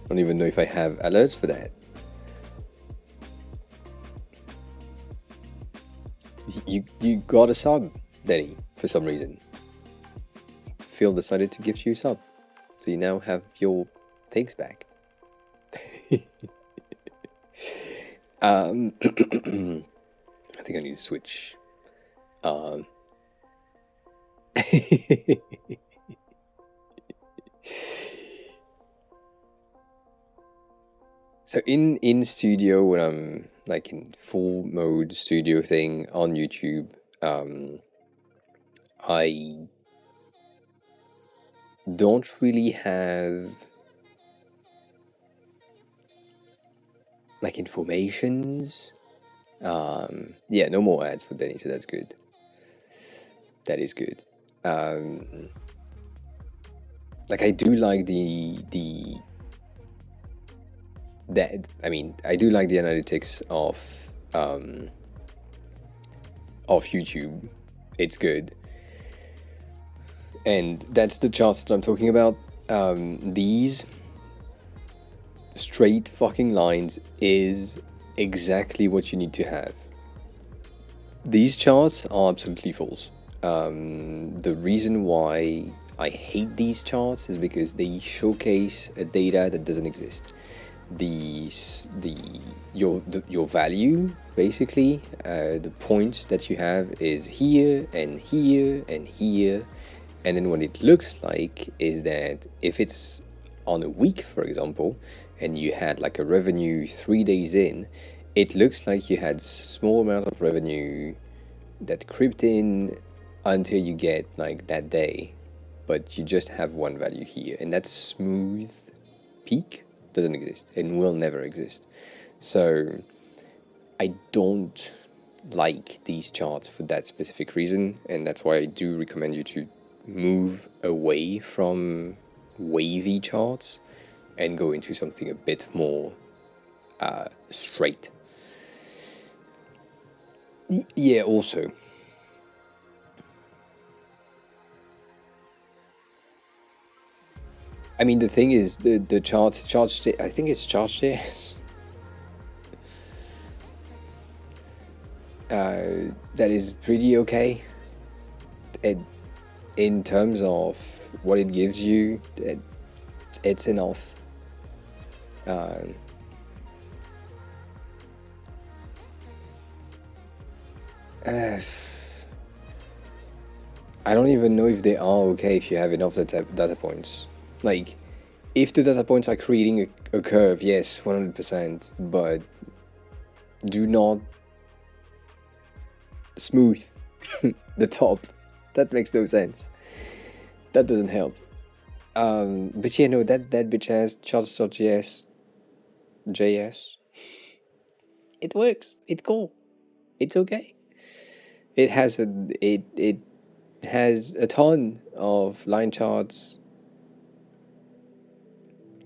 don't even know if I have alerts for that. You got a sub, Denny, for some reason. Phil decided to gift you a sub, so you now have your things back. I think I need to switch. So in studio, when I'm like in full mode studio thing on YouTube, I don't really have like informations. Yeah, no more ads for Denny, so that's good. That is good. Like, I do like I do like the analytics of YouTube. It's good, and that's the charts that I'm talking about. These straight fucking lines is exactly what you need to have. These charts are absolutely false. The reason why I hate these charts is because they showcase a data that doesn't exist. Your value, basically, the points that you have is here and here and here, and then what it looks like is that if it's on a week, for example, and you had like a revenue 3 days in, it looks like you had small amount of revenue that crept in until you get like that day, but you just have one value here, and that smooth peak doesn't exist and will never exist. So I don't like these charts for that specific reason, and that's why I do recommend you to move away from wavy charts and go into something a bit more straight. Yeah, also. I mean, the thing is, the charts, I think it's charts.js. That is pretty okay. In terms of what it gives you, it's enough. I don't even know if they are okay if you have enough data points. Like, if the data points are creating a curve, yes, 100%, but do not smooth the top. That makes no sense. That doesn't help. But yeah, no, that bitch has charts.js. It works. It's cool. It's okay. It has a ton of line charts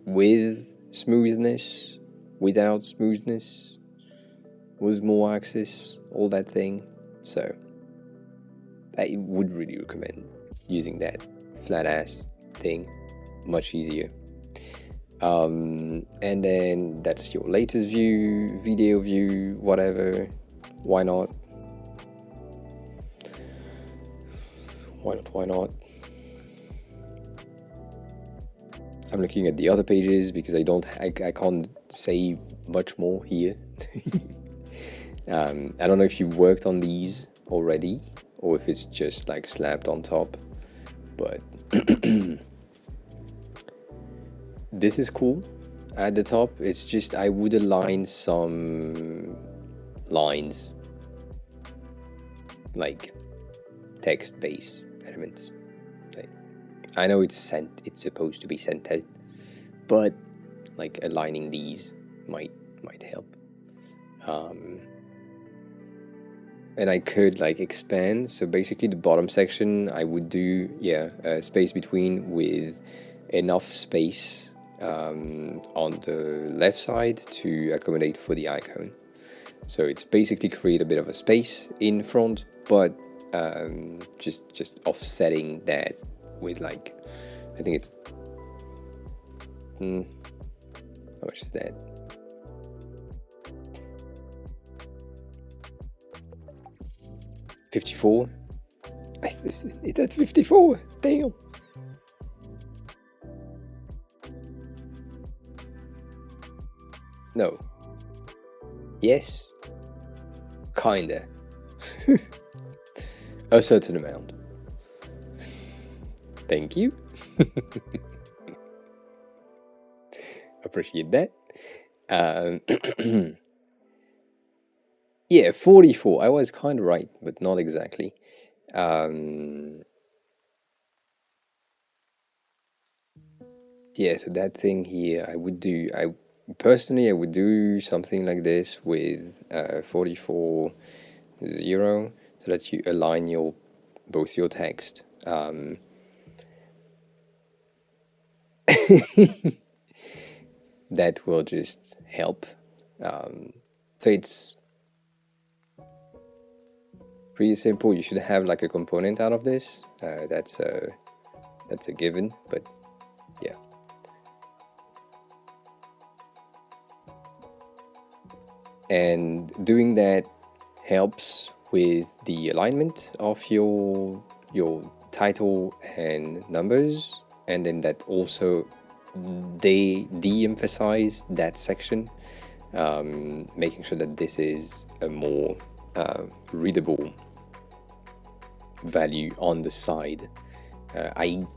with smoothness, without smoothness, with more axis, all that thing. So I would really recommend using that flat ass thing. Much easier. And then that's your latest view, video view, whatever. Why not? Why not? I'm looking at the other pages because I can't say much more here. I don't know if you worked on these already or if it's just like slapped on top, but this is cool. At the top, it's just I would align some lines, like text-based elements. I know it's supposed to be centered, but like aligning these might help. And I could like expand. So basically, the bottom section I would do a space between with enough space on the left side to accommodate for the icon. So it's basically create a bit of a space in front, but just offsetting that with like, I think it's how much is that? $54. It's at 54. Damn. No. Yes. Kinda. A certain amount. Thank you. Appreciate that. Yeah, 44. I was kind of right, but not exactly. Yeah, so that thing here, I would do something like this with 44 0 so that you align both your text. That will just help. So it's pretty simple. You should have like a component out of this. That's a given, but yeah. And doing that helps with the alignment of your title and numbers, and then that also they de-emphasize that section, making sure that this is a more readable value on the side. I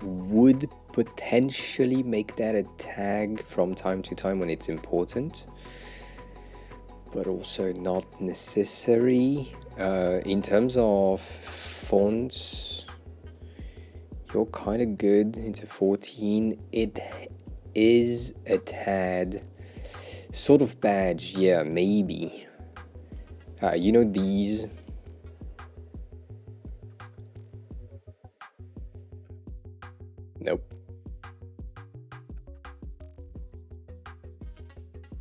would potentially make that a tag from time to time when it's important, but also not necessary. In terms of fonts, you're kind of good into 14. It is a tad sort of badge, yeah, maybe. You know these? Nope.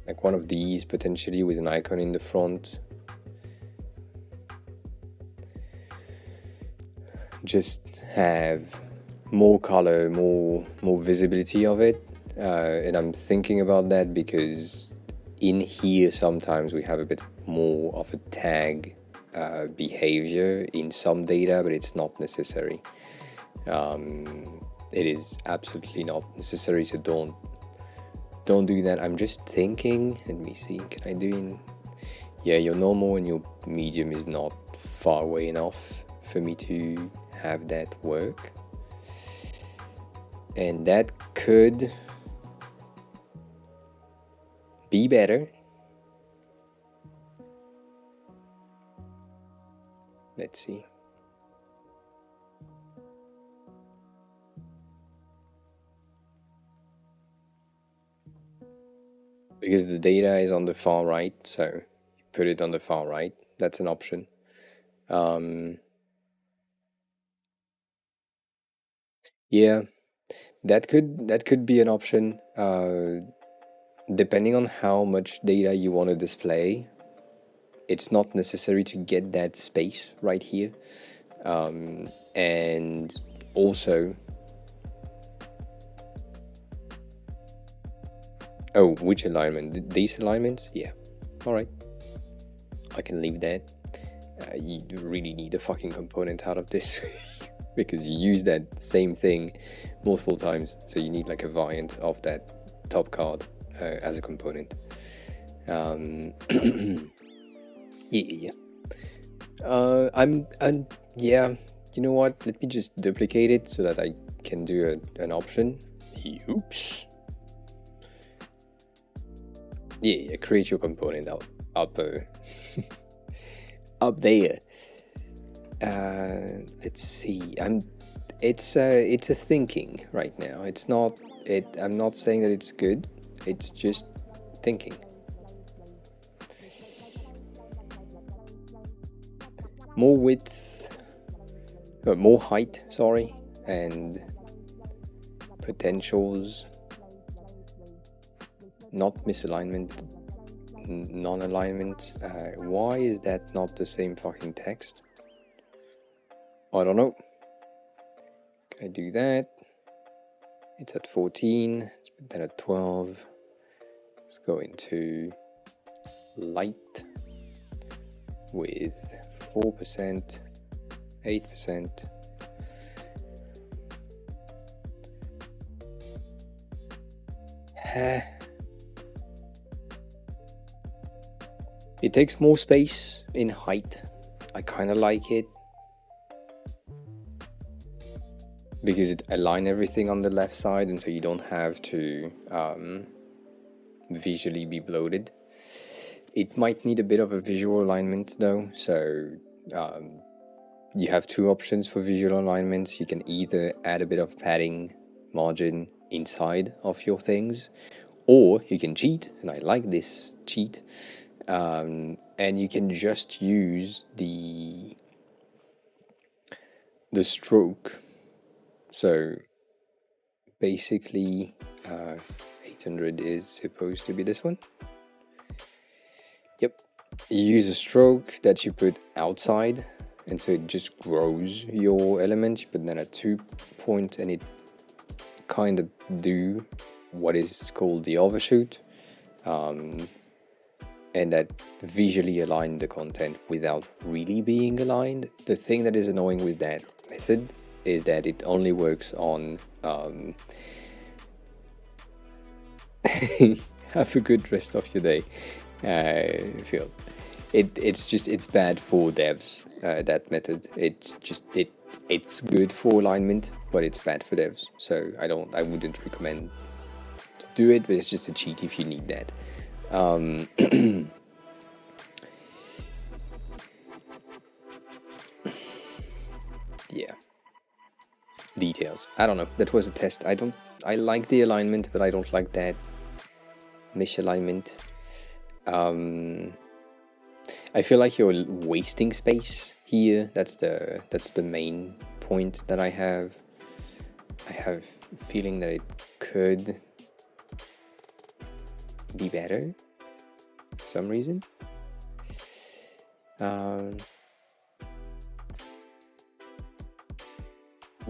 Like one of these potentially with an icon in the front. just have more color, more visibility of it. And I'm thinking about that because in here sometimes we have a bit more of a tag behavior in some data, but it's not necessary. It is absolutely not necessary, so don't do that. I'm just thinking, let me see, can I do in, yeah, your normal and your medium is not far away enough for me to have that work. And that could be better. Let's see. Because the data is on the far right, so you put it on the far right. That's an option. Yeah, that could be an option. Depending on how much data you want to display, it's not necessary to get that space right here. And also, oh, which alignment? These alignments? Yeah. All right. I can leave that. You really need a fucking component out of this because you use that same thing multiple times. So you need like a variant of that top card as a component. Yeah. Yeah. You know what? Let me just duplicate it so that I can do an option. Oops. Yeah, create your component up up there. Let's see. It's a thinking right now. It's not. I'm not saying that it's good. It's just thinking. More width, more height. Sorry, and potentials. Not misalignment, non-alignment. Why is that not the same fucking text? I don't know. Can I do that? It's at 14. Let's put that at 12. Let's go into light with 4%, 8%. It takes more space in height. I kind of like it because it aligns everything on the left side, and so you don't have to visually be bloated. It might need a bit of a visual alignment though, so you have two options for visual alignments. You can either add a bit of padding margin inside of your things, or you can cheat, and I like this cheat. And you can just use the stroke. So basically 800 is supposed to be this one. Yep. You use a stroke that you put outside, and so it just grows your element. You put then a 2 point, and it kind of do what is called the overshoot. And that visually align the content without really being aligned. The thing that is annoying with that method is that it only works on have a good rest of your day feels. It's bad for devs, that method. It's good for alignment, but it's bad for devs. So I wouldn't recommend to do it, but it's just a cheat if you need that. Yeah. Details. I don't know. That was a test. I like the alignment, but I don't like that misalignment. I feel like you're wasting space here. That's the main point that I have. I have a feeling that it could be better for some reason.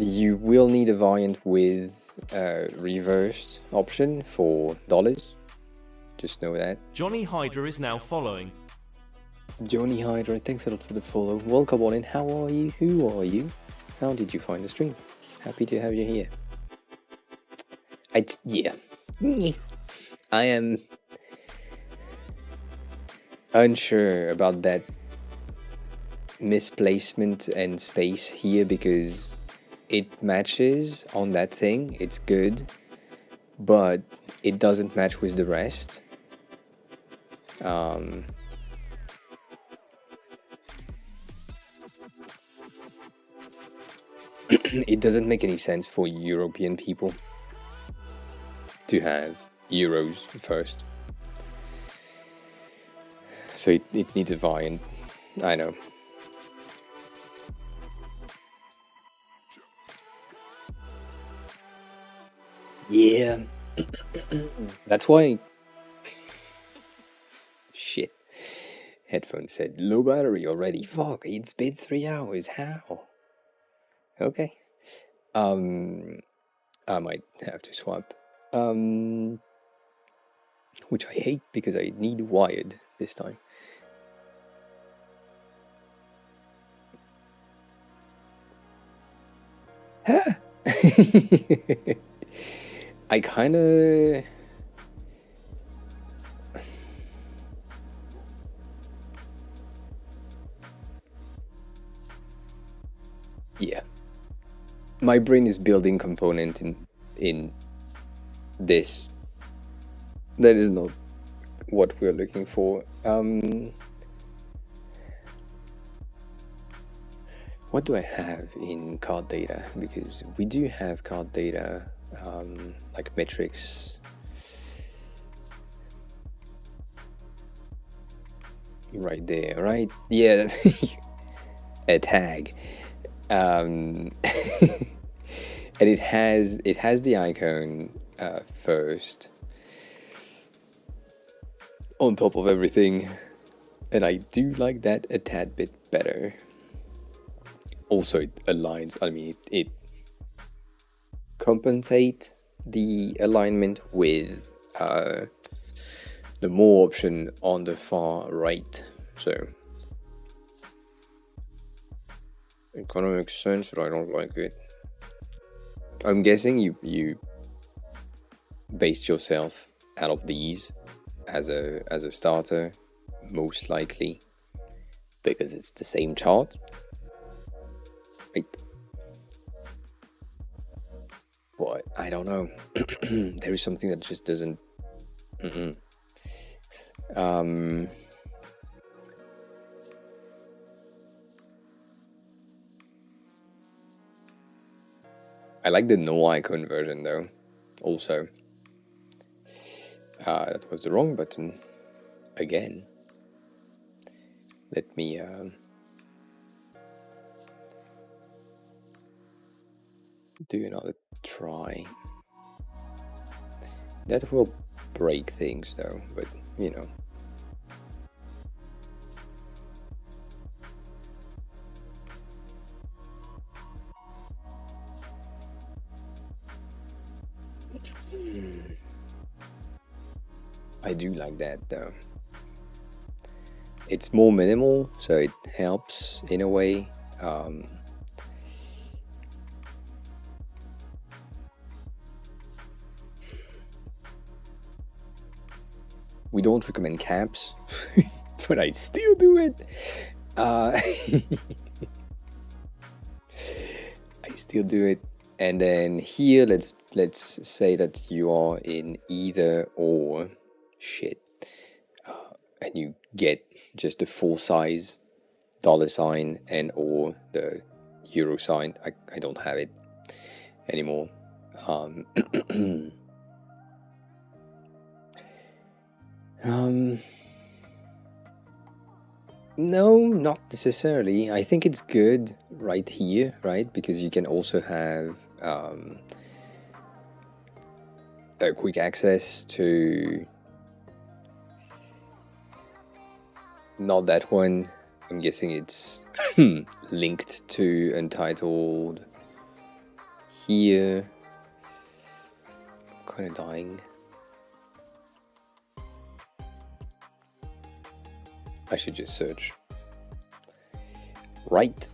You will need a variant with a reversed option for dollars. Just know that. Johnny Hydra is now following. Johnny Hydra, thanks a lot for the follow. Welcome on in. How are you? Who are you? How did you find the stream? Happy to have you here. Yeah. I am unsure about that misplacement and space here because it matches on that thing. It's good, but it doesn't match with the rest. It doesn't make any sense for European people to have euros first. So it needs a variant. I know. Yeah. That's why... Shit. Headphone said, low battery already. Fuck, it's been 3 hours. How? Okay. I might have to swap. Which I hate because I need wired this time. I kinda... Yeah. My brain is building component in this. That is not what we're looking for. What do I have in card data? Because we do have card data, like metrics. Right there, right? Yeah, that's a tag. And it has the icon first on top of everything, and I do like that a tad bit better. Also, it aligns. I mean, it compensates the alignment with the more option on the far right. So it kind of makes sense, but I don't like it. I'm guessing you based yourself out of these as a starter, most likely, because it's the same chart, right? But I don't know. There is something that just doesn't. I like the no icon version though. Also, that was the wrong button again. Let me do another try. That will break things though, but you know. I do like that though. It's more minimal, so it helps in a way. We don't recommend caps, but I still do it. I still do it. And then here, let's say that you are in either or shit, and you get just the full size dollar sign and or the euro sign. I don't have it anymore. No, not necessarily. I think it's good right here, right? Because you can also have a quick access to, not that one. I'm guessing it's linked to Untitled here. Kind of dying. I should just search. Right.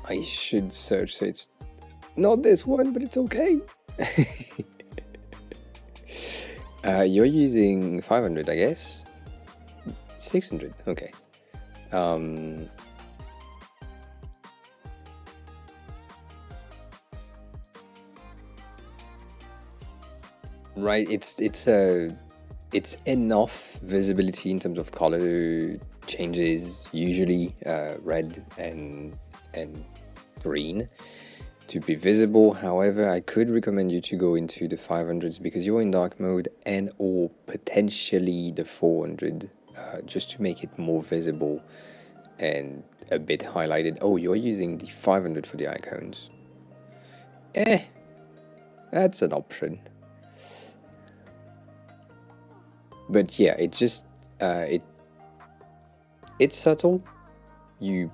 I should search, so it's not this one, but it's okay. You're using 500, I guess. 600, okay. Right, it's enough visibility in terms of color changes, usually red and green, to be visible. However, I could recommend you to go into the 500s because you're in dark mode, and or potentially the 400, just to make it more visible and a bit highlighted. Oh, you're using the 500 for the icons. That's an option. But yeah, it just it's subtle. You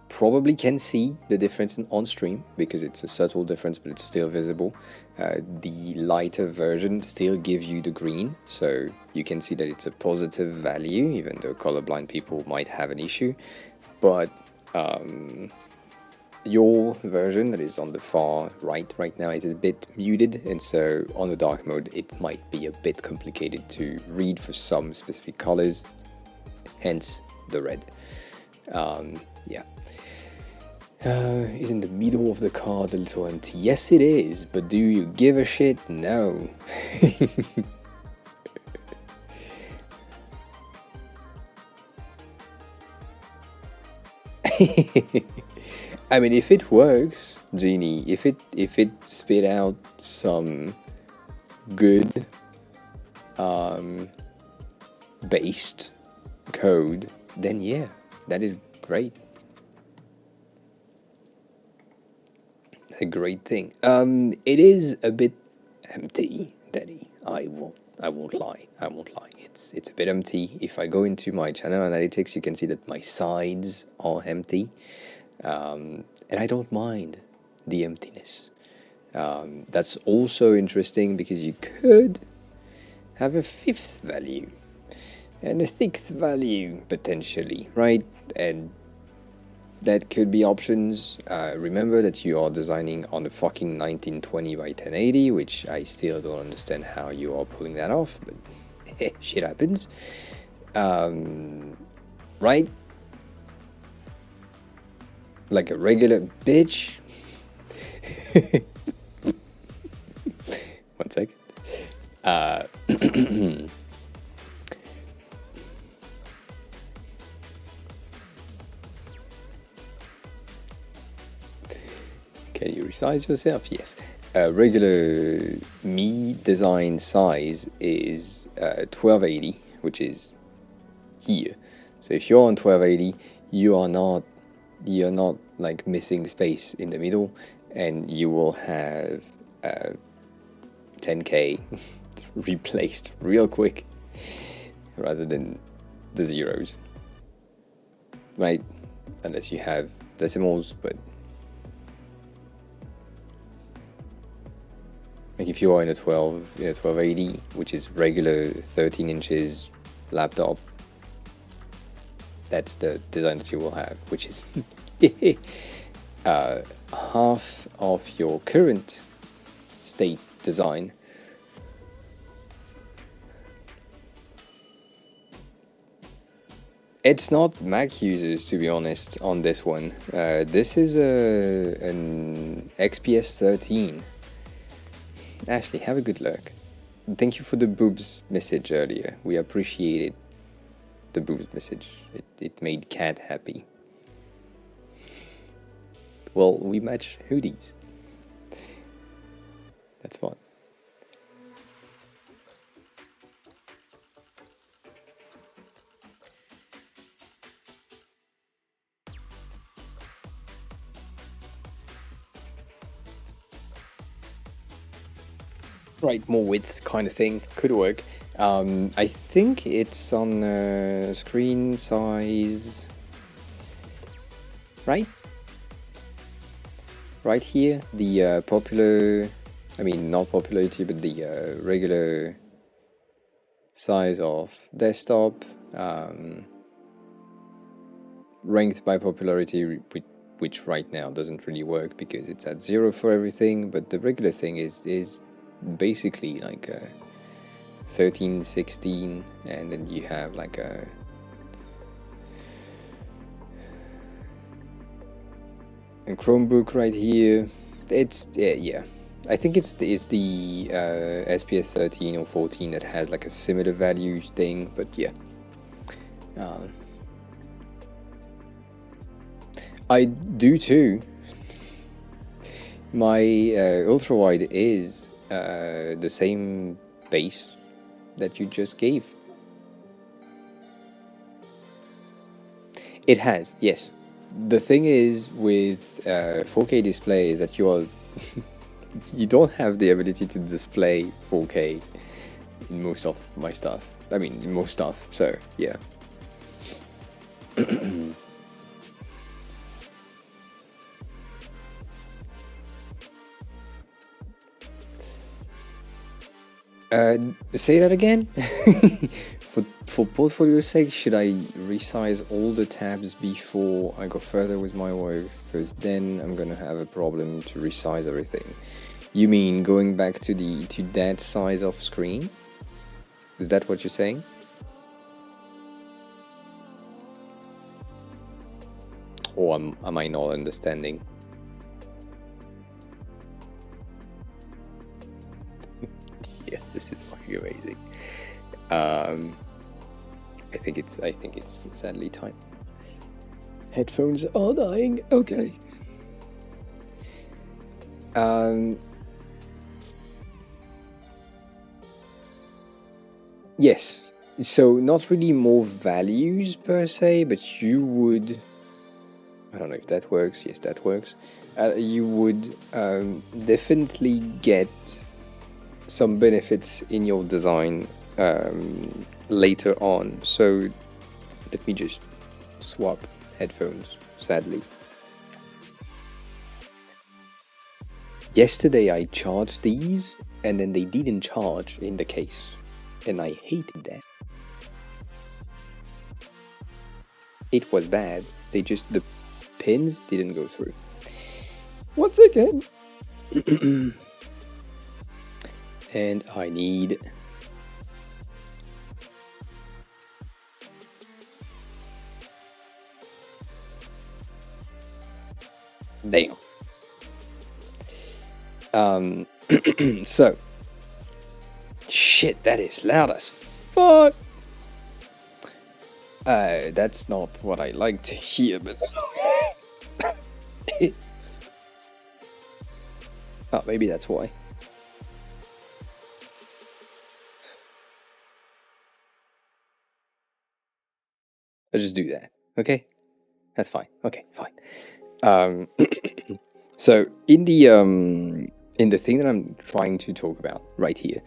probably can see the difference on stream because it's a subtle difference, but it's still visible. The lighter version still gives you the green, so you can see that it's a positive value, even though colorblind people might have an issue. But your version that is on the far right now is a bit muted, and so on the dark mode it might be a bit complicated to read for some specific colors, hence the red. Yeah. Is in the middle of the card a little empty? Yes it is, but do you give a shit? No. I mean, if it works, Genie, if it spit out some good based code, then yeah, that is great. A great thing. It is a bit empty, Daddy. I won't lie. It's a bit empty. If I go into my channel analytics, you can see that my sides are empty. And I don't mind the emptiness. That's also interesting because you could have a fifth value and a sixth value potentially, right? And that could be options. Remember that you are designing on a fucking 1920 by 1080, which I still don't understand how you are pulling that off, but shit happens. Right? Like a regular bitch. 1 second. Can you resize yourself? Yes. Regular me design size is 1280, which is here. So if you're on 1280, you're not like missing space in the middle, and you will have 10K replaced real quick rather than the zeros, right? Unless you have decimals, but like if you are in a 1280, which is regular 13 inches laptop, that's the design that you will have, which is half of your current state design. It's not Mac users, to be honest, on this one. This is an XPS 13. Ashley, have a good look. Thank you for the boobs message earlier. We appreciated the boobs message. It made Cat happy. Well, we match hoodies. That's fun. Right, more width kind of thing could work. I think it's on screen size, right? right here, the popular, I mean not popularity, but the regular size of desktop, ranked by popularity, which right now doesn't really work because it's at 0 for everything, but the regular thing is basically like a 13, 16, and then you have like a Chromebook right here. It's yeah. I think it's the SPS 13 or 14 that has like a similar values thing, but yeah. I do too. My ultra wide is the same base that you just gave. It has, yes. The thing is with 4K display is that you don't have the ability to display 4K in most of my stuff. I mean, in most stuff. So yeah. Say that again. For portfolio's sake, should I resize all the tabs before I go further with my work? Because then I'm gonna have a problem to resize everything. You mean going back to that size of screen? Is that what you're saying? Or am I not understanding? Yeah, this is fucking amazing. I think it's sadly time. Headphones are dying. Okay. Yes. So not really more values per se, but you would. I don't know if that works. Yes, that works. You would definitely get some benefits in your design later on. So let me just swap headphones, sadly. Yesterday I charged these and then they didn't charge in the case, and I hated that. It was bad. The pins didn't go through. Once again. And I need damn. So shit, that is loud as fuck. That's not what I like to hear, but oh, maybe that's why. I'll just do that, okay? That's fine. Okay, fine. So in the thing that I'm trying to talk about right here,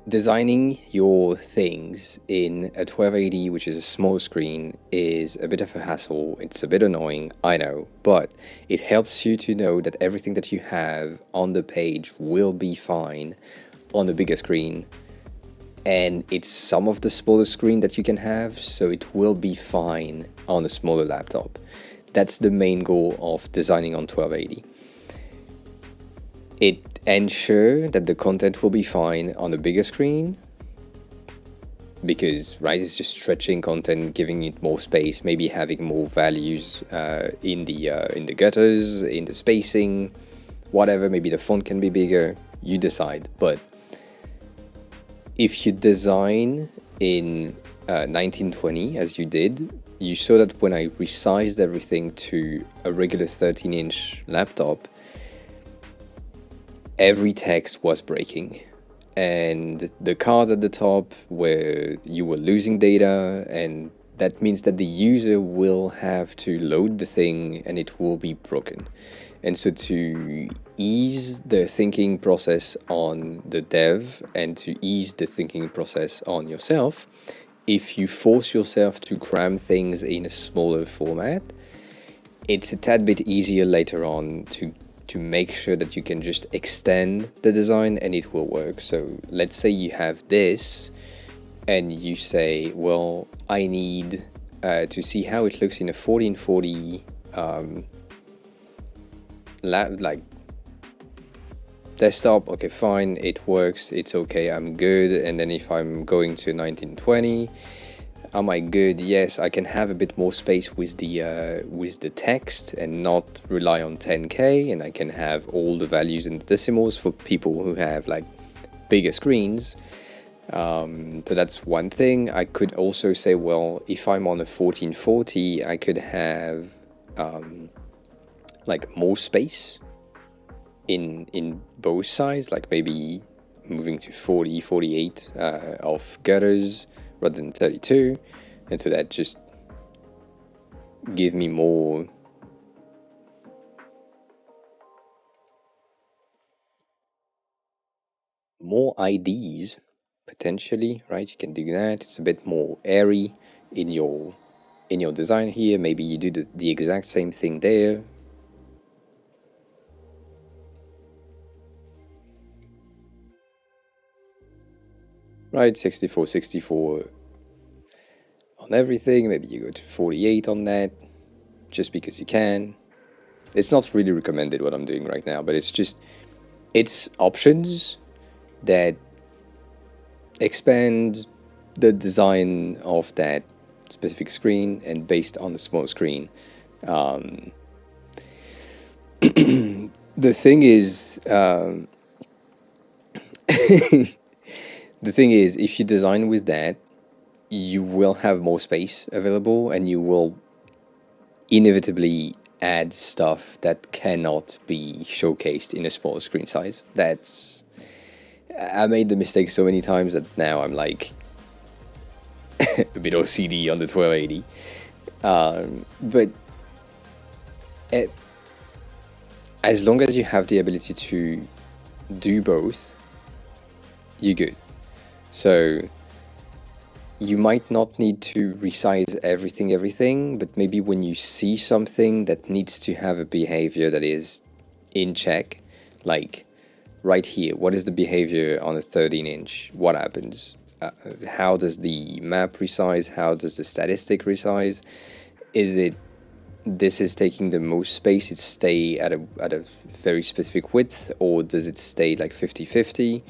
designing your things in a 1280, which is a small screen, is a bit of a hassle. It's a bit annoying, I know, but it helps you to know that everything that you have on the page will be fine on the bigger screen. And it's some of the smaller screen that you can have, so it will be fine on a smaller laptop. That's the main goal of designing on 1280. It ensures that the content will be fine on a bigger screen, because right, it's just stretching content, giving it more space, maybe having more values in the gutters, in the spacing, whatever. Maybe the font can be bigger. You decide, but if you design in 1920 as you did, you saw that when I resized everything to a regular 13-inch laptop, every text was breaking. And the cards at the top where you were losing data, and that means that the user will have to load the thing and it will be broken. And so to ease the thinking process on the dev and to ease the thinking process on yourself, if you force yourself to cram things in a smaller format, it's a tad bit easier later on to make sure that you can just extend the design and it will work. So let's say you have this and you say, well, I need to see how it looks in a 1440 like desktop. Okay, fine, it works, it's okay, I'm good. And then if I'm going to 1920, am I good? Yes, I can have a bit more space with the text and not rely on 10K, and I can have all the values in the decimals for people who have like bigger screens. So that's one thing. I could also say, well, if I'm on a 1440, I could have like more space in both sides, like maybe moving to 40, 48 of gutters rather than 32, and so that just give me more IDs potentially, right? You can do that. It's a bit more airy in your design here. Maybe you do the exact same thing there. Right, 64 on everything. Maybe you go to 48 on that, just because you can. It's not really recommended what I'm doing right now, but it's options that expand the design of that specific screen and based on the small screen. The thing is, the thing is, if you design with that, you will have more space available, and you will inevitably add stuff that cannot be showcased in a small screen size. I made the mistake so many times that now I'm like a bit OCD on the 1280. But as long as you have the ability to do both, you're good. So you might not need to resize everything, but maybe when you see something that needs to have a behavior that is in check, like right here, what is the behavior on a 13-inch? What happens? How does the map resize? How does the statistic resize? This is taking the most space, it stay at a very specific width, or does it stay like 50-50?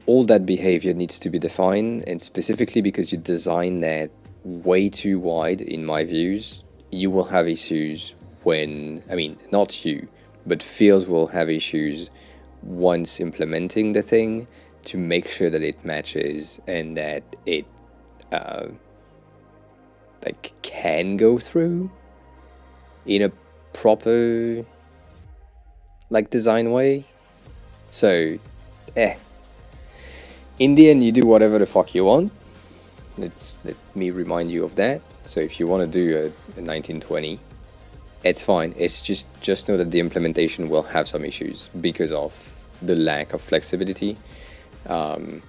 All that behavior needs to be defined, and specifically because you design that way too wide, in my views, you will have issues when, I mean, not you, but fields will have issues once implementing the thing to make sure that it matches and that it like can go through in a proper like design way. So in the end, you do whatever the fuck you want. Let me remind you of that. So if you want to do a 1920, it's fine. It's just know that the implementation will have some issues because of the lack of flexibility. And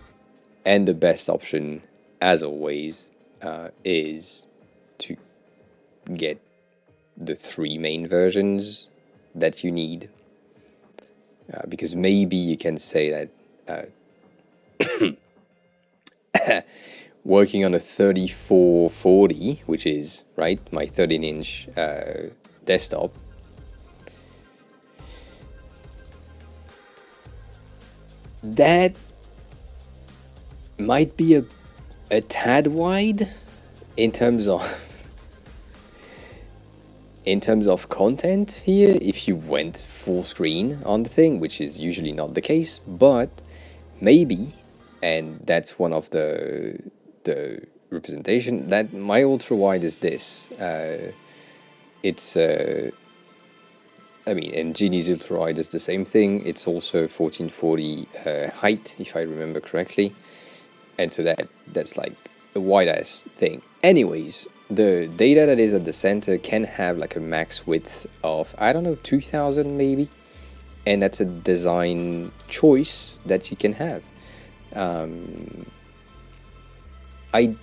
the best option, as always, is to get the 3 main versions that you need. Because maybe you can say that working on a 3440, which is right my 13-inch desktop, that might be a tad wide in terms of content here if you went full screen on the thing, which is usually not the case, but maybe. And that's one of the representation that my ultra wide is this. It's I mean, and Genie's ultra wide is the same thing. It's also 1440 height, if I remember correctly, and so that's like a wide ass thing. Anyways, the data that is at the center can have like a max width of, I don't know, 2000 maybe, and that's a design choice that you can have. I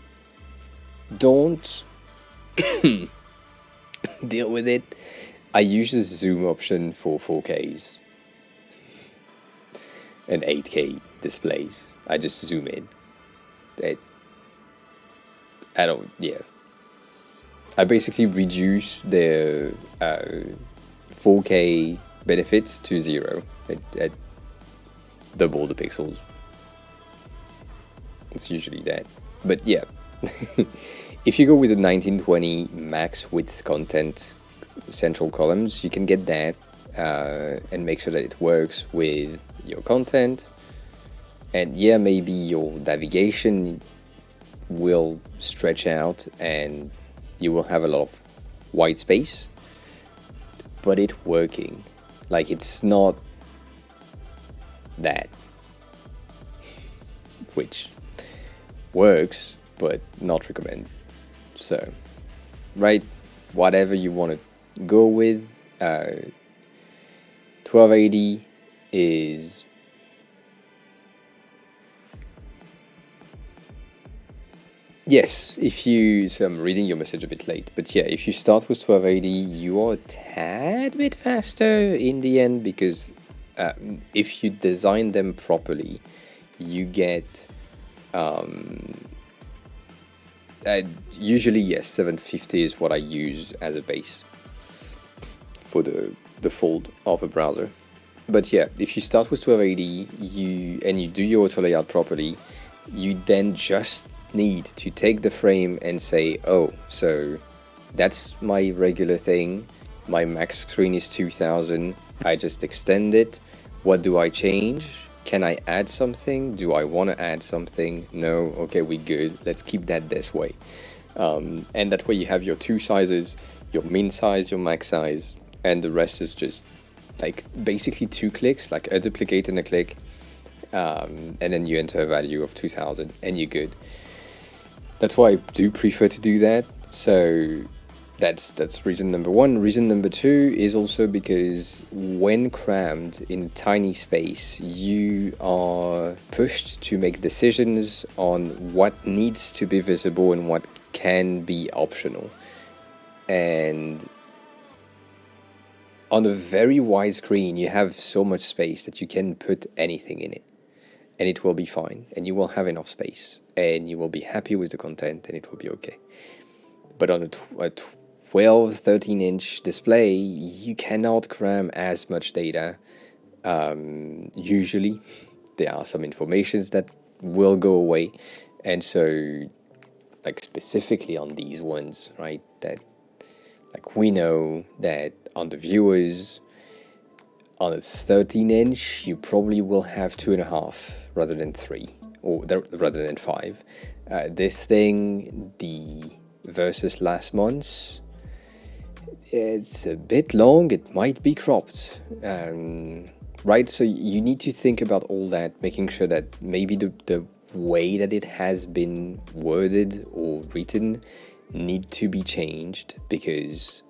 don't deal with it. I use the zoom option for 4Ks and 8K displays. I just zoom in. I don't, yeah. I basically reduce the 4K benefits to 0 at double the pixels. It's usually that. But yeah, if you go with a 1920 max width content central columns, you can get that and make sure that it works with your content. And yeah, maybe your navigation will stretch out and you will have a lot of white space, but it's working. Like, it's not that, which works, but not recommended. So, right, whatever you want to go with, 1280 is yes, if you, so I'm reading your message a bit late, but yeah, if you start with 1280, you are a tad bit faster in the end, because if you design them properly, you get, usually, yes, 750 is what I use as a base for the default of a browser. But yeah, if you start with 1280, and you do your auto layout properly, you then just need to take the frame and say, oh, so that's my regular thing. My max screen is 2000. I just extend it. What do I change? Can I add something? Do I want to add something? No. Okay, we good. Let's keep that this way. And that way you have your two sizes, your min size, your max size, and the rest is just like basically 2 clicks, like a duplicate and a click. And then you enter a value of 2000 and you're good. That's why I do prefer to do that. So that's reason number one. Reason number two is also because when crammed in a tiny space, you are pushed to make decisions on what needs to be visible and what can be optional. And on a very wide screen, you have so much space that you can put anything in it. And it will be fine, and you will have enough space, and you will be happy with the content, and it will be okay. But on a 12, 13-inch display, you cannot cram as much data. Usually, there are some informations that will go away, and so, like, specifically on these ones, right, that, like, we know that on the viewers, on a 13-inch, you probably will have 2.5 rather than 3, or rather than 5. This thing, the versus last month's, it's a bit long. It might be cropped, right? So you need to think about all that, making sure that maybe the way that it has been worded or written need to be changed because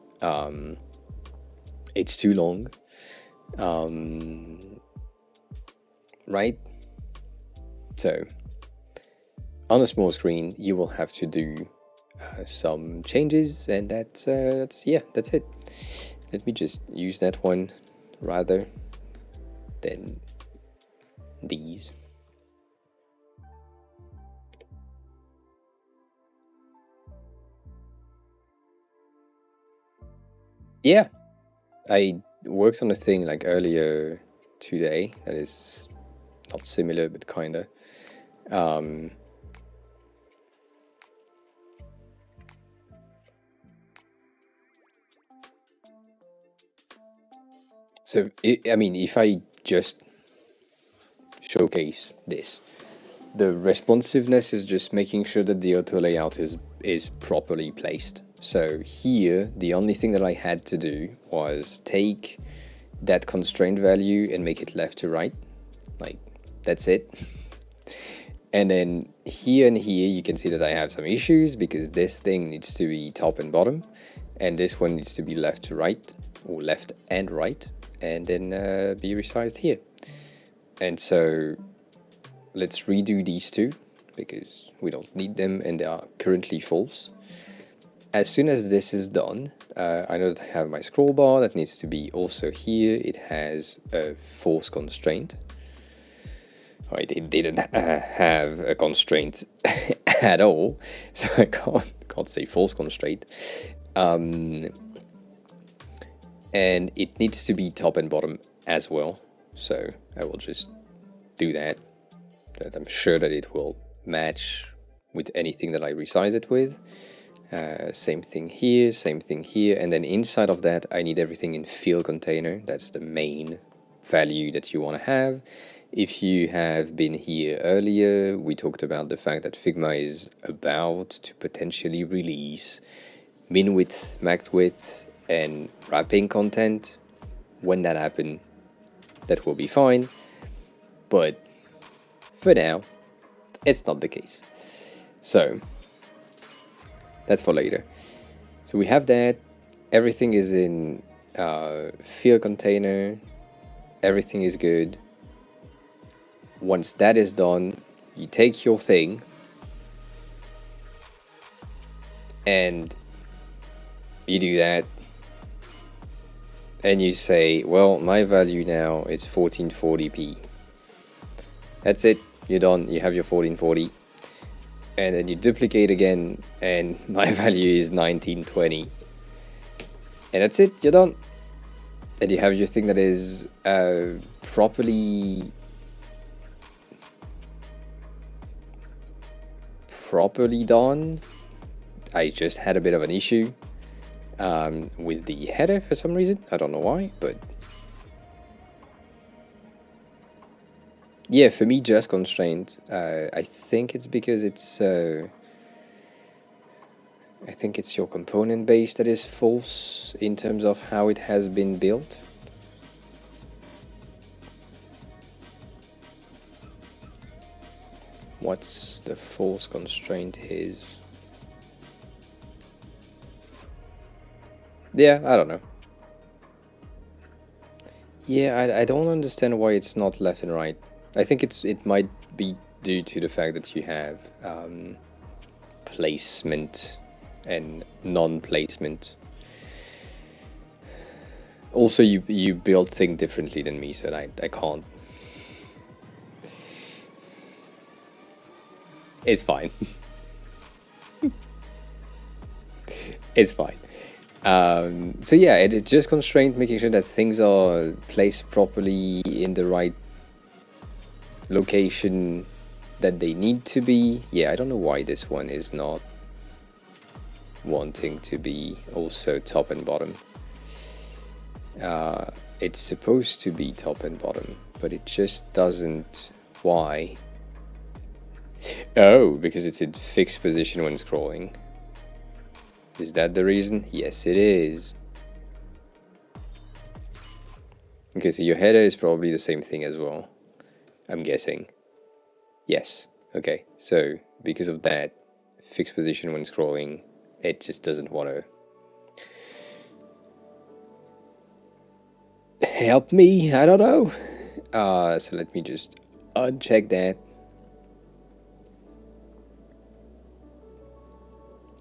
it's too long. Right? So, on a small screen, you will have to do some changes, and that's it. Let me just use that one rather than these. Yeah, I worked on a thing like earlier today that is not similar but kinda. So I mean, if I just showcase this, the responsiveness is just making sure that the auto layout is properly placed. So here, the only thing that I had to do was take that constraint value and make it left to right. Like, that's it. And then here and here, you can see that I have some issues because this thing needs to be top and bottom, and this one needs to be left to right, or left and right, and then be resized here. And so let's redo these two because we don't need them and they are currently false. as soon as this is done, I know that I have my scroll bar that needs to be also here. It has a force constraint. Right, it didn't have a constraint at all, so I can't say force constraint. And it needs to be top and bottom as well. So I will just do that. That I'm sure that it will match with anything that I resize it with. Same thing here, and then inside of that I need everything in fill container. That's the main value that you want to have. If you have been here earlier, we talked about the fact that Figma is about to potentially release min width, max width, and wrapping content. When that happens, that will be fine, but for now, it's not the case. So that's for later. So we have that. Everything is in fill container. Everything is good. Once that is done, you take your thing and you do that. And you say, well, my value now is 1440p. That's it. You're done. You have your 1440. And then you duplicate again, and my value is 1920. And that's it. You're done. And you have your thing that is properly done. I just had a bit of an issue with the header for some reason. I don't know why, but yeah, for me, just constraint. I think it's because it's I think it's your component base that is false in terms of how it has been built. What's the false constraint is? Yeah, I don't know. Yeah, I don't understand why it's not left and right. I think it might be due to the fact that you have placement and non-placement. Also, you build things differently than me, so I can't. It's fine. It's fine. So yeah, it just constrained making sure that things are placed properly in the right location that they need to be. Yeah, I don't know why this one is not wanting to be also top and bottom. It's supposed to be top and bottom, but it just doesn't. Why? Oh, because it's in fixed position when scrolling. Is that the reason? Yes, it is. Okay, so your header is probably the same thing as well, I'm guessing. Yes. Okay, so because of that, fixed position when scrolling, it just doesn't want to help me. I don't know. So let me just uncheck that.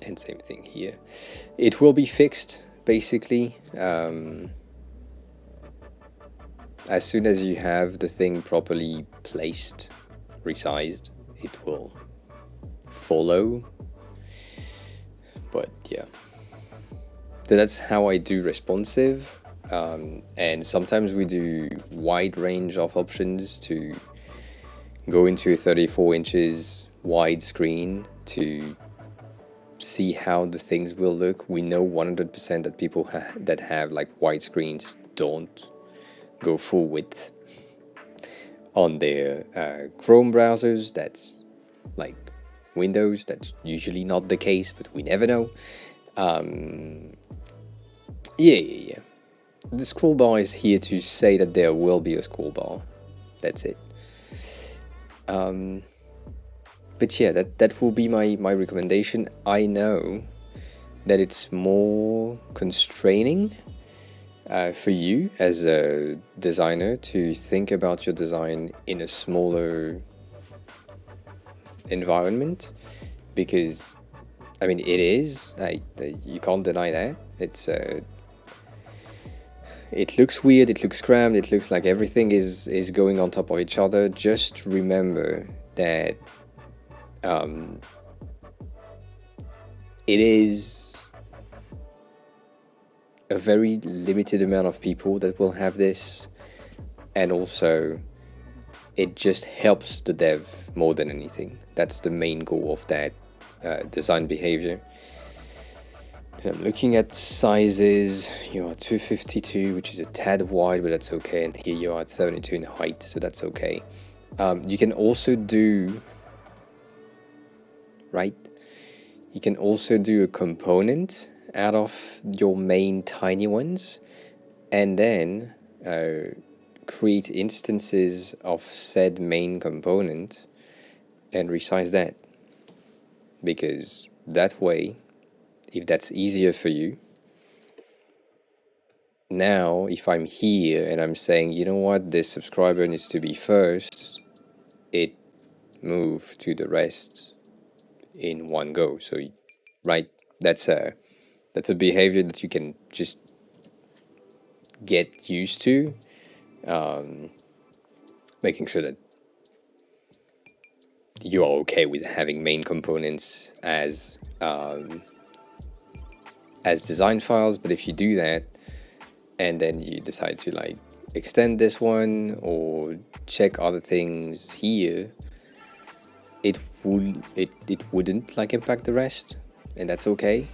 And same thing here. It will be fixed, basically. As soon as you have the thing properly placed, resized, it will follow. But yeah. So that's how I do responsive. And sometimes we do wide range of options to go into a 34 inches wide screen to see how the things will look. We know 100% that people that have like wide screens don't go full width on their Chrome browsers. That's like Windows. That's usually not the case, but we never know. Yeah. The scroll bar is here to say that there will be a scroll bar. That's it. But yeah, that will be my recommendation. I know that it's more constraining for you as a designer to think about your design in a smaller environment, because I mean, it is. You can't deny that. It looks weird. It looks crammed. It looks like everything is going on top of each other. Just remember that it is a very limited amount of people that will have this, and also it just helps the dev more than anything. That's the main goal of that design behavior. And I'm looking at sizes. You're at 252, which is a tad wide, but that's okay. And here you are at 72 in height, so that's okay. You can also do, right? You can also do a component out of your main tiny ones, and then create instances of said main component and resize that. Because that way, if that's easier for you, now if I'm here and I'm saying, you know what, this subscriber needs to be first, it move to the rest in one go. So, right, that's a behavior that you can just get used to, making sure that you are okay with having main components as design files. But if you do that and then you decide to like extend this one or check other things here, it wouldn't like impact the rest, and that's okay.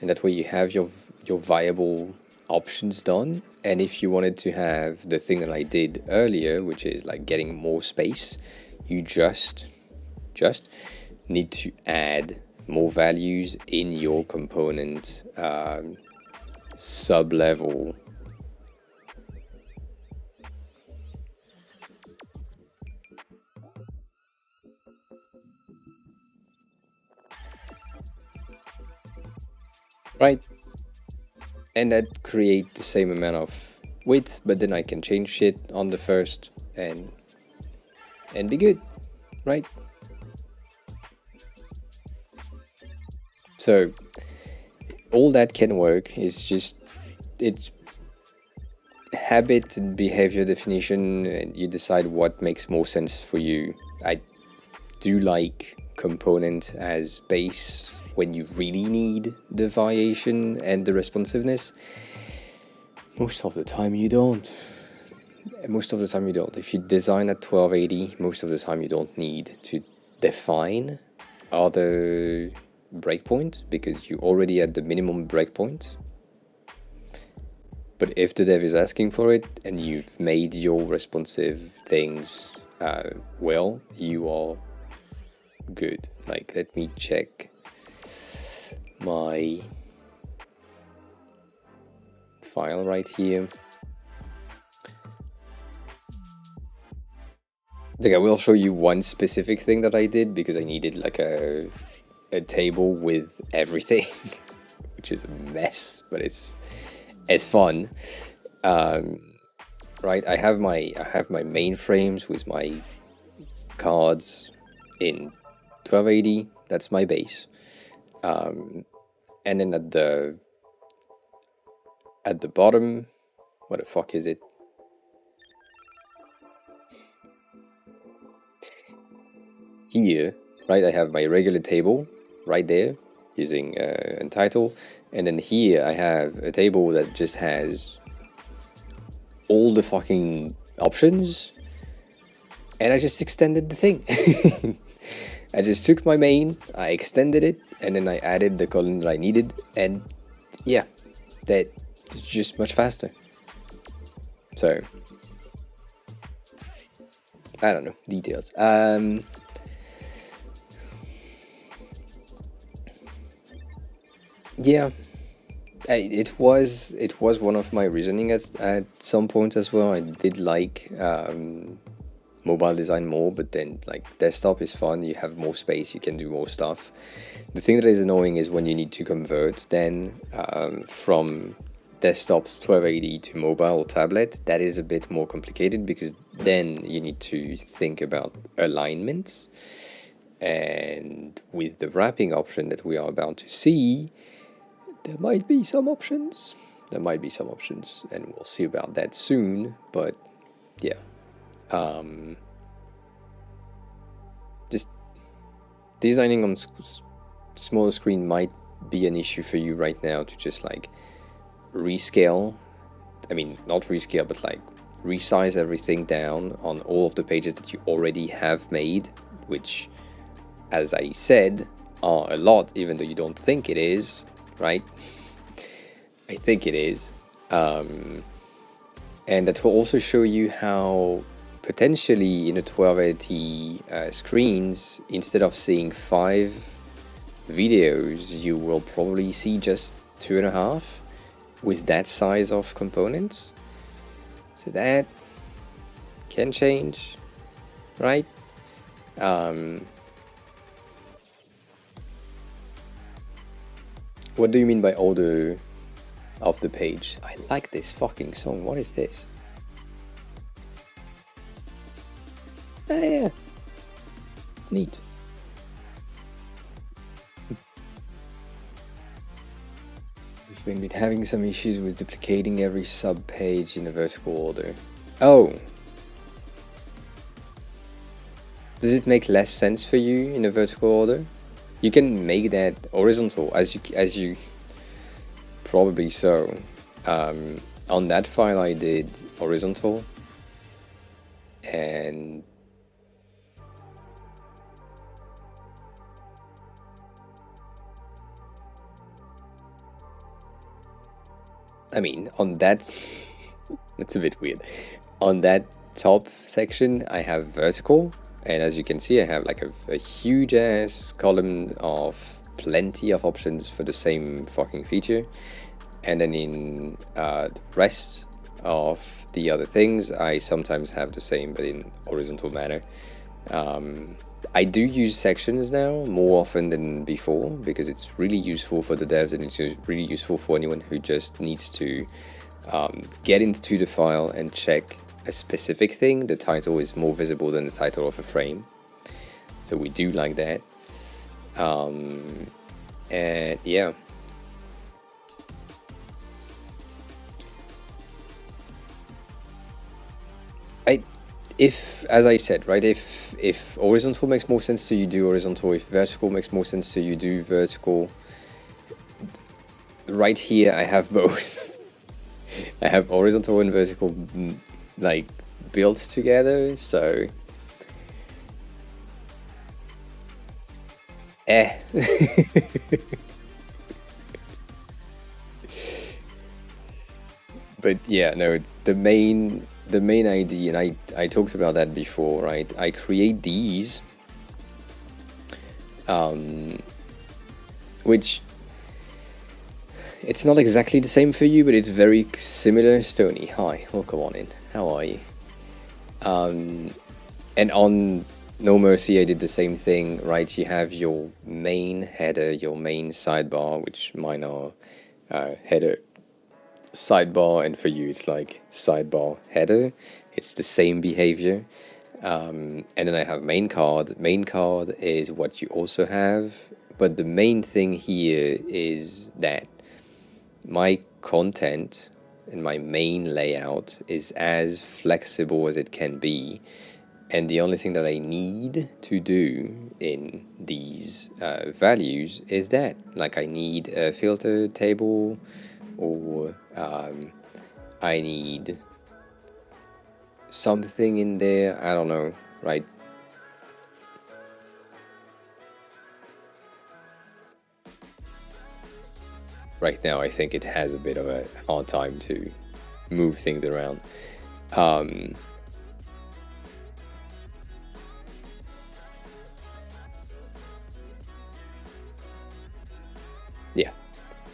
And that way you have your viable options done. And if you wanted to have the thing that I did earlier, which is like getting more space, you just need to add more values in your component sub-level. Right? And that create the same amount of width, but then I can change shit on the first and be good, right? So all that can work. Is just, it's habit and behavior definition, and you decide what makes more sense for you. I do like component as base when you really need the variation and the responsiveness. Most of the time you don't. If you design at 1280, most of the time you don't need to define other breakpoints because you already at the minimum breakpoint. But if the dev is asking for it and you've made your responsive things well, you are good. Like, let me check my file right here. I think I will show you one specific thing that I did because I needed like a table with everything, which is a mess, but it's fun. Right, I have my main frames with my cards in 1280. That's my base. And then at the bottom, what the fuck is it? Here, right, I have my regular table right there using untitled, and then here I have a table that just has all the fucking options, and I just extended the thing. I just took my main, I extended it, and then I added the column that I needed, and yeah, that's just much faster. So, I don't know, details. Yeah, it was one of my reasoning at some point as well. I did like mobile design more, but then like desktop is fun. You have more space, you can do more stuff. The thing that is annoying is when you need to convert then from desktop 1280 to mobile or tablet. That is a bit more complicated because then you need to think about alignments. And with the wrapping option that we are about to see, there might be some options. And we'll see about that soon. But yeah, just designing on smaller screen might be an issue for you right now to just like rescale. I mean, not rescale, but like resize everything down on all of the pages that you already have made, which, as I said, are a lot, even though you don't think it is, right? I think it is. And that will also show you how potentially in a 1280 screens, instead of seeing 5 videos, you will probably see just 2.5 with that size of components. So that can change, right? What do you mean by order of the page? I like this fucking song. What is this? Ah, yeah. Neat. We've been having some issues with duplicating every sub page in a vertical order. Oh. Does it make less sense for you in a vertical order? You can make that horizontal as you probably so. On that file I did horizontal, and I mean on that it's a bit weird. On that top section I have vertical, and as you can see I have like a huge ass column of plenty of options for the same fucking feature. And then in the rest of the other things, I sometimes have the same, but in horizontal manner. I do use sections now more often than before, because it's really useful for the devs, and it's really useful for anyone who just needs to get into the file and check a specific thing. The title is more visible than the title of a frame. So we do like that. And yeah. If, as I said, right, if horizontal makes more sense to you, do horizontal. If vertical makes more sense to you, do vertical. Right here, I have both. I have horizontal and vertical, like, built together, so... But yeah, no, the main idea, and I talked about that before, right? I create these, which it's not exactly the same for you, but it's very similar. Stony, hi, welcome on in. How are you? And on No Mercy, I did the same thing, right? You have your main header, your main sidebar, which mine are header, sidebar, and for you it's like sidebar, header. It's the same behavior. And then I have main card. Main card is what you also have, but the main thing here is that my content and my main layout is as flexible as it can be, and the only thing that I need to do in these values is that, like, I need a filter table, or I need something in there, I don't know, right? Right now I think it has a bit of a hard time to move things around. Yeah,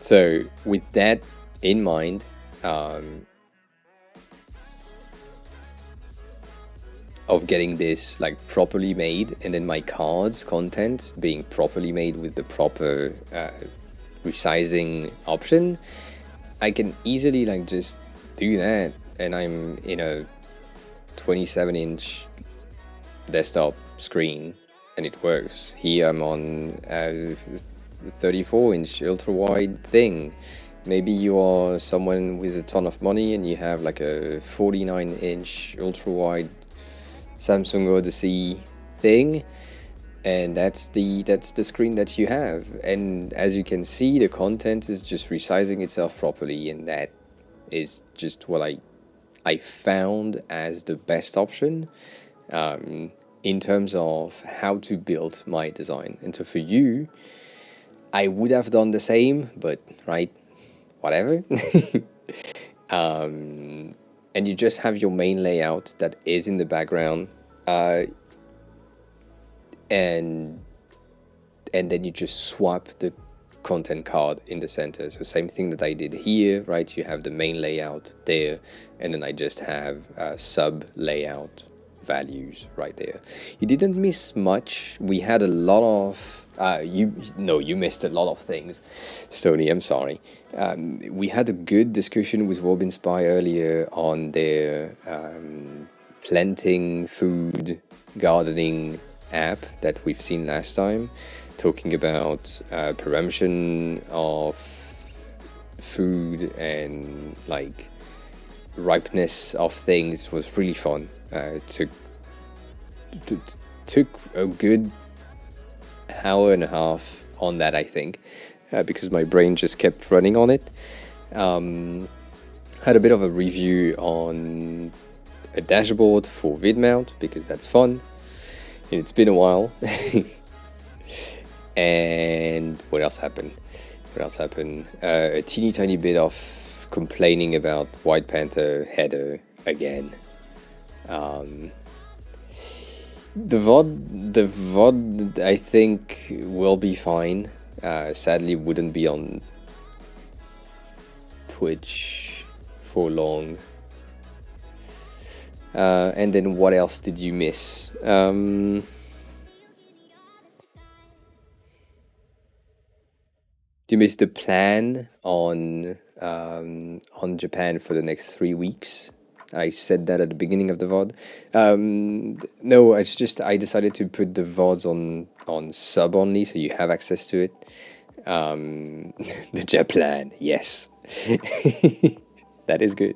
so with that in mind, of getting this like properly made, and then my cards content being properly made with the proper resizing option, I can easily like just do that, and I'm in a 27-inch desktop screen, and it works. Here I'm on a 34-inch ultra-wide thing. Maybe you are someone with a ton of money and you have like a 49-inch ultra-wide Samsung Odyssey thing, and that's the screen that you have. And as you can see, the content is just resizing itself properly, and that is just what I found as the best option in terms of how to build my design. And so for you, I would have done the same, but right, whatever. And you just have your main layout that is in the background, and then you just swap the content card in the center. So same thing that I did here, right? You have the main layout there, and then I just have sub layout values right there. You didn't miss much. We had a lot of you missed a lot of things, Stony. I'm sorry. We had a good discussion with Robin Spy earlier on their planting, food, gardening app that we've seen last time, talking about preemption of food and like ripeness of things. Was really fun. Took a good hour and a half on that, I think, because my brain just kept running on it. Had a bit of a review on a dashboard for VidMount because that's fun. And it's been a while. And what else happened? A teeny tiny bit of complaining about White Panther header again. The VOD I think will be fine. Sadly wouldn't be on Twitch for long. And then what else did you miss? You missed the plan on Japan for the next 3 weeks. I said that at the beginning of the VOD. No, it's just I decided to put the VODs on sub only, so you have access to it. The Japan, yes. That is good.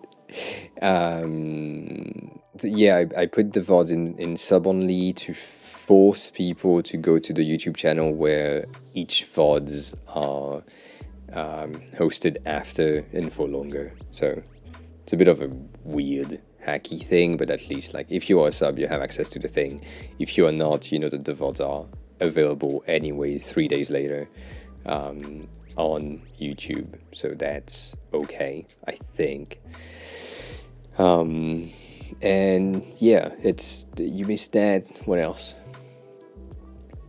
Yeah, I put the VODs in sub only to force people to go to the YouTube channel where each VODs are hosted after and for longer. So it's a bit of a weird hacky thing, but at least like if you are a sub, you have access to the thing. If you are not, you know that the VODs are available anyway 3 days later on YouTube. So that's okay, I think. And yeah, you missed that. What else?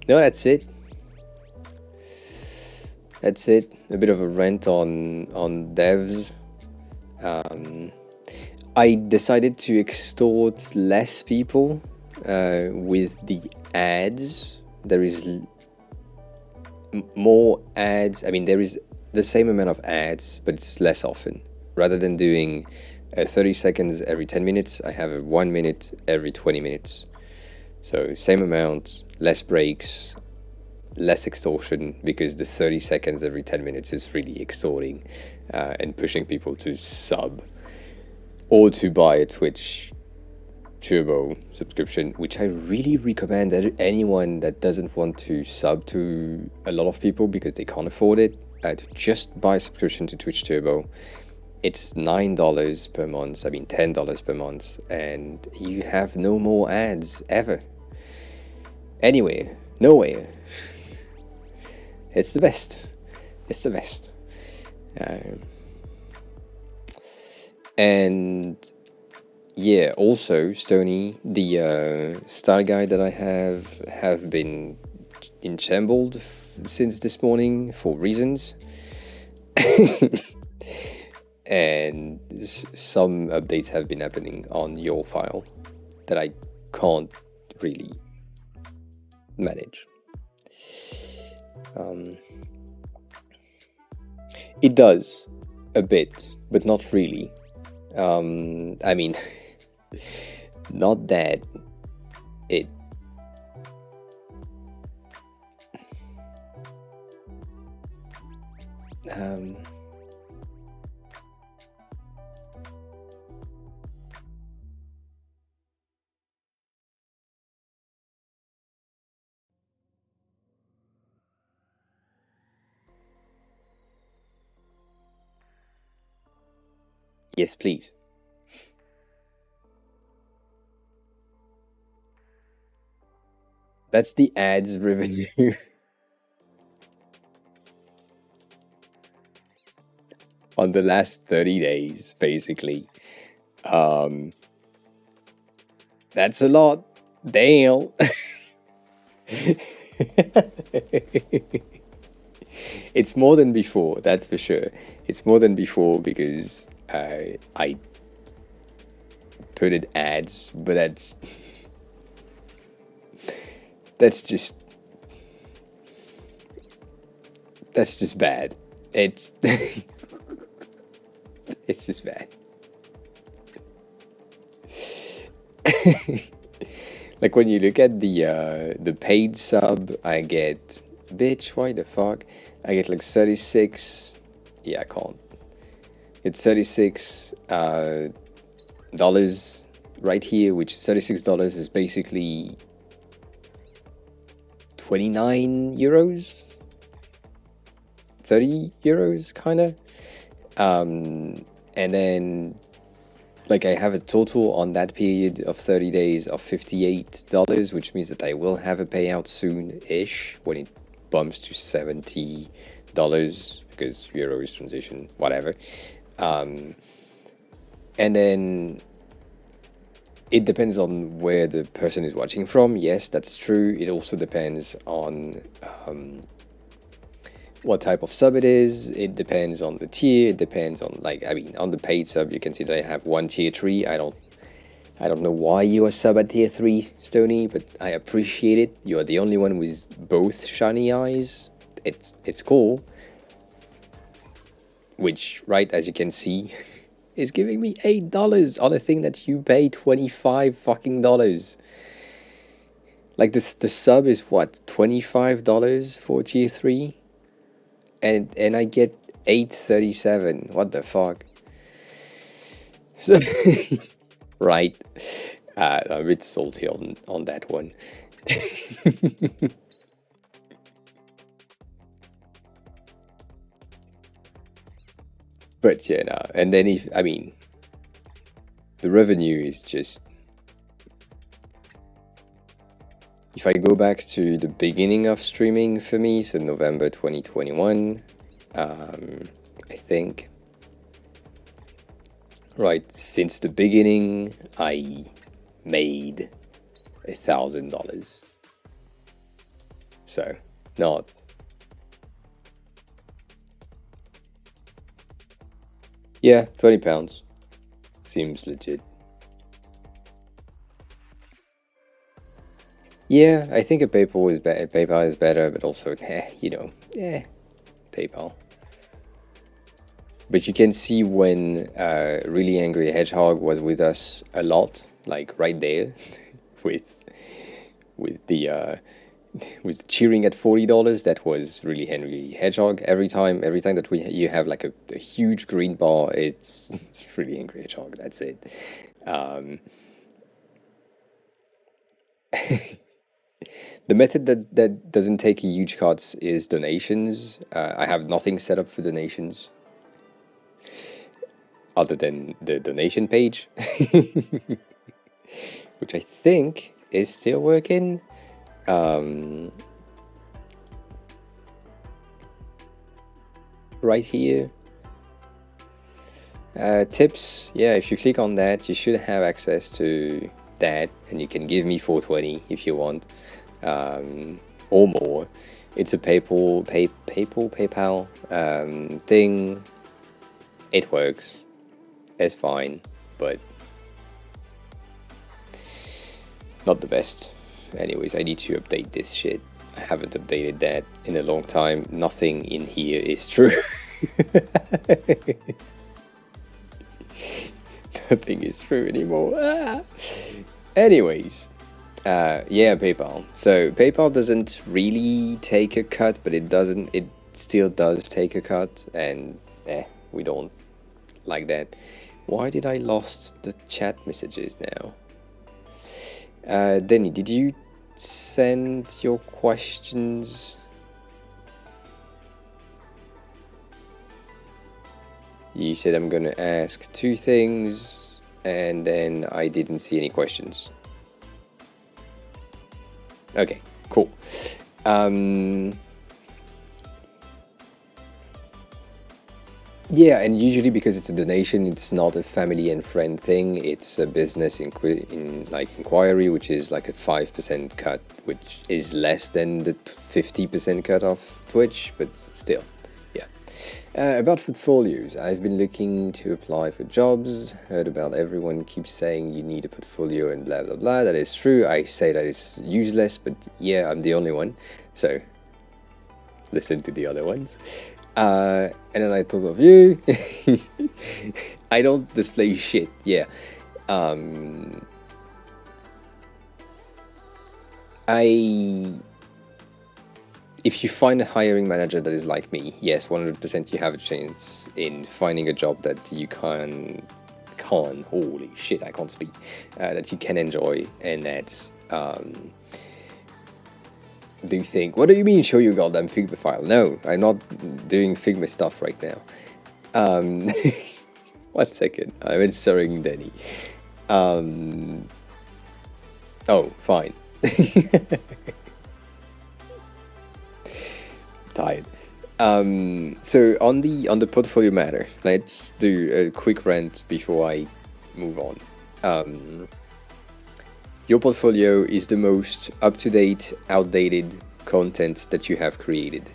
No, that's it. A bit of a rant on devs. I decided to extort less people with the ads. There is more ads. I mean, there is the same amount of ads, but it's less often. Rather than doing 30 seconds every 10 minutes, I have a 1 minute every 20 minutes. So same amount, less breaks, less extortion, because the 30 seconds every 10 minutes is really extorting and pushing people to sub or to buy a Twitch Turbo subscription, which I really recommend anyone that doesn't want to sub to a lot of people because they can't afford it, to just buy a subscription to Twitch Turbo. It's $9 per month, I mean $10 per month, and you have no more ads ever. Anywhere, nowhere. It's the best. And yeah, also Stony, the style guide that I have been enchambled since this morning for reasons. And some updates have been happening on your file that I can't really manage. It does a bit, but not really. I mean, not that it Um, yes, please. That's the ads revenue. On the last 30 days, basically. Um, that's a lot. Damn. It's more than before, that's for sure. It's more than before because I put it ads, but that's just bad. It's it's just bad. Like when you look at the paid sub, I get, bitch, why the fuck? I get like 36. Yeah, I can't. It's 36 dollars right here, which $36 is basically 29 euros, 30 euros, kind of. And then, like, I have a total on that period of 30 days of $58, which means that I will have a payout soon-ish when it bumps to $70 because euros transition, whatever. And then it depends on where the person is watching from. Yes, that's true. It also depends on what type of sub it is. It depends on the tier. It depends on, like, I mean, on the paid sub, you can see that I have one tier 3. I don't know why you are sub at tier 3, Stony, but I appreciate it. You are the only one with both shiny eyes. It's cool. Which, right, as you can see, is giving me $8 on a thing that you pay $25 fucking dollars. Like, the sub is what, $25 for tier 3? And I get 8.37. What the fuck? So, right. I'm a bit salty on that one. But yeah, no. And then I mean, the revenue is just, if I go back to the beginning of streaming for me, so November 2021, I think, right, since the beginning, I made $1,000. So, not. Yeah, £20. Seems legit. Yeah, I think a PayPal is better. PayPal is better, but also, PayPal. But you can see when Really Angry Hedgehog was with us a lot, like right there, with the cheering at $40. That was Really Angry Hedgehog. Every time that you have like a huge green bar, it's Really Angry Hedgehog. That's it. The method that doesn't take huge cuts is donations. I have nothing set up for donations other than the donation page, which I think is still working. Right here. Tips. Yeah, if you click on that, you should have access to that, and you can give me $4.20 if you want. Or more. It's a PayPal thing. It works. It's fine, but not the best. Anyways, I need to update this shit. I haven't updated that in a long time. Nothing in here is true. Nothing is true anymore. Anyways. Yeah, PayPal. So PayPal doesn't really take a cut, but it still does take a cut, and we don't like that. Why did I lost the chat messages now? Denny, did you send your questions? You said I'm gonna ask 2 things, and then I didn't see any questions. Okay, cool. Yeah, and usually because it's a donation, it's not a family and friend thing. It's a business inquiry, which is like a 5% cut, which is less than the 50% cut off Twitch, but still, yeah. About portfolios, I've been looking to apply for jobs. Heard about everyone keeps saying you need a portfolio and blah blah blah. That is true. I say that it's useless, but yeah, I'm the only one. So listen to the other ones. And then I thought of you. I don't display shit, yeah. If you find a hiring manager that is like me, yes, 100% you have a chance in finding a job that you holy shit, I can't speak, that you can enjoy, and that do you think, what do you mean show your goddamn Figma file? No, I'm not doing Figma stuff right now. 1 second, I'm answering Denny. Oh, fine. Tired. So on the portfolio matter, let's do a quick rant before I move on. Your portfolio is the most up-to-date, outdated content that you have created.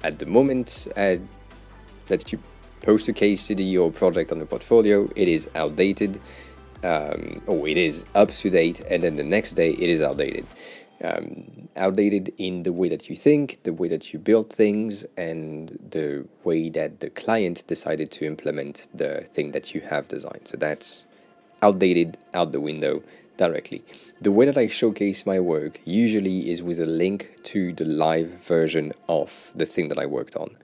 At the moment that you post a case study or project on the portfolio, it is outdated, or it is up-to-date, and then the next day it is outdated. Outdated in the way that you think, the way that you build things, and the way that the client decided to implement the thing that you have designed. So that's outdated, out the window directly. The way that I showcase my work usually is with a link to the live version of the thing that I worked on.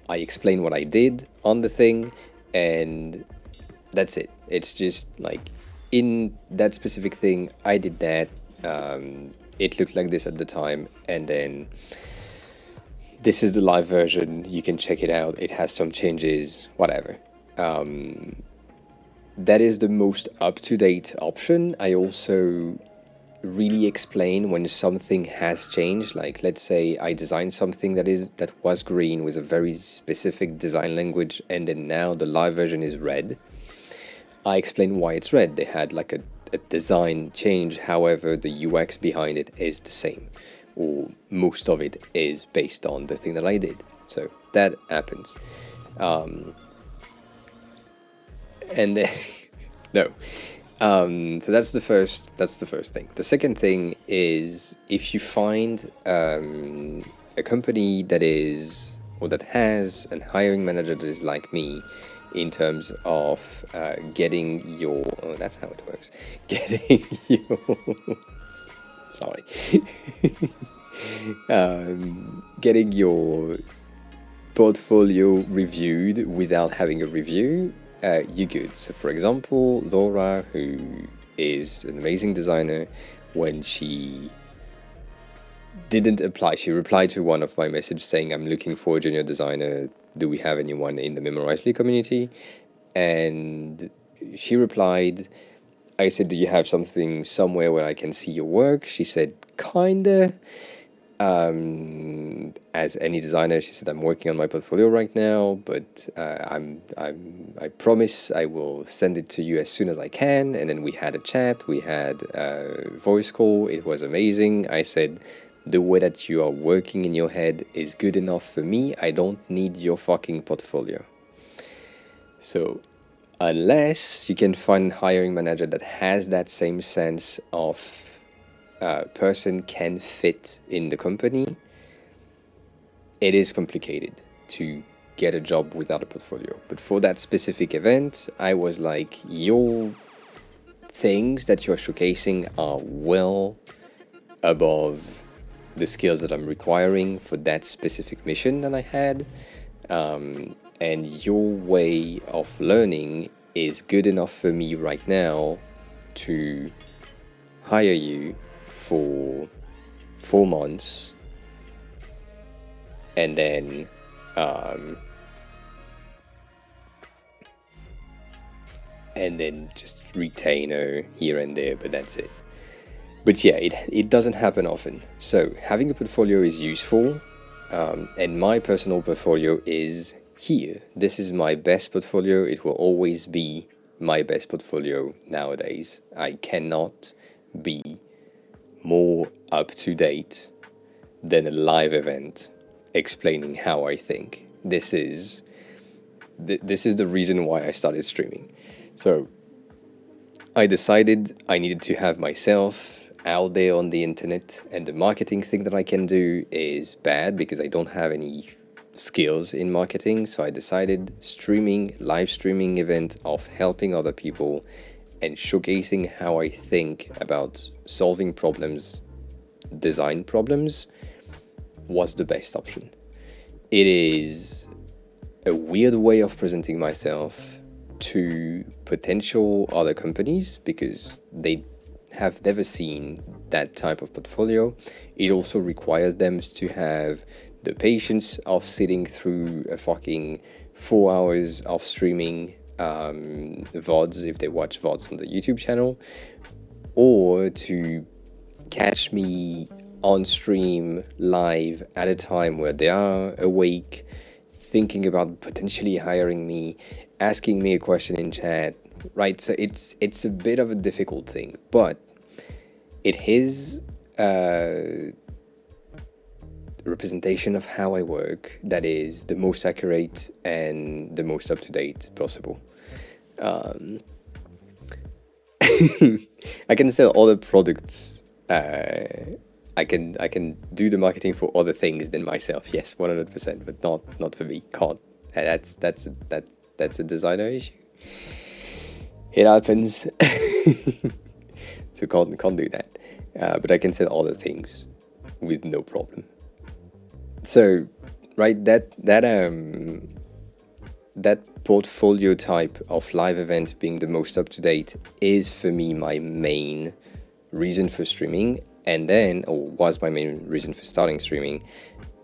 I explain what I did on the thing, and that's it. It's just like, in that specific thing, I did that. It looked like this at the time, and then this is the live version. You can check it out. It has some changes, whatever. That is the most up-to-date option. I also really explain when something has changed. Like, let's say I designed something that was green with a very specific design language, and then now the live version is red. I explain why it's red. They had like a design change, however the UX behind it is the same, or most of it is based on the thing that I did. So that happens. And then no. So that's the first thing. The second thing is, if you find a company that is, or that has a hiring manager that is like me, in terms of getting your, oh, that's how it works, getting your, sorry, getting your portfolio reviewed without having a review, you're good. So for example, Laura, who is an amazing designer, when she didn't apply, she replied to one of my messages saying, I'm looking for a junior designer, do we have anyone in the Memorizely community? And she replied, I said, do you have something somewhere where I can see your work? She said, kinda. As any designer, she said, I'm working on my portfolio right now, but I promise I will send it to you as soon as I can. And then we had a chat, we had a voice call, it was amazing. I said, the way that you are working in your head is good enough for me. I don't need your fucking portfolio. So unless you can find a hiring manager that has that same sense of person can fit in the company, it is complicated to get a job without a portfolio. But for that specific event, I was like, your things that you're showcasing are well above the skills that I'm requiring for that specific mission that I had. And your way of learning is good enough for me right now to hire you for 4 months and then just retainer here and there, but that's it. But yeah, it doesn't happen often. So having a portfolio is useful, and my personal portfolio is here. This is my best portfolio. It will always be my best portfolio nowadays. I cannot be more up to date than a live event explaining how I think. This is the reason why I started streaming. So I decided I needed to have myself out there on the internet, and the marketing thing that I can do is bad because I don't have any skills in marketing. So I decided live streaming event of helping other people and showcasing how I think about solving problems, design problems, was the best option. It is a weird way of presenting myself to potential other companies because they have never seen that type of portfolio. It also requires them to have the patience of sitting through a fucking 4 hours of streaming VODs if they watch VODs on the YouTube channel, or to catch me on stream live at a time where they are awake, thinking about potentially hiring me, asking me a question in chat, right? So it's a bit of a difficult thing, but it is a representation of how I work that is the most accurate and the most up-to-date possible. I can sell other products. I can do the marketing for other things than myself. Yes, 100%, but not for me. Can't. That's a designer issue. It happens. So can't do that. But I can sell other things with no problem. So, right, that portfolio type of live event being the most up to date is for me my main reason for streaming, and then, or was my main reason for starting streaming.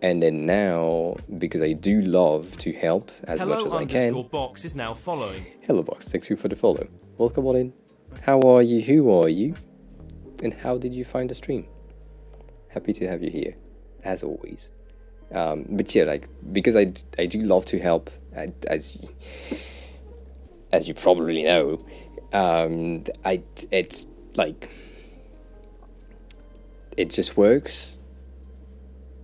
And then now, because I do love to help as much as I can. Hello Box is now following. Hello Box, thanks you for the follow. Welcome on in. How are you? Who are you? And how did you find the stream? Happy to have you here, as always. But yeah, like, because I do love to help, as you probably know, it's like, it just works.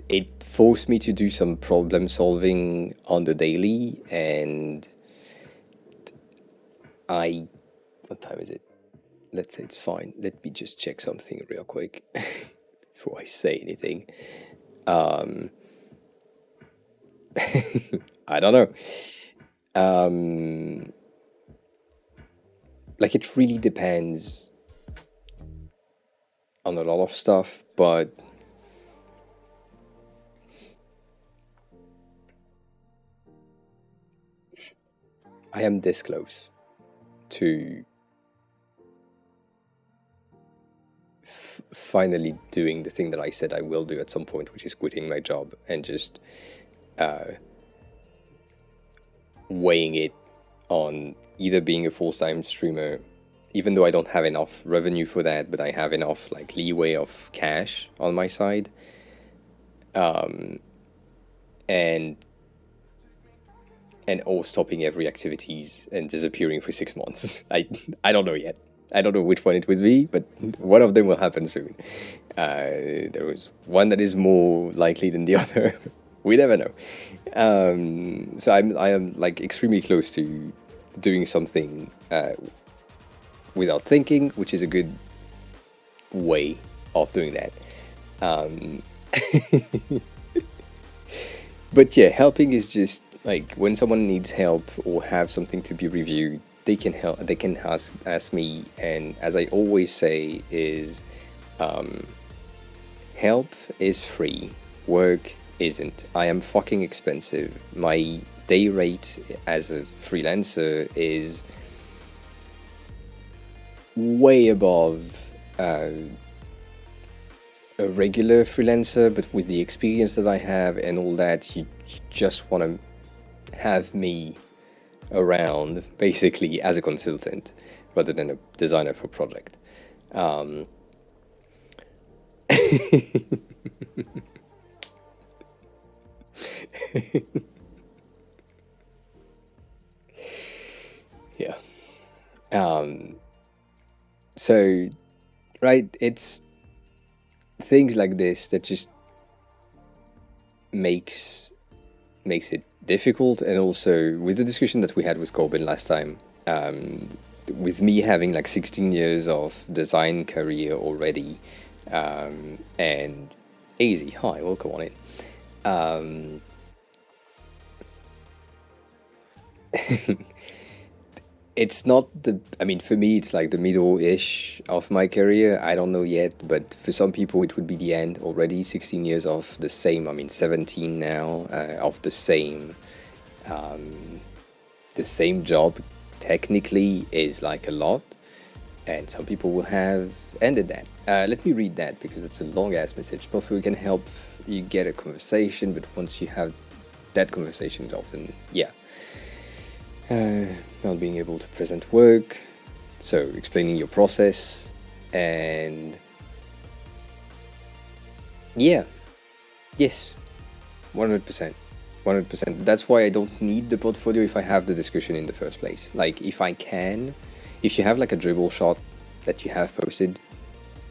It forced me to do some problem solving on the daily, and what time is it? Let's say it's fine. Let me just check something real quick before I say anything. I don't know. Like, it really depends on a lot of stuff, but I am this close to finally doing the thing that I said I will do at some point, which is quitting my job and just weighing it on either being a full-time streamer, even though I don't have enough revenue for that, but I have enough like leeway of cash on my side, and or stopping every activities and disappearing for 6 months. I don't know yet. I don't know which one it would be, but one of them will happen soon. There was one that is more likely than the other. We never know. So I am like extremely close to doing something without thinking, which is a good way of doing that. But yeah, helping is just like when someone needs help or have something to be reviewed, they can help. They can ask me, and as I always say, is Help is free, work isn't. I am fucking expensive. My day rate as a freelancer is way above a regular freelancer, but with the experience that I have and all that, you just want to have me around basically as a consultant rather than a designer for project. Um, yeah. So, right, it's things like this that just makes it difficult, and also with the discussion that we had with Corbin last time, with me having like 16 years of design career already, and easy, hi, welcome on in. It's not the, I mean, for me, it's like the middle-ish of my career. I don't know yet, but for some people, it would be the end already. 16 years of the same, I mean, 17 now, of the same job technically is like a lot, and some people will have ended that. Let me read that because it's a long ass message. Hopefully, we can help you get a conversation, but once you have that conversation, often, yeah. Not being able to present work, so explaining your process, and yeah, yes, 100%. 100%. That's why I don't need the portfolio if I have the discussion in the first place. Like, if I can, if you have like a dribble shot that you have posted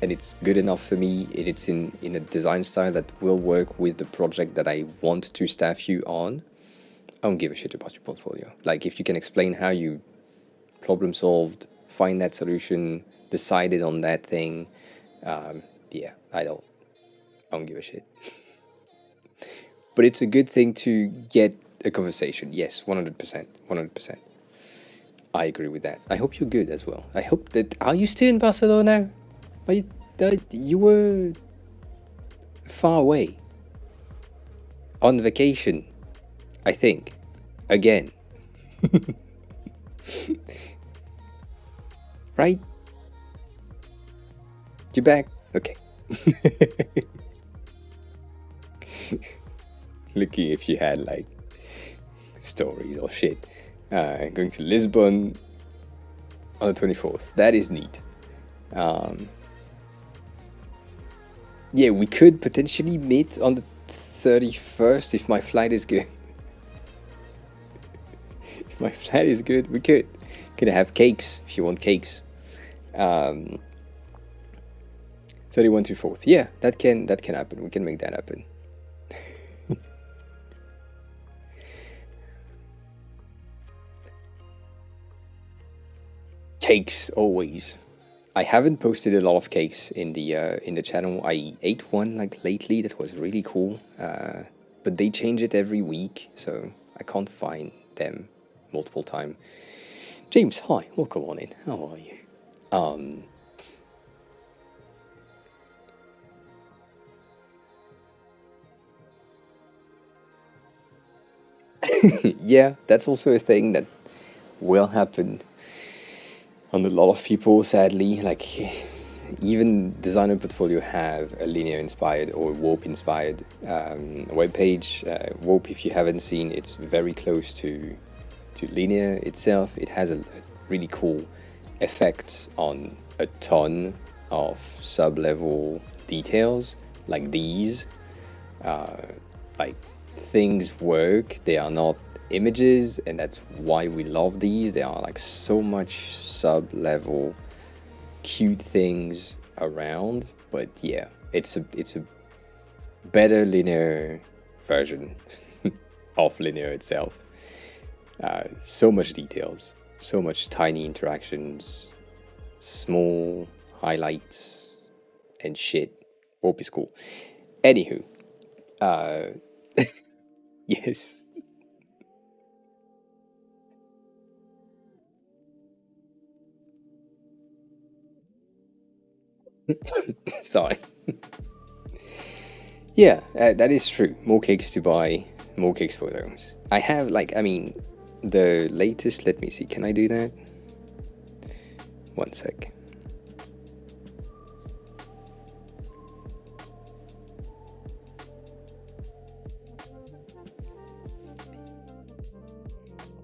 and it's good enough for me, and it's in a design style that will work with the project that I want to staff you on, I don't give a shit about your portfolio. Like, if you can explain how you problem solved, find that solution, decided on that thing, yeah, I don't give a shit. But it's a good thing to get a conversation. Yes, 100%, 100%. I agree with that. I hope you're good as well. I hope that, are you still in Barcelona? Are you were far away on vacation, I think. Again. Right? You back? Okay. Looking if you had like stories or shit. Going to Lisbon on the 24th. That is neat. Yeah, we could potentially meet on the 31st if my flight is good. If my flight is good, we could have cakes if you want cakes. 31 to 4th. Yeah, that can happen. We can make that happen. Cakes always. I haven't posted a lot of cakes in the channel. I ate one like lately that was really cool, but they change it every week, so I can't find them multiple time. James, hi, welcome on in. How are you? Yeah, that's also a thing that will happen on a lot of people, sadly. Like, even designer portfolio have a linear inspired or warp inspired web page. Warp, if you haven't seen, it's very close to linear itself. It has a really cool effect on a ton of sub-level details like these. Like, things work, they are not images, and that's why we love these. They are like so much sub-level cute things around, but yeah, it's a better linear version of linear itself. So much details, so much tiny interactions, small highlights and shit. Warp is cool. Anywho, yes. Sorry. Yeah, that is true. More cakes to buy, more cakes photos. I have, like, I mean, the latest, let me see, can I do that? One sec.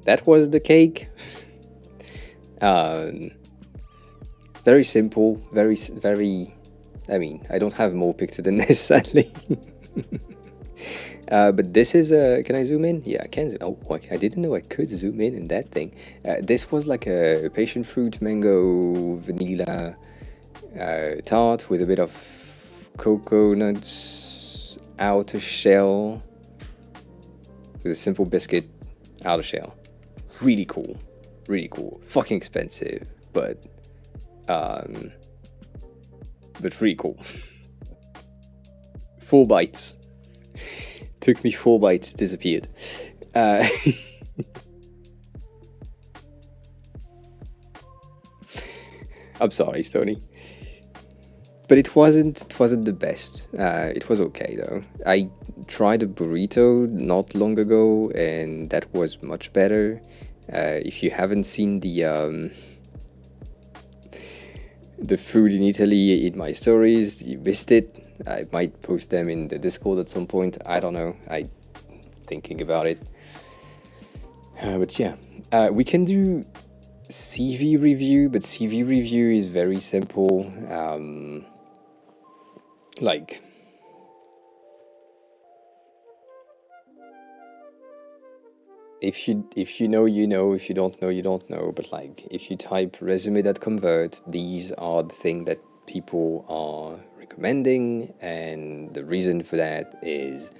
That was the cake. Very simple, very. I mean, I don't have more picture than this, sadly. But this is a. Can I zoom in? Yeah, I can. Oh, I didn't know I could zoom in that thing. This was like a passion fruit, mango, vanilla tart with a bit of cocoa nuts, outer shell, with a simple biscuit, outer shell. Really cool, really cool. Fucking expensive, but really cool. 4 bites. Took me 4 bites, disappeared. I'm sorry, Stoney. But it wasn't the best. It was okay though. I tried a burrito not long ago, and that was much better. If you haven't seen the food in Italy in my stories, you missed it. I might post them in the Discord at some point. I don't know. I'm thinking about it. But yeah, we can do CV review, but CV review is very simple. Like, if you know, you know. If you don't know, you don't know. But like, if you type resume.convert, these are the things that people are recommending, and the reason for that is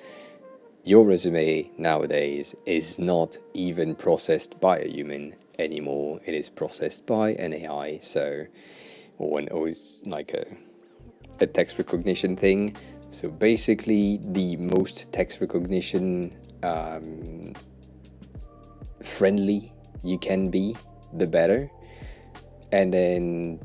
your resume nowadays is not even processed by a human anymore. It is processed by an AI, so or is like a text recognition thing. So basically, the most text recognition friendly you can be, the better. And then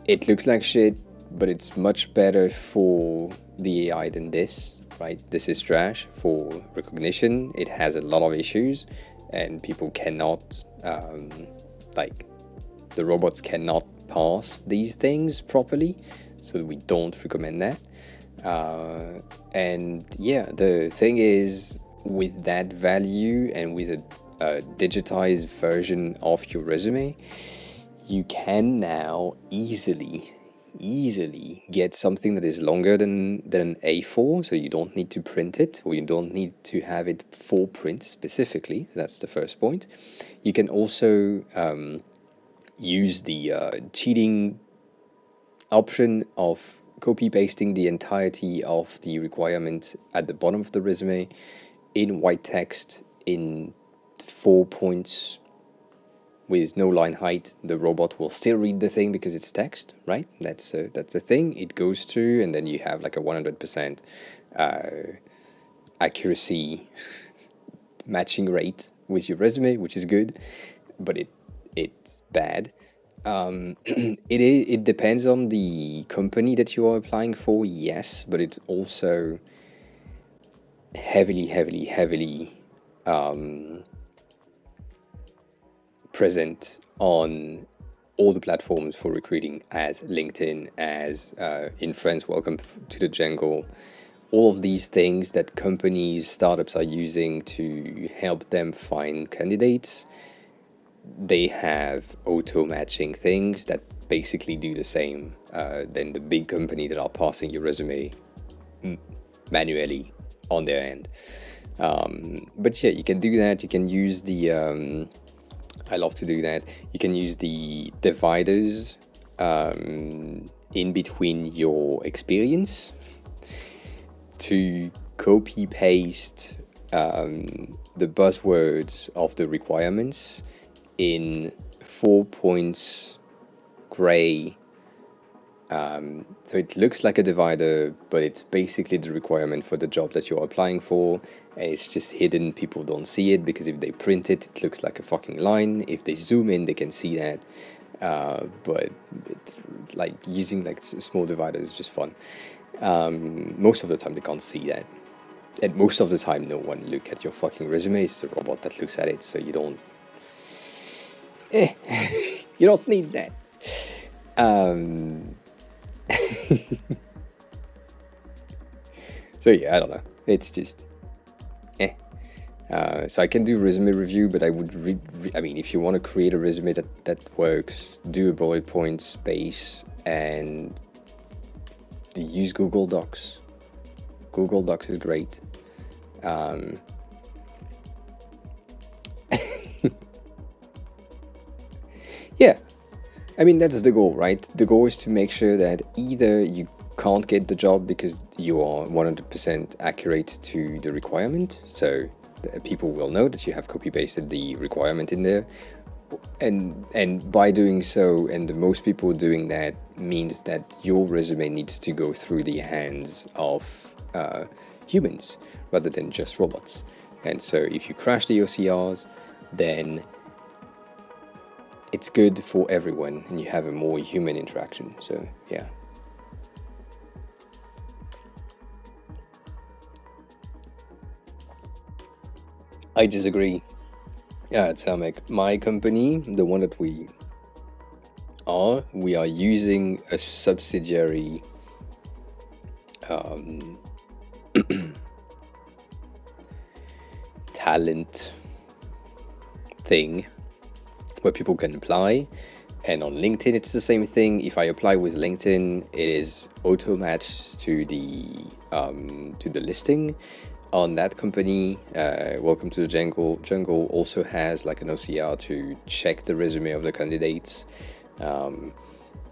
it looks like shit, but it's much better for the AI than this, right? This is trash for recognition. It has a lot of issues, and people cannot, like, the robots cannot pass these things properly, so we don't recommend that. And yeah, the thing is, with that value and with a digitized version of your resume, you can now easily get something that is longer than an A4, so you don't need to print it, or you don't need to have it for print specifically. That's the first point. You can also use the cheating option of copy pasting the entirety of the requirement at the bottom of the resume in white text in 4 points with no line height. The robot will still read the thing because it's text, right? That's a thing. It goes through, and then you have like a 100% accuracy matching rate with your resume, which is good, but it's bad. It depends on the company that you are applying for, yes, but it's also heavily present on all the platforms for recruiting, as LinkedIn, as in France, Welcome to the Jungle. All of these things that companies, startups are using to help them find candidates, they have auto-matching things that basically do the same than the big company that are passing your resume manually on their end. But yeah, you can do that. You can use the I love to do that. You can use the dividers in between your experience to copy paste the buzzwords of the requirements in 4 points gray. So it looks like a divider, but it's basically the requirement for the job that you're applying for, and it's just hidden. People don't see it because if they print it, it looks like a fucking line. If they zoom in, they can see that. But like using like small dividers is just fun. Most of the time they can't see that, and most of the time no one look at your fucking resume. It's the robot that looks at it, so you don't you don't need that. So yeah, I don't know, it's just so I can do resume review, but I would I mean, if you want to create a resume that works, do a bullet point space and use Google Docs. Google Docs is great. Yeah, I mean, that's the goal, right? The goal is to make sure that either you can't get the job because you are 100% accurate to the requirement, so people will know that you have copy pasted the requirement in there, and by doing so, and most people doing that, means that your resume needs to go through the hands of humans rather than just robots. And so if you crash the OCRs, then it's good for everyone and you have a more human interaction. So yeah. I disagree. Samek, my company, the one that we are using a subsidiary talent thing where people can apply, and on LinkedIn it's the same thing. If I apply with LinkedIn, it is auto matched to the listing on that company. Welcome to the jungle also has like an OCR to check the resume of the candidates.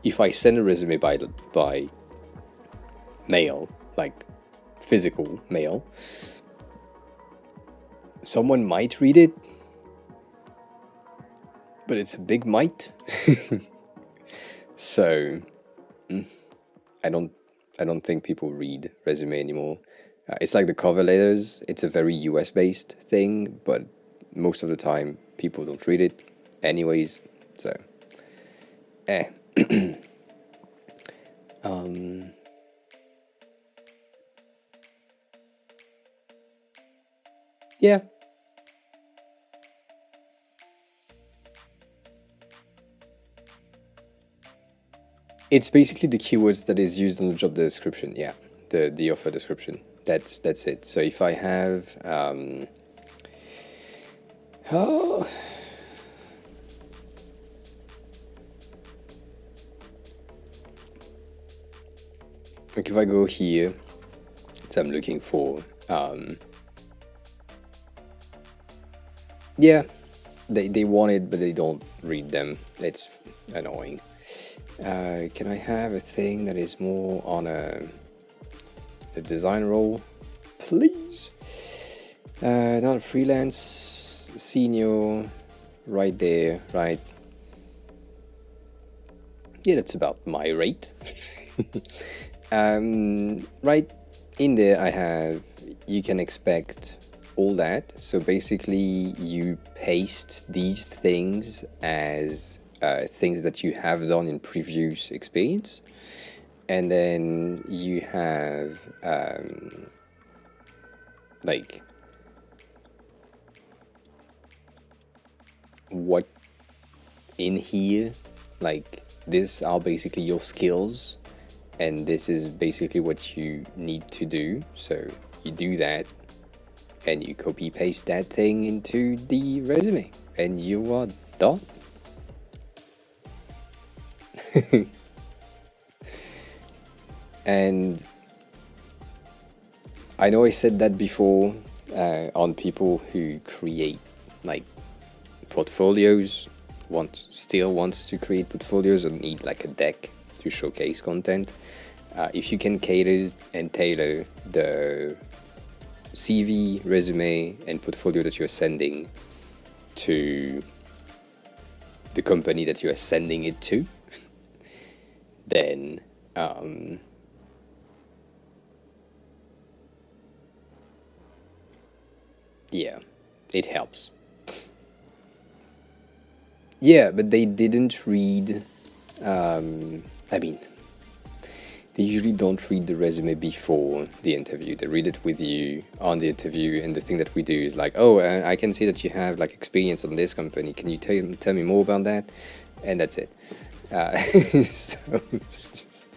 If I send a resume by mail, like physical mail, someone might read it, but it's a big might. So I don't think people read resume anymore. It's like the cover letters. It's a very US based thing, but most of the time people don't read it anyways. So yeah. It's basically the keywords that is used on the job description. Yeah, the offer description. That's it. So if I have oh, like if I go here, so I'm looking for yeah, they want it, but they don't read them. It's annoying. Can I have a thing that is more on a design role, please? Not a freelance, senior, right there, right? Yeah, that's about my rate. Right in there, I have, you can expect all that. So basically, you paste these things as things that you have done in previous experience, and then you have like what in here, like these are basically your skills, and this is basically what you need to do. So you do that, and you copy paste that thing into the resume, and you are done. And I know I said that before on people who create like portfolios, still wants to create portfolios and need like a deck to showcase content. If you can cater and tailor the CV, resume, and portfolio that you're sending to the company that you are sending it to, then yeah, it helps. Yeah, but they didn't read. I mean, they usually don't read the resume before the interview. They read it with you on the interview, and the thing that we do is like, oh, I can see that you have like experience on this company. Can you tell me more about that? And that's it. So it's just,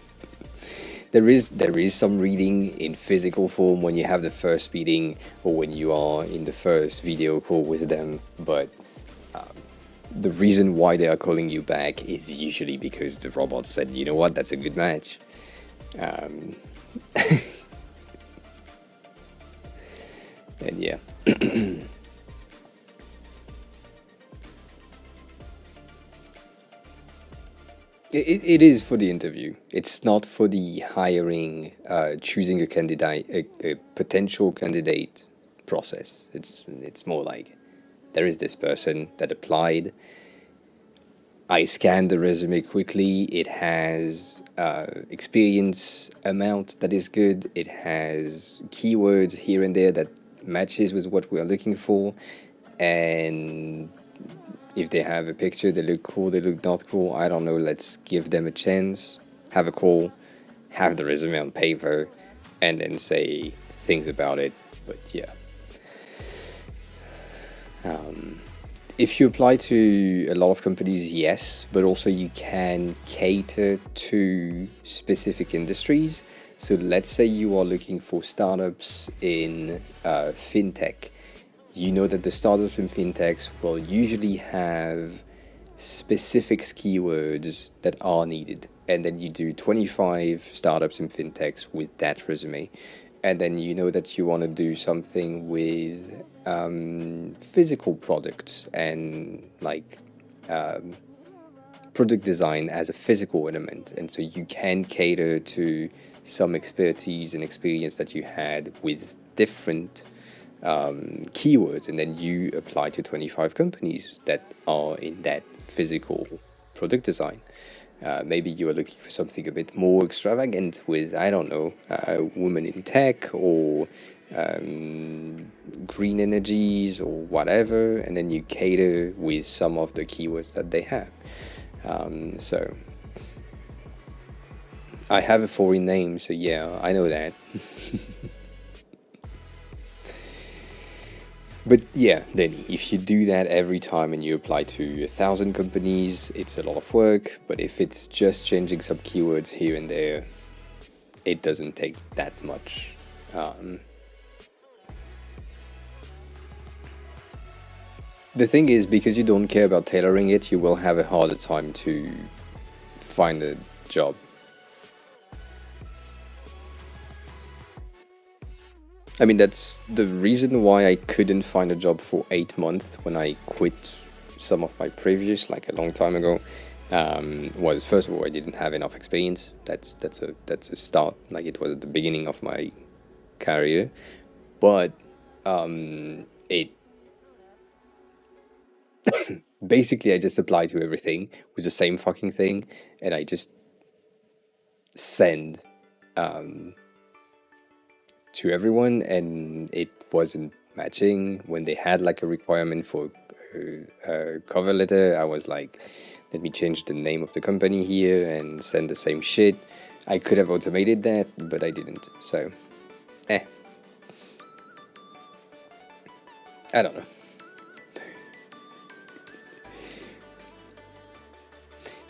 there is some reading in physical form when you have the first meeting or when you are in the first video call with them, but the reason why they are calling you back is usually because the robot said, you know what, that's a good match. And yeah. It is for the interview. It's not for the hiring, choosing a candidate, a potential candidate process. It's more like there is this person that applied. I scanned the resume quickly. It has experience amount that is good. It has keywords here and there that matches with what we are looking for, and if they have a picture, they look cool, they look not cool, I don't know, let's give them a chance, have a call, have the resume on paper, and then say things about it. But yeah. If you apply to a lot of companies, yes, but also you can cater to specific industries. So let's say you are looking for startups in fintech. You know that the startups in fintechs will usually have specific keywords that are needed. And then you do 25 startups in fintechs with that resume. And then you know that you want to do something with physical products and like product design as a physical element. And so you can cater to some expertise and experience that you had with different keywords, and then you apply to 25 companies that are in that physical product design. Maybe you are looking for something a bit more extravagant with, I don't know, women in tech or green energies or whatever, and then you cater with some of the keywords that they have. So I have a foreign name, so yeah, I know that. But yeah, Denny, if you do that every time and you apply to 1,000 companies, it's a lot of work. But if it's just changing some keywords here and there, it doesn't take that much. The thing is, because you don't care about tailoring it, you will have a harder time to find a job. I mean, that's the reason why I couldn't find a job for 8 months when I quit some of my previous, like a long time ago. Was first of all, I didn't have enough experience. That's a start. Like, it was at the beginning of my career, but it basically I just applied to everything with the same fucking thing, and I just send to everyone, and it wasn't matching. When they had like a requirement for a cover letter, I was like, let me change the name of the company here and send the same shit. I could have automated that, but I didn't. So, I don't know.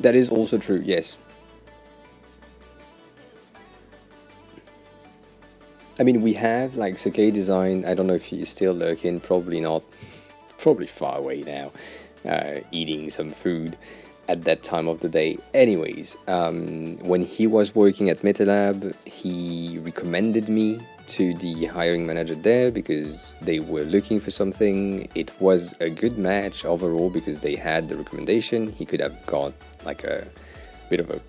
That is also true, yes. I mean, we have like Sakei Design. I don't know if he's still lurking. Probably not. Probably far away now, eating some food at that time of the day. Anyways, when he was working at MetaLab, he recommended me to the hiring manager there because they were looking for something. It was a good match overall because they had the recommendation. He could have got like a bit of a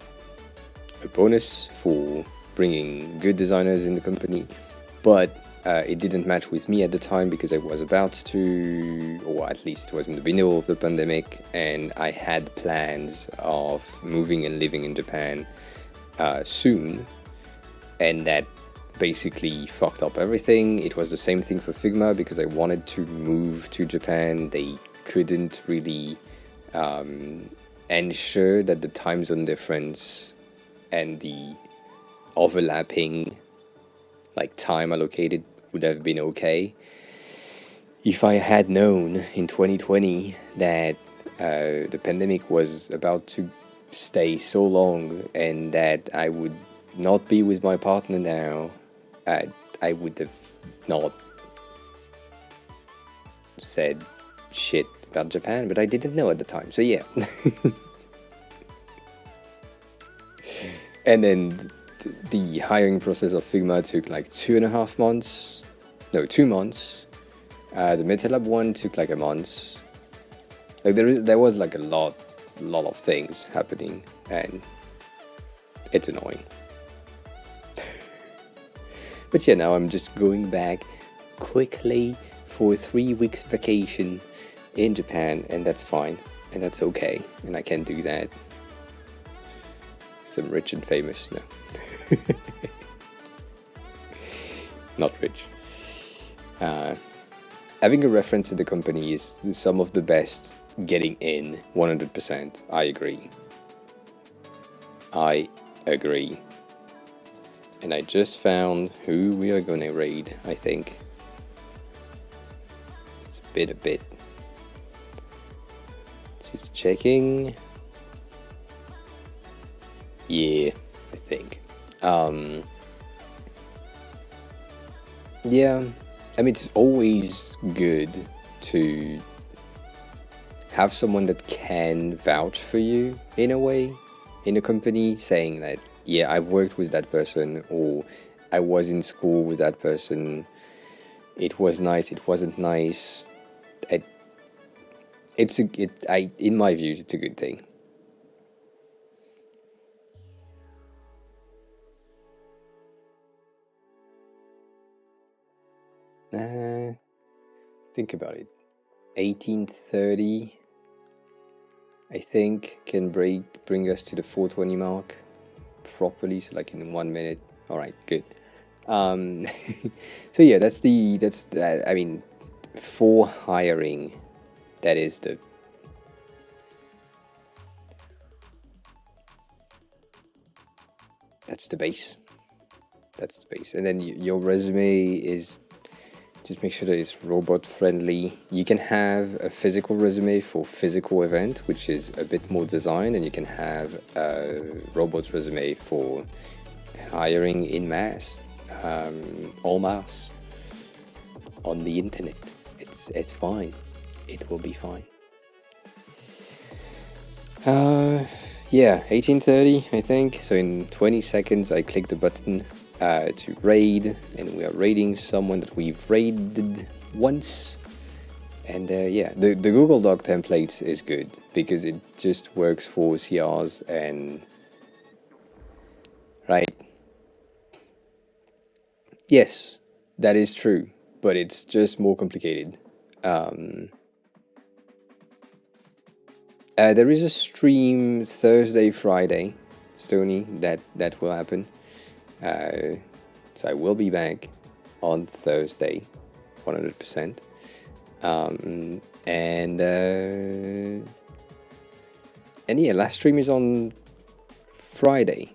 bonus for bringing good designers in the company, but it didn't match with me at the time because I was about to, or at least it was in the middle of the pandemic, and I had plans of moving and living in Japan soon, and that basically fucked up everything. It was the same thing for Figma because I wanted to move to Japan. They couldn't really ensure that the time zone difference and the overlapping like time allocated would have been okay. If I had known in 2020 that the pandemic was about to stay so long and that I would not be with my partner now, I would have not said shit about Japan, but I didn't know at the time. So yeah. And then the hiring process of Figma took like 2.5 months. No, 2 months. The MetaLab one took like a month. Like there was like a lot of things happening, and it's annoying. But yeah, now I'm just going back quickly for 3 weeks vacation in Japan, and that's fine, and that's okay, and I can do that. I'm rich and famous, no. Not rich. Having a reference in the company is some of the best getting in, 100%. I agree. And I just found who we are going to raid, I think. It's a bit. Just checking. Yeah, I think. Yeah, I mean, it's always good to have someone that can vouch for you in a way, in a company, saying that, yeah, I've worked with that person, or I was in school with that person. It was nice, it wasn't nice. In my view, it's a good thing. Think about it. 1830, I think, can bring us to the 420 mark properly, so like in 1 minute. All right, good. So yeah, that's I mean, for hiring, that's the base. That's the base, and then your resume is. Just make sure that it's robot friendly. You can have a physical resume for physical event, which is a bit more design, and you can have a robot resume for hiring in mass, en masse, on the internet. It's fine. It will be fine. Yeah, 1830, I think. So in 20 seconds, I click the button to raid, and we are raiding someone that we've raided once. And yeah, the Google Doc template is good because it just works for CRs and right. Yes, that is true, but it's just more complicated. There is a stream Thursday, Friday, Stony, that will happen. So I will be back on Thursday, 100%. And yeah, last stream is on Friday.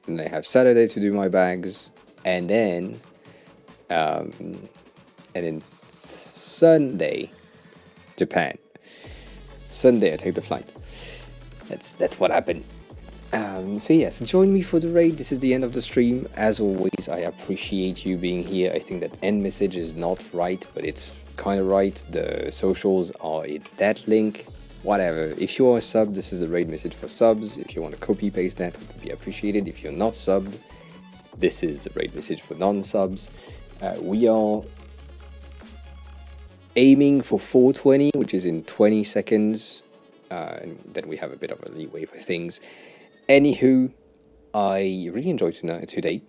And I have Saturday to do my bags, and then Sunday, Japan. Sunday I take the flight. That's what happened. So yes, join me for the raid. This is the end of the stream. As always, I appreciate you being here. I think that end message is not right, but it's kind of right. The socials are in that link. Whatever. If you are a sub, this is the raid message for subs. If you want to copy paste that, it would be appreciated. If you're not subbed, this is the raid message for non-subs. We are aiming for 420, which is in 20 seconds. And then we have a bit of a leeway for things. Anywho, I really enjoyed today.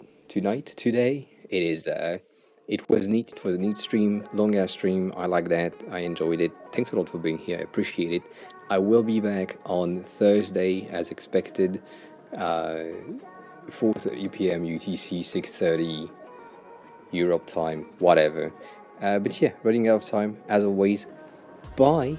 It was neat. It was a neat stream, long ass stream. I like that. I enjoyed it. Thanks a lot for being here. I appreciate it. I will be back on Thursday as expected, 4:30 p.m. UTC, 6:30 Europe time, whatever. But yeah, running out of time as always. Bye.